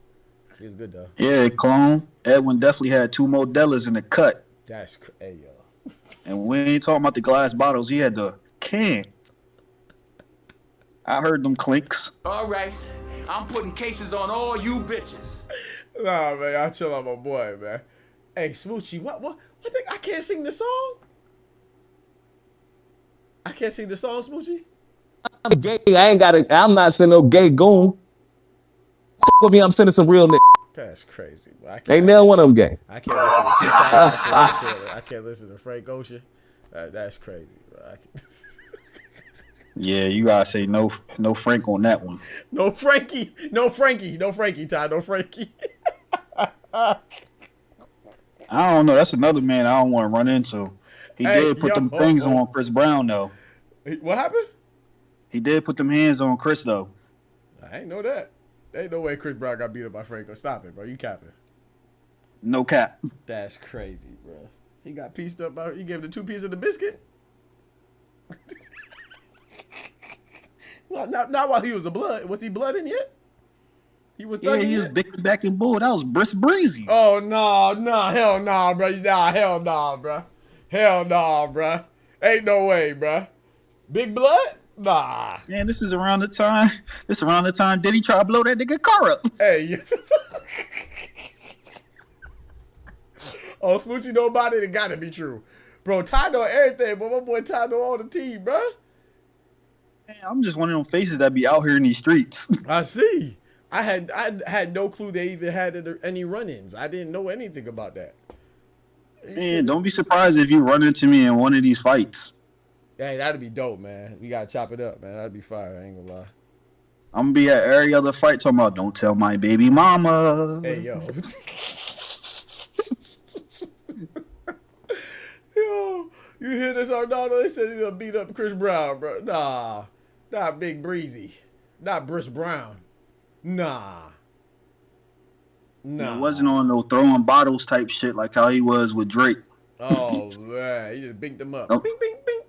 [SPEAKER 1] He was good, though.
[SPEAKER 5] Yeah, clone. Edwin definitely had 2 Modellas in the cut.
[SPEAKER 1] That's crazy, yo.
[SPEAKER 5] And we ain't talking about the glass bottles. He had the cans. I heard them clinks.
[SPEAKER 4] All right. I'm putting cases on all you bitches.
[SPEAKER 1] Nah, man. I'll chill on my boy, man. Hey, Smoochie, what I can't sing the song? I can't sing the song, Smoochie?
[SPEAKER 3] I'm gay. I'm not sending no gay goon. F with me, I'm sending some real niggas.
[SPEAKER 1] That's crazy. Bro.
[SPEAKER 3] Ain't never one of them gay.
[SPEAKER 1] I can't listen to Tupac. I can't listen to Frank Ocean. That's crazy, bro.
[SPEAKER 5] Yeah, you gotta say no Frank on that one.
[SPEAKER 1] No Frankie, Ty, no Frankie.
[SPEAKER 5] I don't know. That's another man I don't want to run into. He did put them things on Chris Brown though.
[SPEAKER 1] What happened?
[SPEAKER 5] He did put them hands on Chris though.
[SPEAKER 1] I ain't know that. There ain't no way Chris Brown got beat up by Franco. Stop it, bro. You capping.
[SPEAKER 5] No cap.
[SPEAKER 1] That's crazy, bro. He got pieced up by. He gave him the 2 pieces of the biscuit. Not while he was a blood. Was he blooding yet? He was.
[SPEAKER 5] Yeah, he was big back and bull. That was Brisk Breezy.
[SPEAKER 1] Oh no, hell no, bro. Hell no, bro. Ain't no way, bro. Big blood? Nah.
[SPEAKER 5] Man, this is around the time. Diddy try to blow that nigga car up.
[SPEAKER 1] Hey. Oh, Smoochie know about it. It gotta be true, bro. Ty know everything, but my boy Ty know all the tea, bro.
[SPEAKER 5] Man, I'm just one of them faces that be out here in these streets.
[SPEAKER 1] I see. I had no clue they even had any run-ins. I didn't know anything about that.
[SPEAKER 5] Man, don't be surprised if you run into me in one of these fights.
[SPEAKER 1] Hey, that'd be dope, man. We gotta chop it up, man. That'd be fire. I ain't gonna lie.
[SPEAKER 5] I'm gonna be at every other fight talking about don't tell my baby mama.
[SPEAKER 1] Hey, yo. Yo, you hear this, Arnaldo? They said he's gonna beat up Chris Brown, bro. Nah, not Big Breezy. Not Brisk Brown. Nah.
[SPEAKER 5] It wasn't on no throwing bottles type shit like how he was with Drake.
[SPEAKER 1] Oh man, he just binked him up.
[SPEAKER 5] Nope.
[SPEAKER 1] Bing, bing, bing.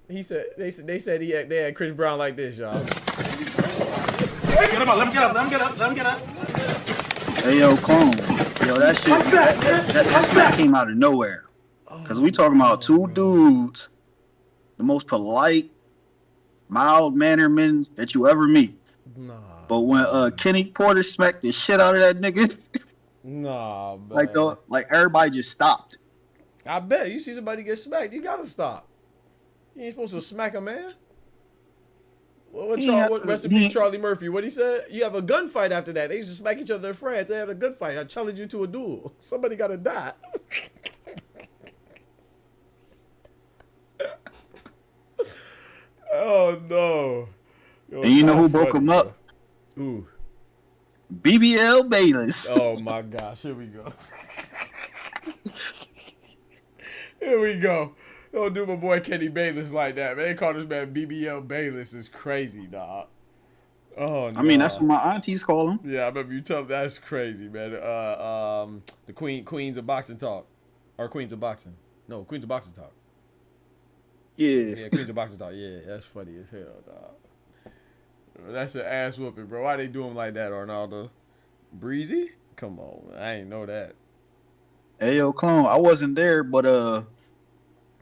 [SPEAKER 1] He said they said they had Chris Brown like this, y'all.
[SPEAKER 6] Get him up, let him get up.
[SPEAKER 5] Hey yo, clone. Yo, that shit that smack came out of nowhere. Cause we talking about two dudes, the most polite, mild mannered men that you ever meet.
[SPEAKER 1] Nah.
[SPEAKER 5] But when Kenny Porter smacked the shit out of that nigga,
[SPEAKER 1] nah, man.
[SPEAKER 5] like everybody just stopped.
[SPEAKER 1] I bet you see somebody get smacked, you gotta stop. You ain't supposed to smack a man. What recipe Charlie Murphy? What he said? You have a gunfight after that. They used to smack each other in France. They had a gunfight. I challenge you to a duel. Somebody gotta die. Oh no. Yo,
[SPEAKER 5] and you know who broke him up?
[SPEAKER 1] Ooh.
[SPEAKER 5] BBL Bayless.
[SPEAKER 1] Oh my gosh, here we go. Here we go. Don't do my boy Kenny Bayless like that, man. They call this man BBL Bayless. Is crazy, dog. Oh no.
[SPEAKER 5] I mean, that's what my aunties call him.
[SPEAKER 1] Yeah, I remember you tell me that's crazy, man. The Queens of Boxing Talk. Or Queens of Boxing. No, Queens of Boxing Talk. Yeah, Queens of Boxing Talk. Yeah, that's funny as hell, dog. That's an ass whooping, bro. Why they do him like that, Arnaldo? Breezy? Come on, man. I ain't know that.
[SPEAKER 5] Hey, yo, clone. I wasn't there, but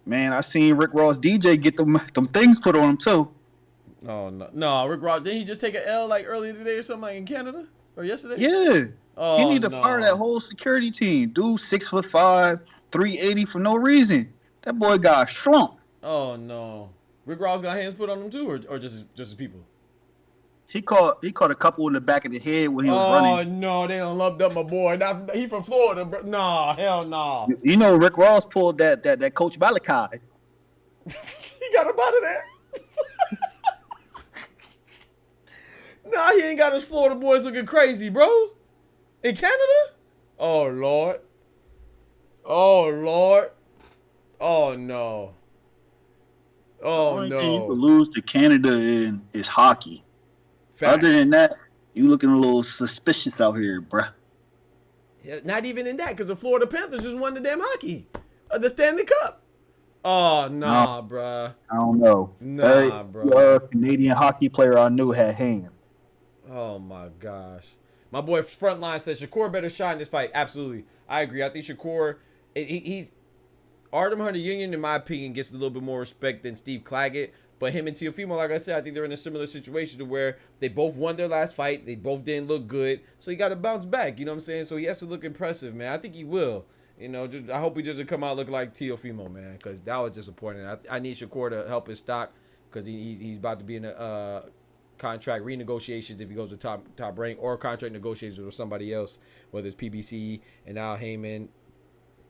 [SPEAKER 5] man, I seen Rick Ross DJ get them things put on him too.
[SPEAKER 1] Oh no, Rick Ross. Didn't he just take an L like earlier today or something like in Canada or yesterday?
[SPEAKER 5] Yeah.
[SPEAKER 1] Oh,
[SPEAKER 5] he need to fire that whole security team. Dude, 6'5", 380 for no reason. That boy got slumped.
[SPEAKER 1] Oh no. Rick Ross got hands put on him too, or just his people?
[SPEAKER 5] He caught a couple in the back of the head when he was running.
[SPEAKER 1] Oh no, they don't love up my boy. He from Florida, bro. Nah, hell no.
[SPEAKER 5] You know, Rick Ross pulled that Coach Malachi.
[SPEAKER 1] He got him out of there. Nah, he ain't got his Florida boys looking crazy, bro. In Canada? Oh Lord. Oh Lord. Oh no. Oh
[SPEAKER 5] The only
[SPEAKER 1] no.
[SPEAKER 5] thing you could lose to Canada in is hockey.
[SPEAKER 1] Facts.
[SPEAKER 5] Other than that, you looking a little suspicious out here, bruh.
[SPEAKER 1] Yeah, not even in that, because the Florida Panthers just won the damn hockey. The Stanley Cup. Oh, nah,
[SPEAKER 5] No.
[SPEAKER 1] bruh.
[SPEAKER 5] I don't know.
[SPEAKER 1] Nah, bro.
[SPEAKER 5] Every Canadian hockey player I knew had hands.
[SPEAKER 1] Oh, my gosh. My boy Frontline says Shakur better shine this fight. Absolutely. I agree. I think Shakur, he's... Artem Hunter Union, in my opinion, gets a little bit more respect than Steve Claggett. But him and Teofimo, like I said, I think they're in a similar situation to where they both won their last fight. They both didn't look good. So he got to bounce back. You know what I'm saying? So he has to look impressive, man. I think he will. You know, just I hope he doesn't come out looking like Teofimo, man, because that was disappointing. I need Shakur to help his stock because he's about to be in a contract renegotiations if he goes to top rank, or contract negotiations with somebody else, whether it's PBC and Al Heyman,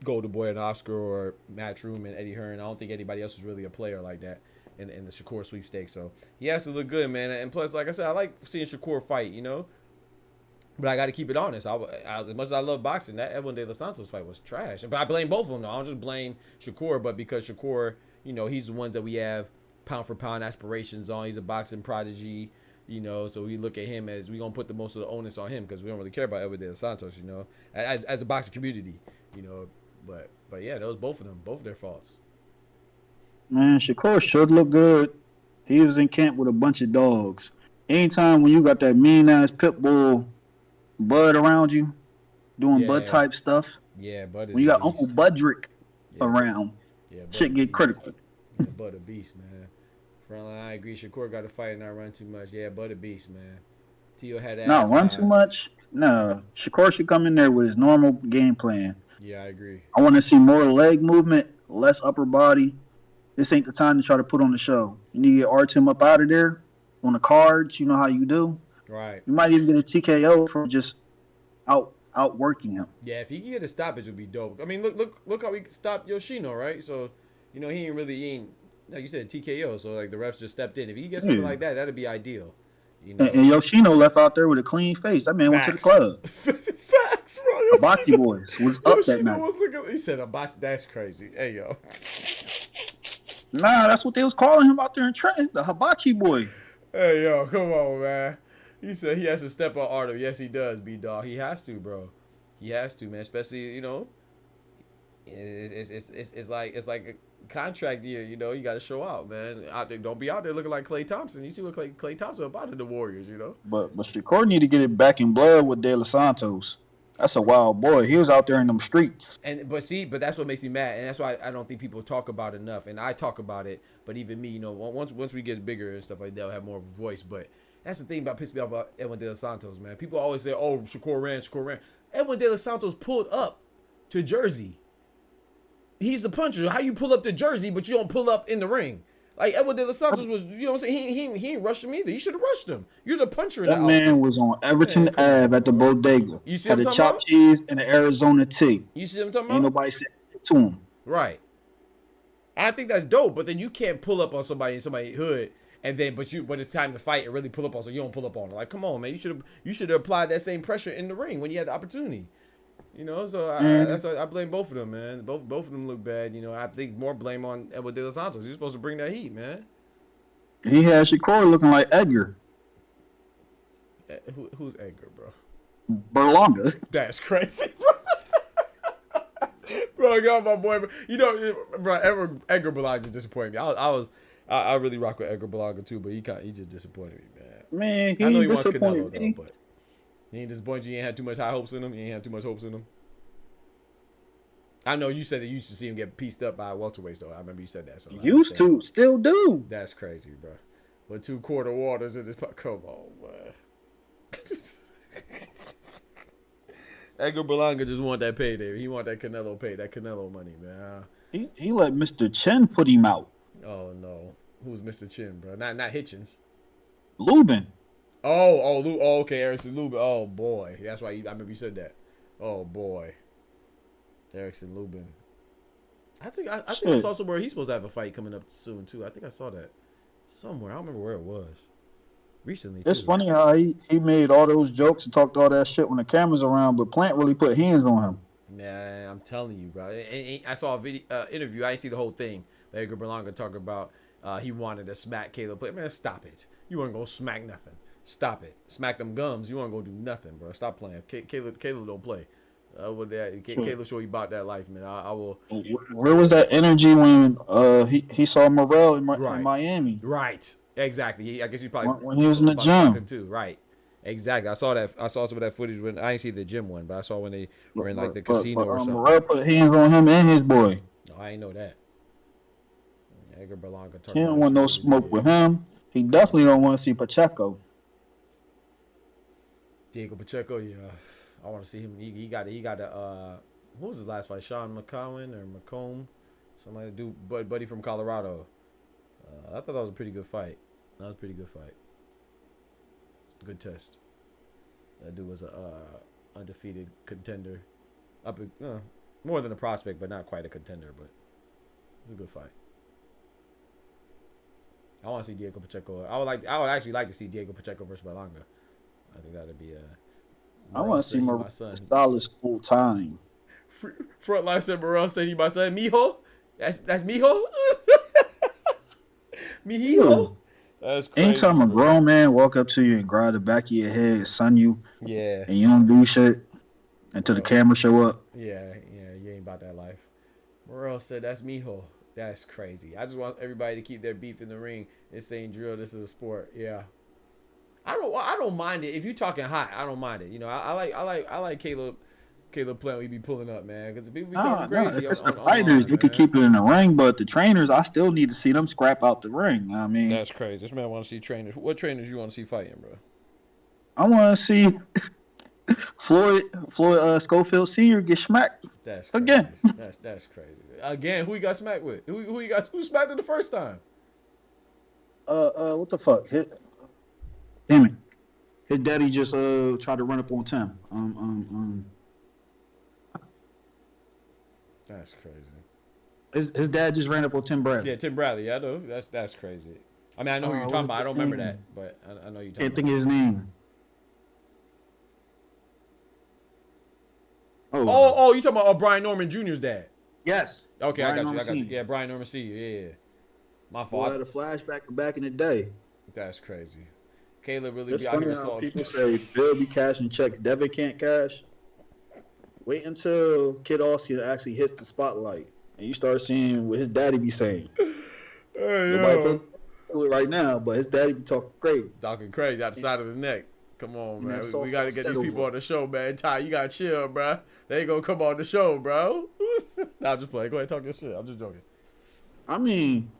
[SPEAKER 1] Golden Boy and Oscar, or Matt Truman and Eddie Hearn. I don't think anybody else is really a player like that in the Shakur sweepstakes. So he has to look good, man. And plus, like I said, I like seeing Shakur fight, you know. But I got to keep it honest. As much as I love boxing, that Edwin De Los Santos fight was trash. But I blame both of them, though. I don't just blame Shakur, but because Shakur, you know, he's the ones that we have pound for pound aspirations on. He's a boxing prodigy, you know, so we look at him as we're going to put the most of the onus on him because we don't really care about Edwin De Los Santos, you know, as a boxing community, you know. But yeah, that was both of them, both of their faults.
[SPEAKER 5] Man, Shakur should look good. He was in camp with a bunch of dogs. Anytime when you got that mean-ass pit bull Bud around you, doing Bud type stuff.
[SPEAKER 1] Yeah, Bud.
[SPEAKER 5] When you got Uncle Budrick around, shit get critical.
[SPEAKER 1] Yeah, Bud a beast, man. Frontline, I agree. Shakur got to fight and not run too much. Yeah, Bud a beast, man. Tio had that.
[SPEAKER 5] Not run too much. No, Shakur should come in there with his normal game plan.
[SPEAKER 1] Yeah, I agree.
[SPEAKER 5] I want to see more leg movement, less upper body. This ain't the time to try to put on the show. You need to get Artem up out of there on the cards. You know how you do.
[SPEAKER 1] Right.
[SPEAKER 5] You might even get a TKO from just outworking him.
[SPEAKER 1] Yeah, if he could get a stoppage, it would be dope. I mean, look how he stopped Yoshino, right? So, you know, he ain't like you said, TKO. So like the refs just stepped in. If he could get something like that, that'd be ideal. You know?
[SPEAKER 5] And Yoshino left out there with a clean face. That man went to the club.
[SPEAKER 1] Facts, bro.
[SPEAKER 5] Hibachi boys was up that night.
[SPEAKER 1] He said Hibachi. That's crazy. Hey, yo.
[SPEAKER 5] Nah, that's what they was calling him out there in Trenton, the Hibachi boy.
[SPEAKER 1] Hey, yo, come on, man. He said he has to step on Artem. Yes, he does, B-Dog. He has to, bro. He has to, man. Especially, you know, it's like a contract year, you know. You got to show out, man. Out there, don't be out there looking like Klay Thompson. You see what Klay Thompson about in the Warriors, you know.
[SPEAKER 5] But Shakur need to get it back in blood with De Los Santos. That's a wild boy. He was out there in them streets.
[SPEAKER 1] But that's what makes me mad, and that's why I don't think people talk about it enough. And I talk about it, but even me, you know, once we get bigger and stuff like that, we'll have more of a voice. But that's the thing about pissing me off about Edwin De Los Santos, man. People always say, "Oh, Shakur ran." Edwin De Los Santos pulled up to Jersey. He's the puncher. How you pull up to Jersey, but you don't pull up in the ring? Like Edwin De Los Santos was, you know what I'm saying? He ain't rushed him either. You should have rushed him. You're the puncher.
[SPEAKER 5] That man was on Everton Ave at the bodega.
[SPEAKER 1] You see
[SPEAKER 5] had
[SPEAKER 1] what I'm
[SPEAKER 5] the
[SPEAKER 1] talking
[SPEAKER 5] chopped cheese and the Arizona tea.
[SPEAKER 1] You see what I'm talking
[SPEAKER 5] Ain't
[SPEAKER 1] about?
[SPEAKER 5] nobody said to him.
[SPEAKER 1] Right. I think that's dope, but then you can't pull up on somebody in somebody's hood, and then but it's time to fight and really pull up on, so you don't pull up on it. Like, come on, man, you should have applied that same pressure in the ring when you had the opportunity. You know, so that's why I blame both of them, man. Both of them look bad. You know, I think more blame on Edwin De Los Santos. You're supposed to bring that heat, man.
[SPEAKER 5] He had Shakur looking like Edgar.
[SPEAKER 1] Who's Edgar, bro?
[SPEAKER 5] Berlanga.
[SPEAKER 1] That's crazy, bro. Bro, God, my boy. You know, bro, Edgar Berlanga just disappointed me. I really rock with Edgar Berlanga too, but he just disappointed me, man.
[SPEAKER 5] Man, he
[SPEAKER 1] I know he
[SPEAKER 5] wants
[SPEAKER 1] wants Canelo
[SPEAKER 5] me.
[SPEAKER 1] though, but he ain't disappointed you. You ain't had too much high hopes in him. You ain't had too much hopes in him. I know you said that you used to see him get pieced up by welterweights, though. I remember you said that. So
[SPEAKER 5] Used to, still do.
[SPEAKER 1] That's crazy, bro. With 2 quarter waters in this, come on, man. Edgar Berlanga just want that payday. He want that Canelo pay, that Canelo money, man.
[SPEAKER 5] He let Mr. Chen put him out.
[SPEAKER 1] Oh no, who's Mr. Chin, bro? Not Hitchens.
[SPEAKER 5] Lubin.
[SPEAKER 1] Oh, okay, Erickson Lubin. Oh boy, that's why I remember you said that. Oh boy. Erickson Lubin. I think I saw somewhere he's supposed to have a fight coming up soon too. I think I saw that somewhere. I don't remember where it was. Recently.
[SPEAKER 5] It's funny how he made all those jokes and talked all that shit when the camera's around, but Plant really put hands on him.
[SPEAKER 1] Man, I'm telling you, bro. I saw a video interview. I didn't see the whole thing. But Edgar Berlanga talking about he wanted to smack Caleb. But man, stop it. You weren't gonna smack nothing. Stop it. Smack them gums. You weren't gonna do nothing, bro. Stop playing. Caleb don't play. Caleb show you about that life, man. I will.
[SPEAKER 5] Where was that energy when he saw Morrell in Miami?
[SPEAKER 1] Right. Exactly. I guess you probably
[SPEAKER 5] when he was in the gym
[SPEAKER 1] too. Right. Exactly. I saw that. I saw some of that footage when I didn't see the gym one, but I saw when they were in like the casino or something.
[SPEAKER 5] Morrell put hands on him and his boy.
[SPEAKER 1] No, I ain't know that. Edgar Berlanga.
[SPEAKER 5] He don't want no smoke with him. He definitely don't want to see Pacheco.
[SPEAKER 1] Diego Pacheco, yeah. I want to see him. He got a Who was his last fight? Sean McCowan or McComb? Something like that. Dude, buddy from Colorado. I thought that was a pretty good fight. That was a pretty good fight. Good test. That dude was a undefeated contender. More than a prospect, but not quite a contender. But it was a good fight. I want to see Diego Pacheco. I would actually like to see Diego Pacheco versus Berlanga. I think that'd be
[SPEAKER 5] I want to see Morales full time.
[SPEAKER 1] Frontline said Morel said he my son. Mijo? That's Mijo? Mijo? That's crazy.
[SPEAKER 5] Anytime a grown man walk up to you and grab the back of your head, son you,
[SPEAKER 1] yeah,
[SPEAKER 5] and you don't do shit until the camera show up.
[SPEAKER 1] Yeah, you ain't about that life. Morel said that's Mijo. That's crazy. I just want everybody to keep their beef in the ring. This ain't drill. This is a sport. Yeah. I don't mind it. If you're talking hot, I don't mind it. You know, I like Caleb Plant when he be pulling up, man, because people be talking crazy.
[SPEAKER 5] If it's the fighters, they could keep it in the ring, but the trainers, I still need to see them scrap out the ring. I mean,
[SPEAKER 1] that's crazy. This man want to see trainers. What trainers you want to see fighting, bro?
[SPEAKER 5] I want to see Floyd Schofield Sr. get smacked.
[SPEAKER 1] That's crazy.
[SPEAKER 5] Again.
[SPEAKER 1] That's crazy. Again, who he got smacked with? Who smacked him the first time?
[SPEAKER 5] What the fuck? Damn it. His daddy just tried to run up on Tim.
[SPEAKER 1] That's crazy.
[SPEAKER 5] His dad just ran up on Tim Bradley.
[SPEAKER 1] Yeah, Tim Bradley. Yeah, I know. That's crazy. I mean, I know who you're talking about. I don't remember that, but I know you're talking about.
[SPEAKER 5] Can't think of his name.
[SPEAKER 1] Oh, you talking about Brian Norman Jr.'s dad?
[SPEAKER 5] Yes.
[SPEAKER 1] Okay,
[SPEAKER 5] Brian
[SPEAKER 1] I got
[SPEAKER 5] Norman
[SPEAKER 1] you.
[SPEAKER 5] Sr.
[SPEAKER 1] Yeah, Brian Norman Sr. Yeah. My
[SPEAKER 5] Boy,
[SPEAKER 1] fault.
[SPEAKER 5] I had a flashback to back in the day.
[SPEAKER 1] That's crazy. Caleb really
[SPEAKER 5] It's
[SPEAKER 1] be out
[SPEAKER 5] funny
[SPEAKER 1] here
[SPEAKER 5] how
[SPEAKER 1] assaulting.
[SPEAKER 5] people say Bill be cashing checks, Devin can't cash. Wait until Kid Austin actually hits the spotlight, and you start seeing what his daddy be saying. Nobody do it right now, but his daddy be talking crazy.
[SPEAKER 1] Talking crazy out the side of his neck. Come on, man.
[SPEAKER 5] Yeah,
[SPEAKER 1] We got to get these people on the show, man. Ty, you got to chill, bro. They ain't going to come on the show, bro. Nah, I'm just playing. Go ahead, talk your shit. I'm just joking.
[SPEAKER 5] I mean,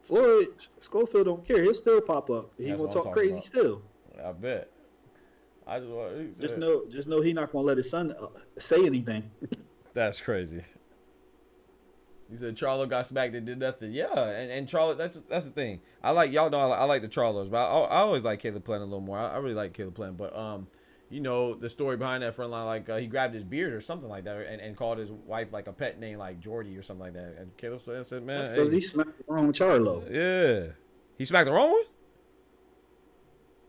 [SPEAKER 5] Floyd Schofield don't care. He'll still pop up. He
[SPEAKER 1] That's
[SPEAKER 5] gonna
[SPEAKER 1] what
[SPEAKER 5] talk
[SPEAKER 1] I'm
[SPEAKER 5] crazy
[SPEAKER 1] talking
[SPEAKER 5] still.
[SPEAKER 1] I bet. I just want
[SPEAKER 5] Just know he not gonna let his son say anything.
[SPEAKER 1] That's crazy. He said Charlo got smacked and did nothing. Yeah, and Charlo, that's the thing. I like, y'all know I like the Charlos, but I always like Caleb Plant a little more. I really like Caleb Plant, but you know the story behind that front line, like he grabbed his beard or something like that, and called his wife like a pet name like Jordy or something like that. And Caleb Plant said, "Man,
[SPEAKER 5] that's because he smacked the wrong Charlo.
[SPEAKER 1] Yeah, he smacked the wrong one.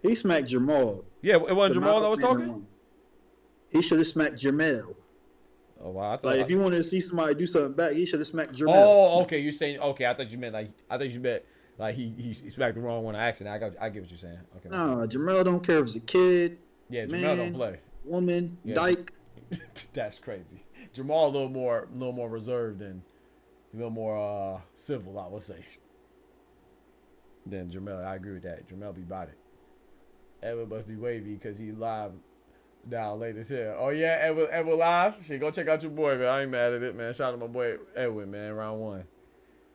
[SPEAKER 5] He smacked Jamal.
[SPEAKER 1] Yeah, it wasn't Jamal that was talking.
[SPEAKER 5] He should have smacked Jamel.
[SPEAKER 1] Oh wow! I thought,
[SPEAKER 5] Like if you wanted to see somebody do something back, he should have smacked Jamel.
[SPEAKER 1] Oh, okay. You're saying okay. I thought you meant like he smacked the wrong one on accident. I get what you're saying. Okay.
[SPEAKER 5] No, Jamel don't care if it's a kid.
[SPEAKER 1] Yeah,
[SPEAKER 5] man,
[SPEAKER 1] Jamel don't play.
[SPEAKER 5] Woman,
[SPEAKER 1] Yeah.
[SPEAKER 5] dyke.
[SPEAKER 1] That's crazy. Jamal a little more reserved and a little more civil, I would say. Than Jamel. I agree with that. Jamel be about it. Edward must be wavy because he live now late as hell. Oh yeah, Edward live. Shit, go check out your boy, man. I ain't mad at it, man. Shout out to my boy Edward, man. Round one.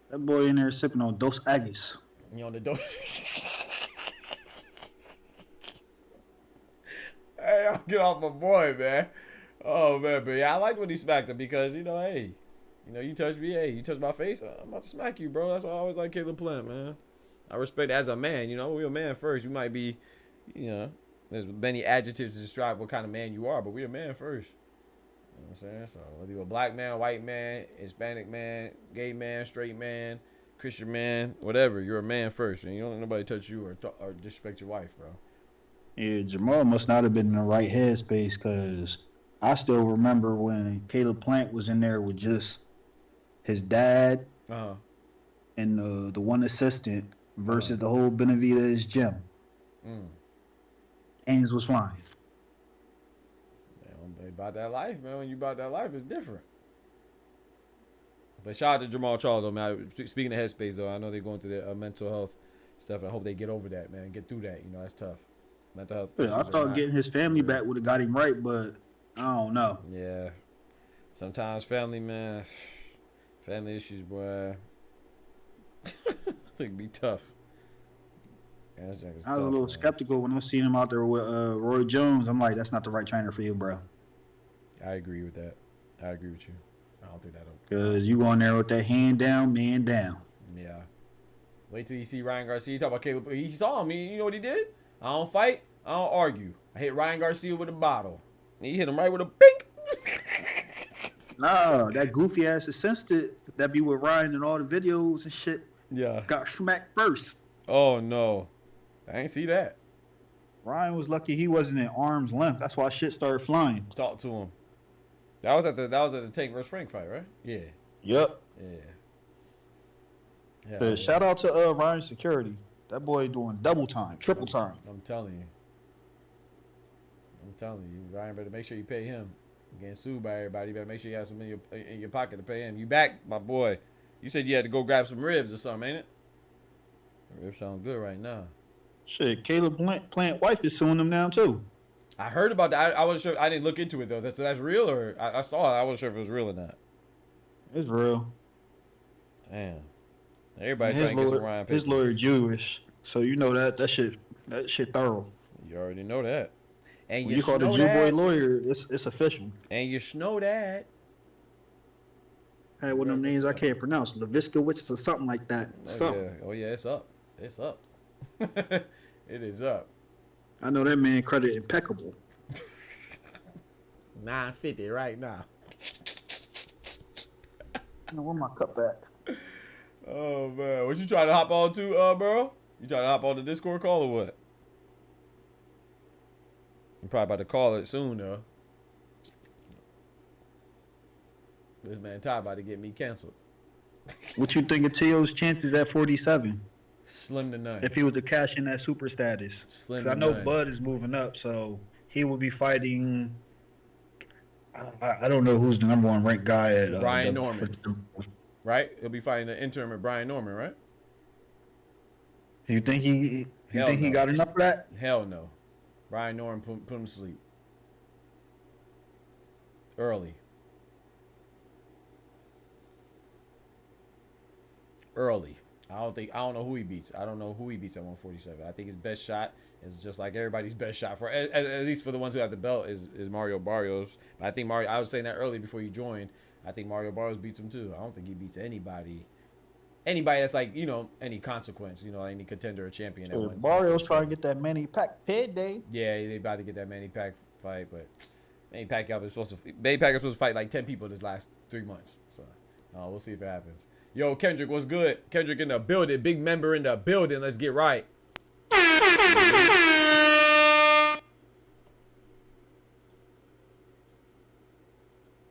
[SPEAKER 5] That boy in there sipping on Dos Aggies.
[SPEAKER 1] You on the door? Hey, I'll get off my boy, man. Oh man, but yeah, I like when he smacked him because you know, hey, you know, you touch me, hey, you touch my face, I'm about to smack you, bro. That's why I always like Caleb Plant, man. I respect it as a man. You know, we're a man first. You might be, you know, there's many adjectives to describe what kind of man you are, but we're a man first. You know what I'm saying? So whether you're a black man, white man, Hispanic man, gay man, straight man, Christian man, whatever, you're a man first, and you don't let nobody touch you or disrespect your wife, bro.
[SPEAKER 5] Yeah, Jamal must not have been in the right headspace because I still remember when Caleb Plant was in there with just his dad and the one assistant versus the whole Benavidez gym. Ains was flying.
[SPEAKER 1] Yeah, about that life, man. When you about that life, it's different. But shout out to Jamal Charles, though, man. Speaking of headspace, though, I know they're going through their mental health stuff. I hope they get over that, man. Get through that. You know, that's tough. Mental health.
[SPEAKER 5] Yeah, I thought getting his family back would have got him right, but I don't know.
[SPEAKER 1] Yeah. Sometimes family, man. Family issues, boy. I think it'd be tough. Yeah,
[SPEAKER 5] I was a little skeptical when I seen him out there with Roy Jones. I'm like, that's not the right trainer for you, bro.
[SPEAKER 1] I agree with that. I agree with you. I don't think that'll.
[SPEAKER 7] Because you going there with that hand down, man down.
[SPEAKER 1] Yeah. Wait till you see Ryan Garcia. You talk about Caleb. He saw him. You know what he did? I don't fight. I don't argue. I hit Ryan Garcia with a bottle. And he hit him right with a bink.
[SPEAKER 7] Nah, that goofy ass assistant that be with Ryan in all the videos and shit.
[SPEAKER 1] Yeah.
[SPEAKER 7] Got smacked first.
[SPEAKER 1] Oh, no. I ain't see that.
[SPEAKER 7] Ryan was lucky he wasn't in arm's length. That's why shit started flying.
[SPEAKER 1] Talk to him. That was at the Tank vs. Frank fight, right? Yeah.
[SPEAKER 7] Yep.
[SPEAKER 1] Yeah.
[SPEAKER 7] Shout out to Ryan Security. That boy doing double time, triple time.
[SPEAKER 1] I'm telling you. Ryan better make sure you pay him. You're getting sued by everybody. You better make sure you have some in your pocket to pay him. You back, my boy. You said you had to go grab some ribs or something, ain't it? Ribs sound good right now.
[SPEAKER 7] Shit, Caleb Plant wife is suing them now too.
[SPEAKER 1] I heard about that. I wasn't sure. I didn't look into it though. That's real, or I saw it. I wasn't sure if it was real or not.
[SPEAKER 7] It's real.
[SPEAKER 1] Damn. Everybody trying to get some Ryan
[SPEAKER 7] His
[SPEAKER 1] paper.
[SPEAKER 7] lawyer Jewish, so you know that shit thorough.
[SPEAKER 1] You already know that. And
[SPEAKER 7] When you call the Jew boy lawyer, it's official.
[SPEAKER 1] And you know that.
[SPEAKER 7] Had one of them names I can't pronounce, Leviskowitz or something like that.
[SPEAKER 1] Oh yeah, it's up. It's up. It is up.
[SPEAKER 7] I know that man credit impeccable.
[SPEAKER 1] 950 right now.
[SPEAKER 7] I want my cup back.
[SPEAKER 1] Oh man, what you trying to hop on to, bro? You trying to hop on the Discord call or what? I'm probably about to call it soon though. This man Ty about to get me canceled.
[SPEAKER 7] What you think of T.O.'s chances at 47?
[SPEAKER 1] Slim to none.
[SPEAKER 7] If he was to cash in that super status.
[SPEAKER 1] Slim to
[SPEAKER 7] I know
[SPEAKER 1] none.
[SPEAKER 7] Bud is moving up, so he will be fighting. I don't know who's the number one ranked guy at
[SPEAKER 1] Brian Norman. Right? He'll be fighting the interim at Brian Norman, right?
[SPEAKER 7] You think he got enough for that?
[SPEAKER 1] Hell no. Brian Norman put him to sleep. Early. I don't know who he beats. I don't know who he beats at 147. I think his best shot is just like everybody's best shot for at least for the ones who have the belt is Mario Barrios. But I think I was saying that earlier before you joined. I think Mario Barrios beats him too. I don't think he beats anybody that's like, any consequence, any contender or champion.
[SPEAKER 7] Barrios trying to get that Manny Pacquiao.
[SPEAKER 1] Yeah, they about to get that Manny Pac fight, but Manny Pacquiao was supposed to fight like 10 people this last 3 months. So we'll see if it happens. Yo, Kendrick, what's good? Kendrick in the building. Big member in the building. Let's get right.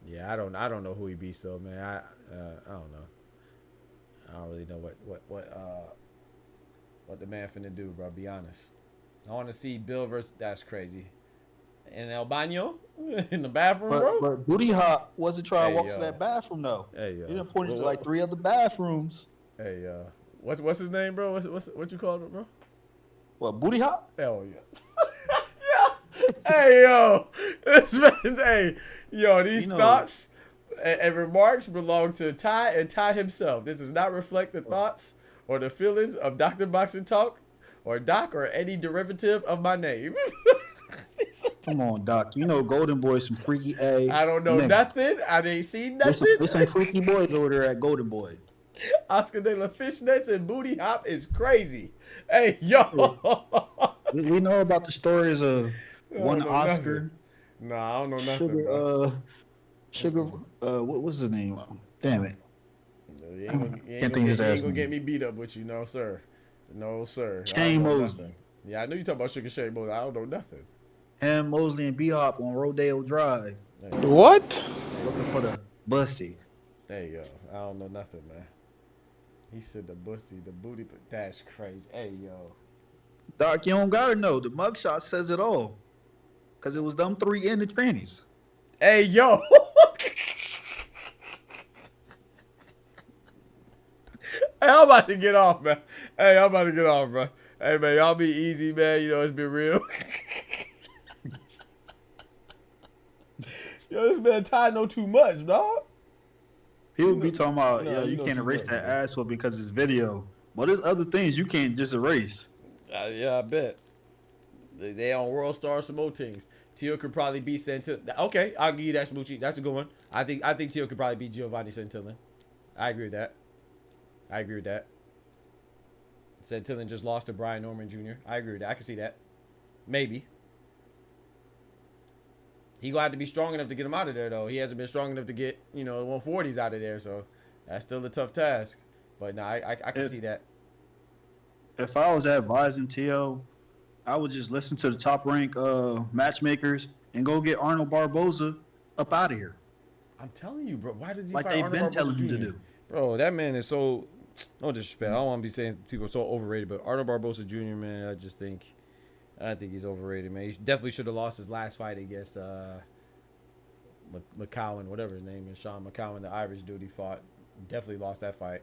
[SPEAKER 1] Yeah, I don't know who he beats though, man. I don't know. I don't really know what the man finna do, bro. Be honest. I want to see Bill versus. That's crazy. In El Baño, in the bathroom, bro.
[SPEAKER 7] But Booty Hop wasn't trying to walk to that bathroom though.
[SPEAKER 1] Hey, yo.
[SPEAKER 7] He done pointed to like 3 other bathrooms.
[SPEAKER 1] Hey, what's his name, bro? What you call him, bro?
[SPEAKER 7] What, Booty Hop?
[SPEAKER 1] Hell yeah. Hey, yo, this man, hey, yo, these thoughts and remarks belong to Ty and Ty himself. This does not reflect the thoughts or the feelings of Dr. Boxing Talk or Doc or any derivative of my name.
[SPEAKER 7] Come on, Doc. You know Golden Boy some freaky A.
[SPEAKER 1] I don't know nothing. I didn't see nothing.
[SPEAKER 7] There's some freaky boys over there at Golden Boy.
[SPEAKER 1] Oscar de la Fishnets and Booty Hop is crazy. Hey, yo.
[SPEAKER 7] We know about the stories of one Oscar.
[SPEAKER 1] Nothing. Nah, I don't know nothing.
[SPEAKER 7] Sugar, what was his name? Damn it.
[SPEAKER 1] You ain't gonna get me beat up with you, no, sir. No, sir.
[SPEAKER 7] Shane Mosley.
[SPEAKER 1] Yeah, I knew you talking about Sugar Shane Mosley. I don't know nothing.
[SPEAKER 7] Him, Mosley, and B-Hop on Rodeo Drive.
[SPEAKER 3] What?
[SPEAKER 7] Looking for the bussy.
[SPEAKER 1] Hey, yo. I don't know nothing, man. He said the bussy, the booty, but that's crazy. Hey, yo.
[SPEAKER 7] Doc, you don't gotta know. The mugshot says it all. Because it was them 3 in the trannies.
[SPEAKER 1] Hey, yo. Hey, I'm about to get off, man. Hey, I'm about to get off, bro. Hey, man, y'all be easy, man. You know, it's been real. Yo, this man Ty know too much, dog.
[SPEAKER 7] He would be talking about, you can't erase that asshole because it's video. But there's other things you can't just erase.
[SPEAKER 1] Yeah, I bet. They on World Star some more things. Teal could probably beat Santillan. Okay, I'll give you that, Smoochie. That's a good one. I think Teal could probably beat Gervonta Santillan. I agree with that. Santillan just lost to Brian Norman Jr. I agree with that. I can see that. Maybe. He gonna have to be strong enough to get him out of there, though. He hasn't been strong enough to get, 140s out of there, so that's still a tough task. But no, I can see that.
[SPEAKER 5] If I was advising Teal, I would just listen to the top rank matchmakers and go get Arnold Barboza up out of here.
[SPEAKER 1] I'm telling you, bro. Why does he
[SPEAKER 5] Like
[SPEAKER 1] fight
[SPEAKER 5] they've
[SPEAKER 1] Arnold
[SPEAKER 5] been
[SPEAKER 1] Barboza
[SPEAKER 5] telling him
[SPEAKER 1] Jr.?
[SPEAKER 5] to do.
[SPEAKER 1] Bro, that man is so, no disrespect. I don't want to be saying people are so overrated, but Arnold Barboza Jr., man, I think he's overrated, man. He definitely should have lost his last fight against McCowan, whatever his name is, Sean McCowan, the Irish dude he fought. Definitely lost that fight.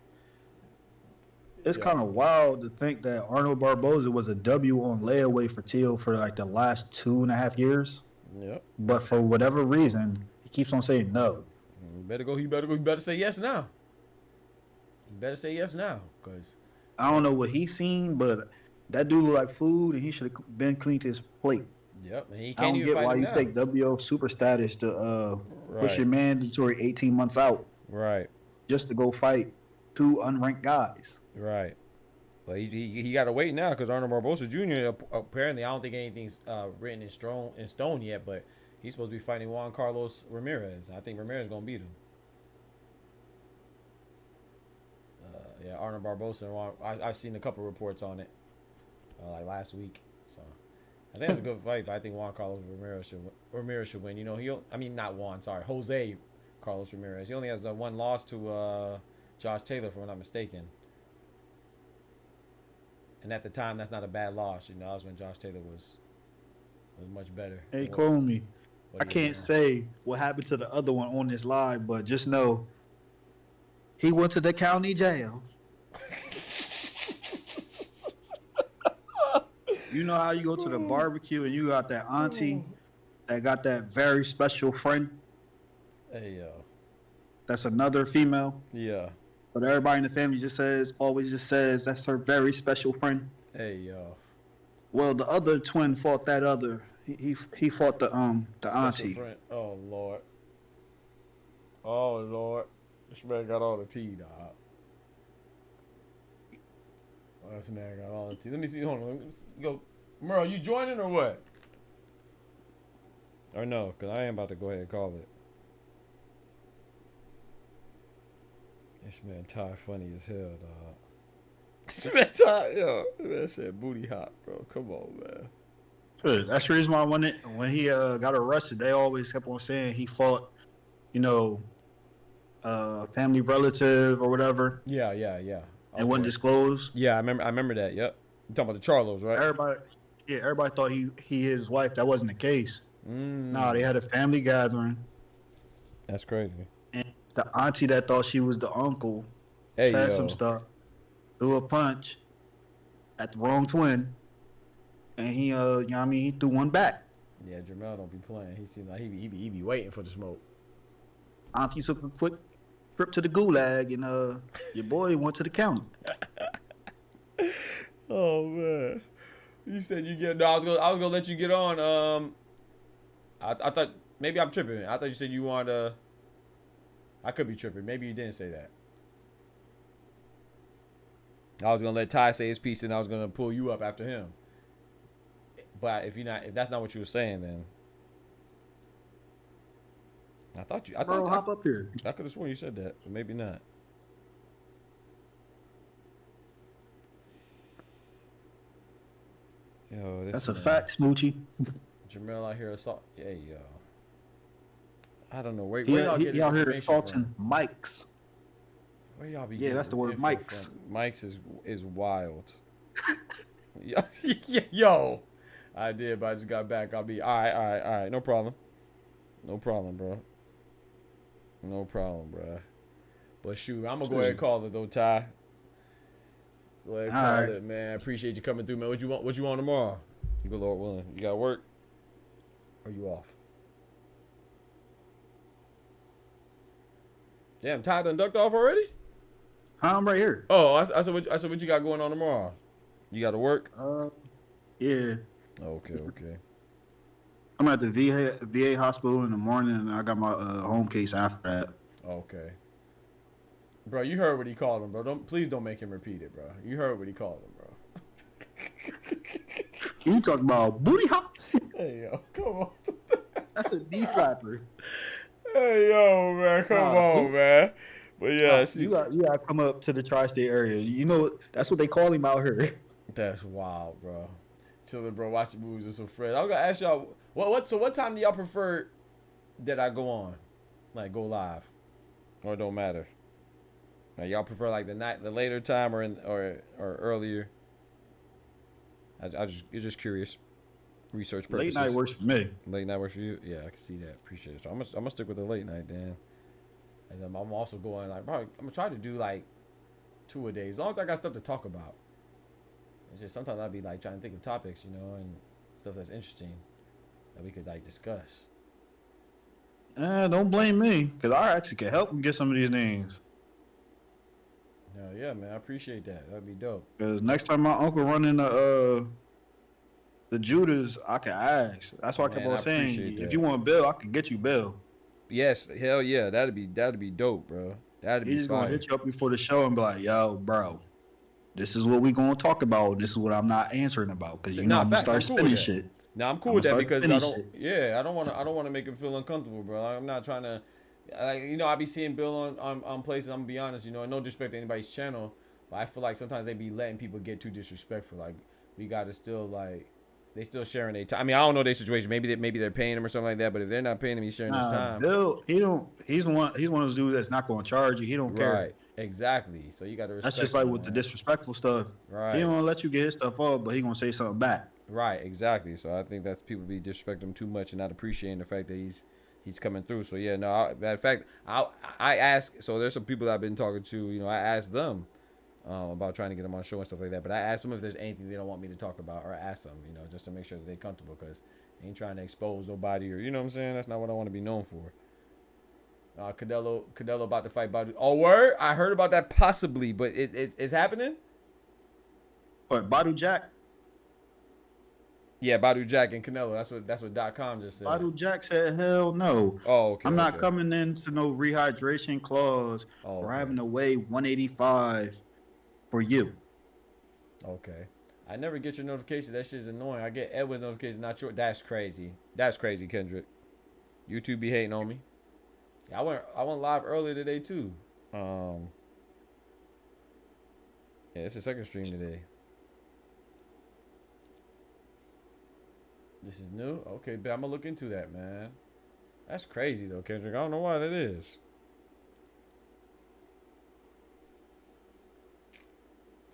[SPEAKER 5] It's kind of wild to think that Arnold Barboza was a W on layaway for Teal for like the last 2.5 years.
[SPEAKER 1] Yep.
[SPEAKER 5] But for whatever reason, he keeps on saying no.
[SPEAKER 1] He better go. He better say yes now. He better say yes now, cause
[SPEAKER 5] I don't know what he's seen, but that dude look like food, and he should have been cleaned his plate.
[SPEAKER 1] yep. And he
[SPEAKER 5] I
[SPEAKER 1] can't
[SPEAKER 5] don't
[SPEAKER 1] even
[SPEAKER 5] get
[SPEAKER 1] fight
[SPEAKER 5] why
[SPEAKER 1] him
[SPEAKER 5] you
[SPEAKER 1] now.
[SPEAKER 5] take WO super status to push
[SPEAKER 1] Right.
[SPEAKER 5] your mandatory 18 months out
[SPEAKER 1] Right.
[SPEAKER 5] just to go fight 2 unranked guys.
[SPEAKER 1] Right. But he got to wait now because Arnold Barboza Jr. apparently, I don't think anything's written in stone yet, but he's supposed to be fighting Juan Carlos Ramirez. I think Ramirez gonna beat him. Yeah, Arnold Barboza. I've seen a couple reports on it, like last week. So I think it's a good fight, but I think Juan Carlos Ramirez should win. Not Juan. Sorry, Jose Carlos Ramirez. He only has one loss to Josh Taylor, if I'm not mistaken. And at the time, that's not a bad loss. That was when Josh Taylor was much better.
[SPEAKER 5] Hey, clone me.
[SPEAKER 1] What
[SPEAKER 5] I
[SPEAKER 1] he is
[SPEAKER 5] can't
[SPEAKER 1] now.
[SPEAKER 5] say what happened to the other one on this live, but just know he went to the county jail. You know how you go to the barbecue and you got that auntie that got that very special friend
[SPEAKER 1] Hey, yo.
[SPEAKER 5] that's another female,
[SPEAKER 1] Yeah.
[SPEAKER 5] but everybody in the family always says that's her very special friend.
[SPEAKER 1] Hey, yo.
[SPEAKER 5] Well, the other twin fought that other. He fought the
[SPEAKER 1] Special
[SPEAKER 5] auntie.
[SPEAKER 1] friend. Oh, Lord. Oh, Lord. This man got all the tea, dog. Oh, this man got all the tea. Let me see. Hold on. Let me go. Merle, you joining or what? Or no? Because I am about to go ahead and call it. This man Ty funny as hell, dog. This man Ty, yo. This man said booty hop, bro. Come on, man.
[SPEAKER 5] Good. That's the reason why when he got arrested, they always kept on saying he fought, family relative or whatever,
[SPEAKER 1] Yeah.
[SPEAKER 5] and wouldn't disclose.
[SPEAKER 1] Yeah, I remember that. Yep. You talking about the Charlos, right?
[SPEAKER 5] Everybody thought he hit his wife. That wasn't the case. No, they had a family gathering,
[SPEAKER 1] That's crazy.
[SPEAKER 5] and the auntie that thought she was the uncle
[SPEAKER 1] Hey,
[SPEAKER 5] said
[SPEAKER 1] yo.
[SPEAKER 5] some stuff, threw a punch at the wrong twin, and he he threw one back.
[SPEAKER 1] Yeah, Jamel don't be playing. He seems like he be waiting for the smoke.
[SPEAKER 5] Auntie took a quick trip to the gulag, and your boy went to the county.
[SPEAKER 1] Oh man, you said you get. No, I was gonna let you get on. I thought maybe I'm tripping. I thought you said you want I could be tripping. Maybe you didn't say that. I was gonna let Ty say his piece, and I was gonna pull you up after him. But if that's not what you were saying, then I thought
[SPEAKER 5] Bro, hop up here.
[SPEAKER 1] I could have sworn you said that, but maybe not. Yo, this
[SPEAKER 5] That's a
[SPEAKER 1] man,
[SPEAKER 5] fact, Smoochie.
[SPEAKER 1] Jamel out here assault. Hey, yo. I don't know where
[SPEAKER 5] He
[SPEAKER 1] y'all get this
[SPEAKER 5] out here
[SPEAKER 1] information
[SPEAKER 5] assaulting
[SPEAKER 1] from?
[SPEAKER 5] mics.
[SPEAKER 1] Where y'all be?
[SPEAKER 5] Yeah,
[SPEAKER 1] getting
[SPEAKER 5] that's the
[SPEAKER 1] this
[SPEAKER 5] word,
[SPEAKER 1] info
[SPEAKER 5] mics.
[SPEAKER 1] from? Mics is wild. Yo, I did, but I just got back. All right. No problem, bro. No problem, bro. But shoot, I'm gonna go ahead and call it though, Ty. Go ahead and
[SPEAKER 5] All
[SPEAKER 1] call
[SPEAKER 5] right.
[SPEAKER 1] it, man. Appreciate you coming through, man. What you want tomorrow? You good Lord willing. You got work? Or you off? Damn, Ty done ducked off already?
[SPEAKER 5] I'm right here.
[SPEAKER 1] Oh, I said what you got going on tomorrow? You got to work?
[SPEAKER 5] Yeah.
[SPEAKER 1] Okay.
[SPEAKER 5] I'm at the VA hospital in the morning, and I got my home case after that.
[SPEAKER 1] Okay. Bro, you heard what he called him, bro. Please don't make him repeat it, bro. You heard what he called him, bro.
[SPEAKER 5] You talking about booty hop?
[SPEAKER 1] Hey, yo, come on.
[SPEAKER 5] That's a D slapper.
[SPEAKER 1] Hey, yo, man, come on, man. But yeah,
[SPEAKER 5] You gotta come up to the tri-state area. You know that's what they call him out here.
[SPEAKER 1] that's wild, bro. Chilling, bro, watching movies with some friends. I was gonna ask y'all, what time do y'all prefer that I go on, like go live, or it don't matter? Like, y'all prefer like the later time or earlier? You're just curious. Research purposes.
[SPEAKER 5] Late night works for me.
[SPEAKER 1] Late night works for you? Yeah, I can see that. Appreciate it. So I'm gonna stick with the late night then. And then I'm also going like probably I'm gonna try to do like 2 a day as long as I got stuff to talk about. It's just sometimes I'll be like trying to think of topics, you know, and stuff that's interesting that we could like discuss.
[SPEAKER 5] Don't blame me, because I actually can help him get some of these names.
[SPEAKER 1] Hell yeah, man. I appreciate that. That'd be dope.
[SPEAKER 5] Because next time my uncle run into the Judas, I can ask. That's why I kept on saying, if you want Bill, I can get you Bill.
[SPEAKER 1] Yes, hell yeah. That'd be dope, bro. That'd be
[SPEAKER 5] He's
[SPEAKER 1] fire.
[SPEAKER 5] gonna hit you up before the show and be like, yo, bro, this is what we gonna talk about. This is what I'm not answering about. Because I'm gonna start spinning shit.
[SPEAKER 1] No, I'm cool with that because I don't want to make him feel uncomfortable, bro. I'm not trying to, you know, I be seeing Bill on places. I'm gonna be honest, you know, and no disrespect to anybody's channel, but I feel like sometimes they be letting people get too disrespectful. Like we gotta still like, they still sharing their time. I mean, I don't know their situation. Maybe they're paying him or something like that. But if they're not paying him, he's sharing his time.
[SPEAKER 5] Bill, he's one of those dudes that's not gonna charge you. He don't care.
[SPEAKER 1] Right. Exactly. So you gotta respect.
[SPEAKER 5] That's just like with the disrespectful stuff.
[SPEAKER 1] Right.
[SPEAKER 5] He don't wanna let you get his stuff up, but he gonna say something back.
[SPEAKER 1] Right, exactly. So I think that's people be disrespecting him too much and not appreciating the fact that he's coming through. So yeah, no. Matter of fact, I asked. So there's some people that I've been talking to. You know, I asked them about trying to get them on the show and stuff like that. But I asked them if there's anything they don't want me to talk about, or ask them, you know, just to make sure that they're comfortable, because I ain't trying to expose nobody, or you know what I'm saying. That's not what I want to be known for. Canelo about to fight Badu. Oh, word! I heard about that possibly, but it's happening.
[SPEAKER 5] What, Badu Jack?
[SPEAKER 1] Yeah, Badu Jack and Canelo. That's what .com just said.
[SPEAKER 5] Badu Jack said, "Hell no.
[SPEAKER 1] Oh, okay.
[SPEAKER 5] I'm not coming into no rehydration clause or having to weigh 185 for you."
[SPEAKER 1] Okay. I never get your notifications. That shit's annoying. I get Edwin's notifications, not your. That's crazy. That's crazy, Kendrick. YouTube be hating on me. Yeah, I went live earlier today too. Yeah, it's the second stream today. This is new? Okay, but I'm gonna look into that, man. That's crazy though, Kendrick. I don't know why that is.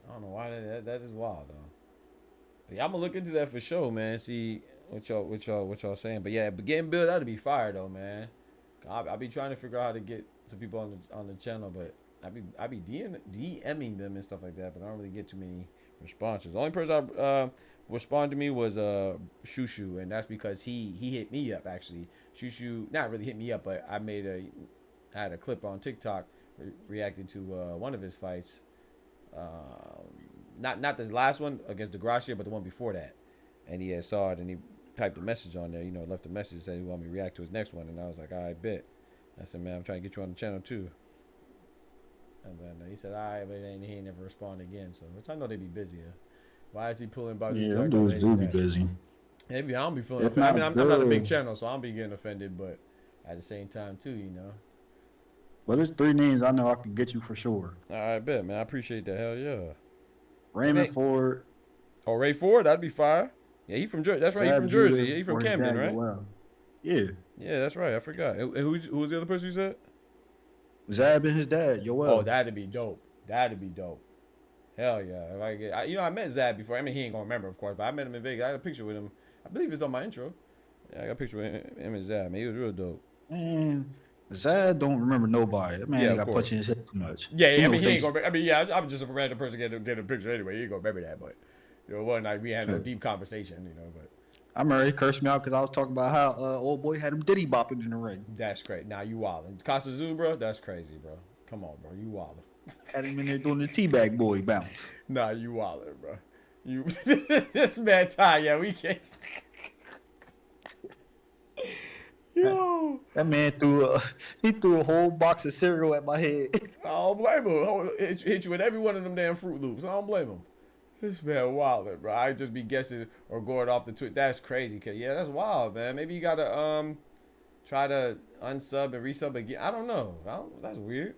[SPEAKER 1] I don't know why that is wild though. But yeah, I'm gonna look into that for sure, man. See what y'all saying. But yeah, but getting Bill, that'd be fire though, man. I be trying to figure out how to get some people on the channel, but I be DMing them and stuff like that, but I don't really get too many responses. The only person I responded to me was Shushu, and that's because he hit me up actually. Shushu not really hit me up, but I had a clip on TikTok reacting to one of his fights. Not this last one against DeGracia, but the one before that. And he had saw it and he typed a message on there, you know, left a message, said he wanted me to react to his next one, and I was like, I bet. I said, man, I'm trying to get you on the channel too. And then he said, all right, but he ain't never responded again. So, which I know they be busy. Why is he pulling about
[SPEAKER 5] you? Yeah, them dudes do be busy.
[SPEAKER 1] Maybe I don't be feeling offended. I mean, I'm not a big channel, so I don't be getting offended, but at the same time too, you know.
[SPEAKER 5] But there's 3 names I know I can get you for sure.
[SPEAKER 1] All right, bet, man. I appreciate that. Hell yeah.
[SPEAKER 5] Raymond Ford.
[SPEAKER 1] Oh, Ray Ford, that'd be fire. Yeah, he from Jersey. That's right. He from Jersey. Yeah, he from Camden, right?
[SPEAKER 5] Well. Yeah.
[SPEAKER 1] Yeah, that's right. I forgot. And who was the other person you said?
[SPEAKER 5] Zab and his dad, Yoel.
[SPEAKER 1] Oh, that'd be dope. That'd be dope. Hell yeah. If I met Zab before. I mean, he ain't gonna remember, of course, but I met him in Vegas. I got a picture with him. I believe it's on my intro. Yeah, I got a picture with him and Zab. Man, he was real dope.
[SPEAKER 5] Man, Zab don't remember nobody. That man ain't got punch in his head too much.
[SPEAKER 1] Yeah, I mean, he ain't gonna. I mean, yeah, I'm just a random person get a picture anyway. He ain't gonna remember that, but you know, it wasn't like we had a deep conversation, you know. But
[SPEAKER 5] I remember he cursed me out because I was talking about how old boy had him diddy bopping in the ring.
[SPEAKER 1] That's great. Now you wildin'. Costa Zoo, bro. That's crazy, bro. Come on, bro. You wildin'.
[SPEAKER 5] Had him in there doing the teabag boy bounce.
[SPEAKER 1] Nah, you wildin', bro. You this man Ty, yeah, we can't. Yo.
[SPEAKER 7] That man he threw a whole box of cereal at my head.
[SPEAKER 1] I don't blame him. Hit you with every one of them damn Fruit Loops. I don't blame him. This man wildin', bro. I just be guessing or going off the tweet. That's crazy, kid. Yeah, that's wild, man. Maybe you gotta try to unsub and resub again. I don't know. That's weird.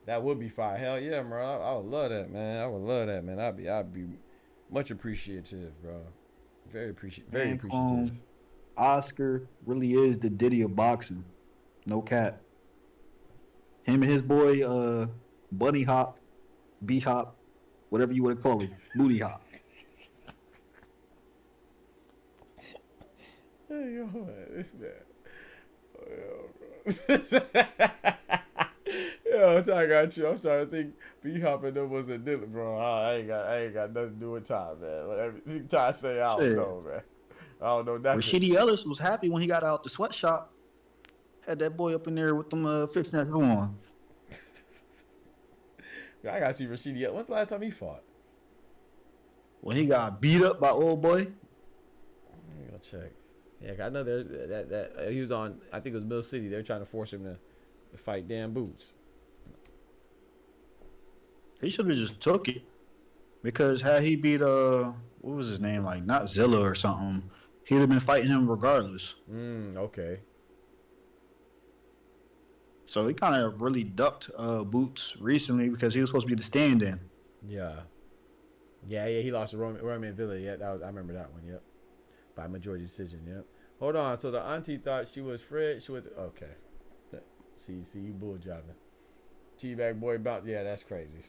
[SPEAKER 1] That would be fire. Hell yeah, bro. I would love that, man. I would love that, man. I'd be much appreciative, bro. Very appreciative.
[SPEAKER 7] Oscar really is the Diddy of boxing. No cap. Him and his boy, Bunny Hop, B Hop, whatever you want to call him, Booty Hop.
[SPEAKER 1] Hey, yo, man, this man. Oh, yo, bro. Yo, I got you. I'm starting to think B Hop and them was a dealer, bro. I ain't got nothing to do with Ty, man. Everything Ty say, I don't know, man. I don't know nothing.
[SPEAKER 7] Rashidi Ellis was happy when he got out the sweatshop. Had that boy up in there with them fishnets on.
[SPEAKER 1] I gotta see Rashidi. When's the last time he fought?
[SPEAKER 7] When he got beat up by old boy.
[SPEAKER 1] Let me go check. Yeah, I know there's that he was on. I think it was Mill City. They're trying to force him to fight Dan Boots.
[SPEAKER 7] He should have just took it, because had he beat what was his name, like not Zilla or something, he'd have been fighting him regardless.
[SPEAKER 1] Okay.
[SPEAKER 7] So he kind of really ducked Boots recently because he was supposed to be the stand-in.
[SPEAKER 1] Yeah. He lost to Roman Villa. Yeah, I remember that one. Yep. By majority decision. Yep. Hold on. So the auntie thought she was Fred. She was okay. See you bull jobbing. Teabag boy bounce. Yeah, that's crazy.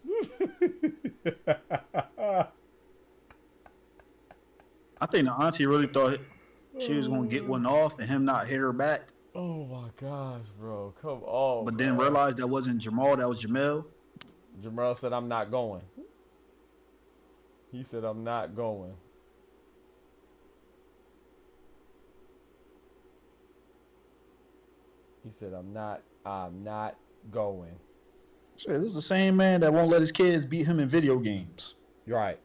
[SPEAKER 7] I think the auntie really thought she was gonna get one off and him not hit her back.
[SPEAKER 1] Oh my gosh, bro. Come on.
[SPEAKER 7] But then realized that wasn't Jamal, that was Jamel.
[SPEAKER 1] Jamal said, I'm not going. He said, I'm not going. He said, I'm not going.
[SPEAKER 7] Shit, this is the same man that won't let his kids beat him in video games.
[SPEAKER 1] You're right.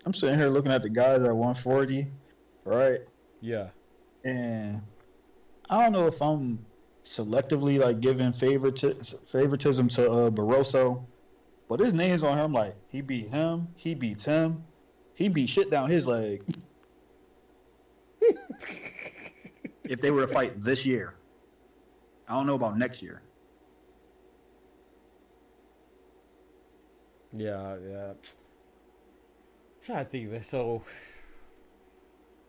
[SPEAKER 7] I'm sitting here looking at the guys at 140, right?
[SPEAKER 1] Yeah.
[SPEAKER 7] And I don't know if I'm selectively like giving favoritism to Barroso, but his name's on him. Like he beat him, he beats him, he beat shit down his leg. If they were to fight this year, I don't know about next year.
[SPEAKER 1] Yeah. Trying to think of it. So,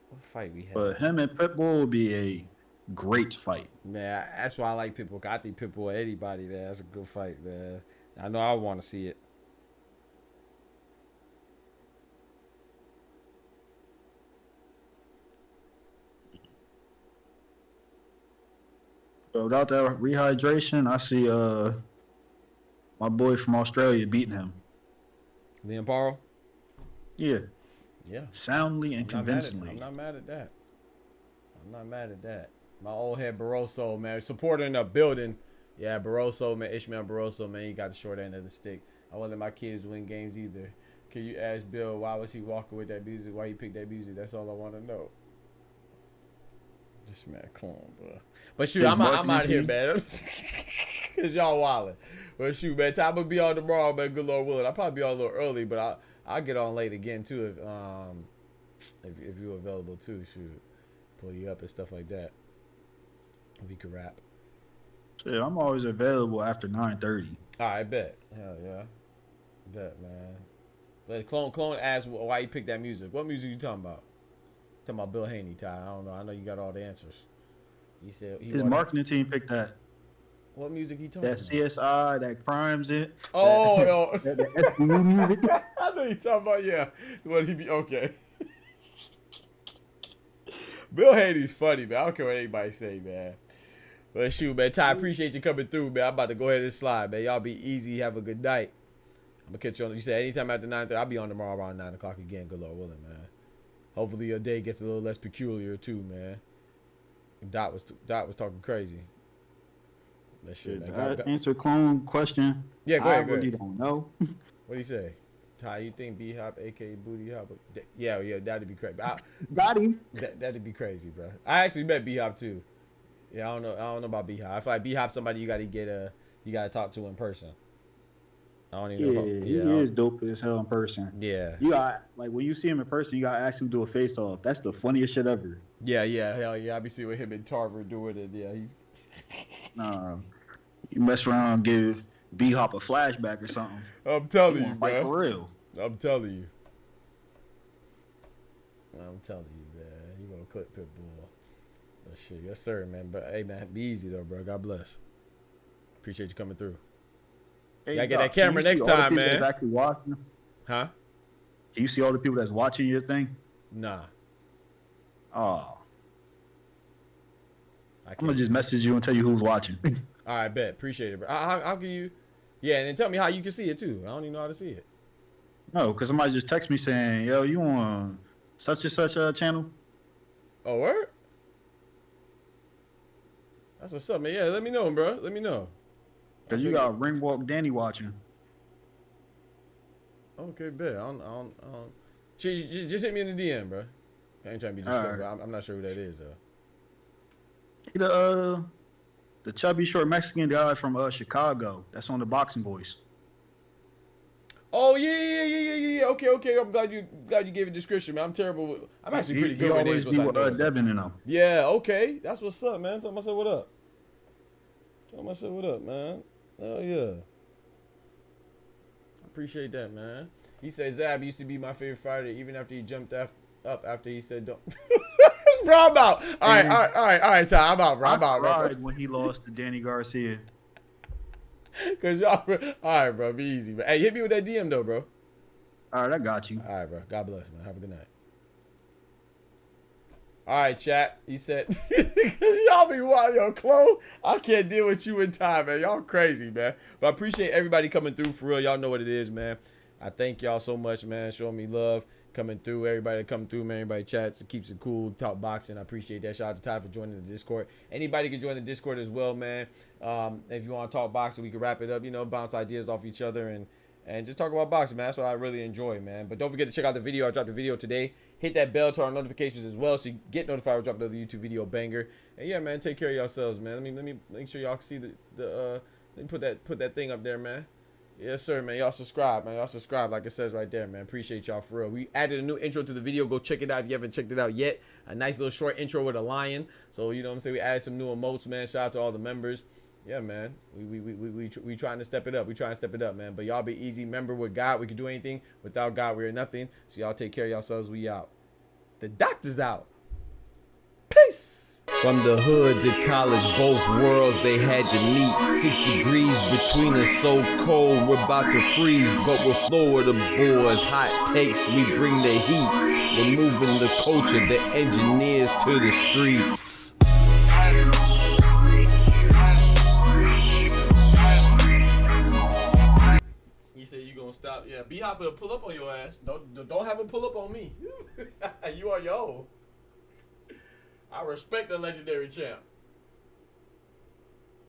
[SPEAKER 1] what fight we had?
[SPEAKER 7] But him and Pitbull would be a great fight.
[SPEAKER 1] Man, that's why I like Pitbull. I think Pitbull, anybody, man, that's a good fight, man. I know I want to see it.
[SPEAKER 7] But without that rehydration, I see my boy from Australia beating him.
[SPEAKER 1] Liam Paro?
[SPEAKER 7] Yeah.
[SPEAKER 1] Yeah.
[SPEAKER 7] Soundly and convincingly.
[SPEAKER 1] I'm not mad at that. My old head Barroso, man. Supporter in the building. Yeah, Barroso, man. Ishmael Barroso, man. He got the short end of the stick. I won't let my kids win games either. Can you ask Bill why was he walking with that music? Why he picked that music? That's all I want to know. This man, come on, bro. But shoot, I'm out of here, man. Cause y'all wildin'. But shoot, man. Time will be on tomorrow, man. Good Lord willing. I'll probably be on a little early, but I'll get on late again too if you're available too. Shoot, pull you up and stuff like that. We could rap.
[SPEAKER 7] Yeah, I'm always available after 9:30.
[SPEAKER 1] All right, bet. Hell yeah, bet, man. But clone asked why he picked that music. What music you talking about? Talking about Bill Haney, Ty. I don't know. I know you got all the answers. He said
[SPEAKER 7] his marketing team picked that.
[SPEAKER 1] What music he talking about?
[SPEAKER 7] That CSI, that Crimes it.
[SPEAKER 1] Oh, no.
[SPEAKER 7] That SBU music.
[SPEAKER 1] I know you talking about, yeah. What he be, okay. Bill Haney's funny, man. I don't care what anybody say, man. But shoot, man. Ty, appreciate you coming through, man. I'm about to go ahead and slide, man. Y'all be easy. Have a good night. I'm going to catch you on. You said anytime after 9:30. I'll be on tomorrow around 9 o'clock again. Good Lord willing, man. Hopefully your day gets a little less peculiar, too, man. Dot was talking crazy. That shit.
[SPEAKER 7] Did
[SPEAKER 1] Man.
[SPEAKER 7] I answer clone question?
[SPEAKER 1] Yeah, go ahead.
[SPEAKER 7] I really don't know.
[SPEAKER 1] What do you say? Ty, you think B Hop, aka Booty Hop? Yeah, that'd be crazy.
[SPEAKER 7] Got him.
[SPEAKER 1] That'd be crazy, bro. I actually met B Hop too. Yeah, I don't know about B Hop. I feel like B Hop somebody you gotta talk to in person. I don't even know.
[SPEAKER 7] He is dope as hell in person.
[SPEAKER 1] Yeah.
[SPEAKER 7] You got like when you see him in person, you gotta ask him to do a face off. That's the funniest shit ever.
[SPEAKER 1] Yeah, hell yeah. I be seeing him and Tarver doing it. Yeah, he's.
[SPEAKER 7] Nah, you mess around and give B Hop a flashback or something.
[SPEAKER 1] I'm telling you,
[SPEAKER 7] fight
[SPEAKER 1] bro.
[SPEAKER 7] For real.
[SPEAKER 1] I'm telling you, man. You gonna clip Pitbull? But shit, yes sir, man. But hey, man, be easy though, bro. God bless. Appreciate you coming through.
[SPEAKER 7] Hey,
[SPEAKER 1] gotta get that camera next time, man.
[SPEAKER 7] That's actually watching.
[SPEAKER 1] Huh?
[SPEAKER 7] Can you see all the people that's watching your thing?
[SPEAKER 1] Nah.
[SPEAKER 7] Oh. I'm gonna just message you and tell you who's watching.
[SPEAKER 1] All right, bet. Appreciate it, bro. How can you? Yeah, and then tell me how you can see it too. I don't even know how to see it.
[SPEAKER 7] No, because somebody just text me saying, "Yo, you on such and such a channel?"
[SPEAKER 1] Oh, word? That's what's up, man. Yeah, let me know, bro. Let me know.
[SPEAKER 7] Cause you got Ringwalk Danny watching.
[SPEAKER 1] Okay, bet. I don't. Just hit me in the DM, bro. I ain't trying to be disrespectful. Right. I'm not sure who that is though.
[SPEAKER 7] He the chubby short Mexican guy from Chicago. That's on the Boxing Boys.
[SPEAKER 1] Oh yeah. Okay. I'm glad you gave a description, man. I'm terrible. I'm actually pretty good with names.
[SPEAKER 7] He always be with Devin and them.
[SPEAKER 1] Yeah. Okay. That's what's up, man. Tell myself what up. Man. Oh yeah. I appreciate that, man. He said Zab used to be my favorite fighter, even after he jumped up after he said don't. Bro, I'm out. All right, Ty. I'm out, bro. I'm out, bro.
[SPEAKER 7] I cried when he lost to Danny Garcia.
[SPEAKER 1] Cause y'all, all right, bro. Be easy, bro. Hey, hit me with that DM though, bro.
[SPEAKER 7] All right, I got you.
[SPEAKER 1] All right, bro. God bless, man. Have a good night. All right, chat. He said, cause y'all be wild, yo, Chloe. I can't deal with you in time, man. Y'all crazy, man. But I appreciate everybody coming through for real. Y'all know what it is, man. I thank y'all so much, man. Showing me love. Coming through, everybody that come through, man. Everybody chats, keeps it cool, talk boxing. I appreciate that. Shout out to Ty for joining the Discord. Anybody can join the Discord as well, man. If you want to talk boxing, we can wrap it up, bounce ideas off each other and just talk about boxing, man. That's what I really enjoy, man. But don't forget to check out the video. I dropped a video today. Hit that bell to our notifications as well, so you get notified when I drop another YouTube video banger. And yeah, man, take care of yourselves, man. Let me make sure y'all see let me put that thing up there, man. Yes, sir, man. Y'all subscribe, man. Y'all subscribe like it says right there, man. Appreciate y'all for real. We added a new intro to the video. Go check it out if you haven't checked it out yet. A nice little short intro with a lion. So, you know what I'm saying? We added some new emotes, man. Shout out to all the members. Yeah, man. We trying to step it up. We trying to step it up, man. But y'all be easy. Remember, with God, we can do anything. Without God, we are nothing. So y'all take care of yourselves. We out. The doctor's out. Peace. From the hood to college, both worlds they had to meet. 6 degrees between us, so cold we're about to freeze. But we're Florida boys, hot takes, we bring the heat. We're moving the culture, the engineers to the streets. You say you gonna stop? Yeah, B-Hop will pull up on your ass. Don't have him pull up on me. You are your own. I respect the legendary champ.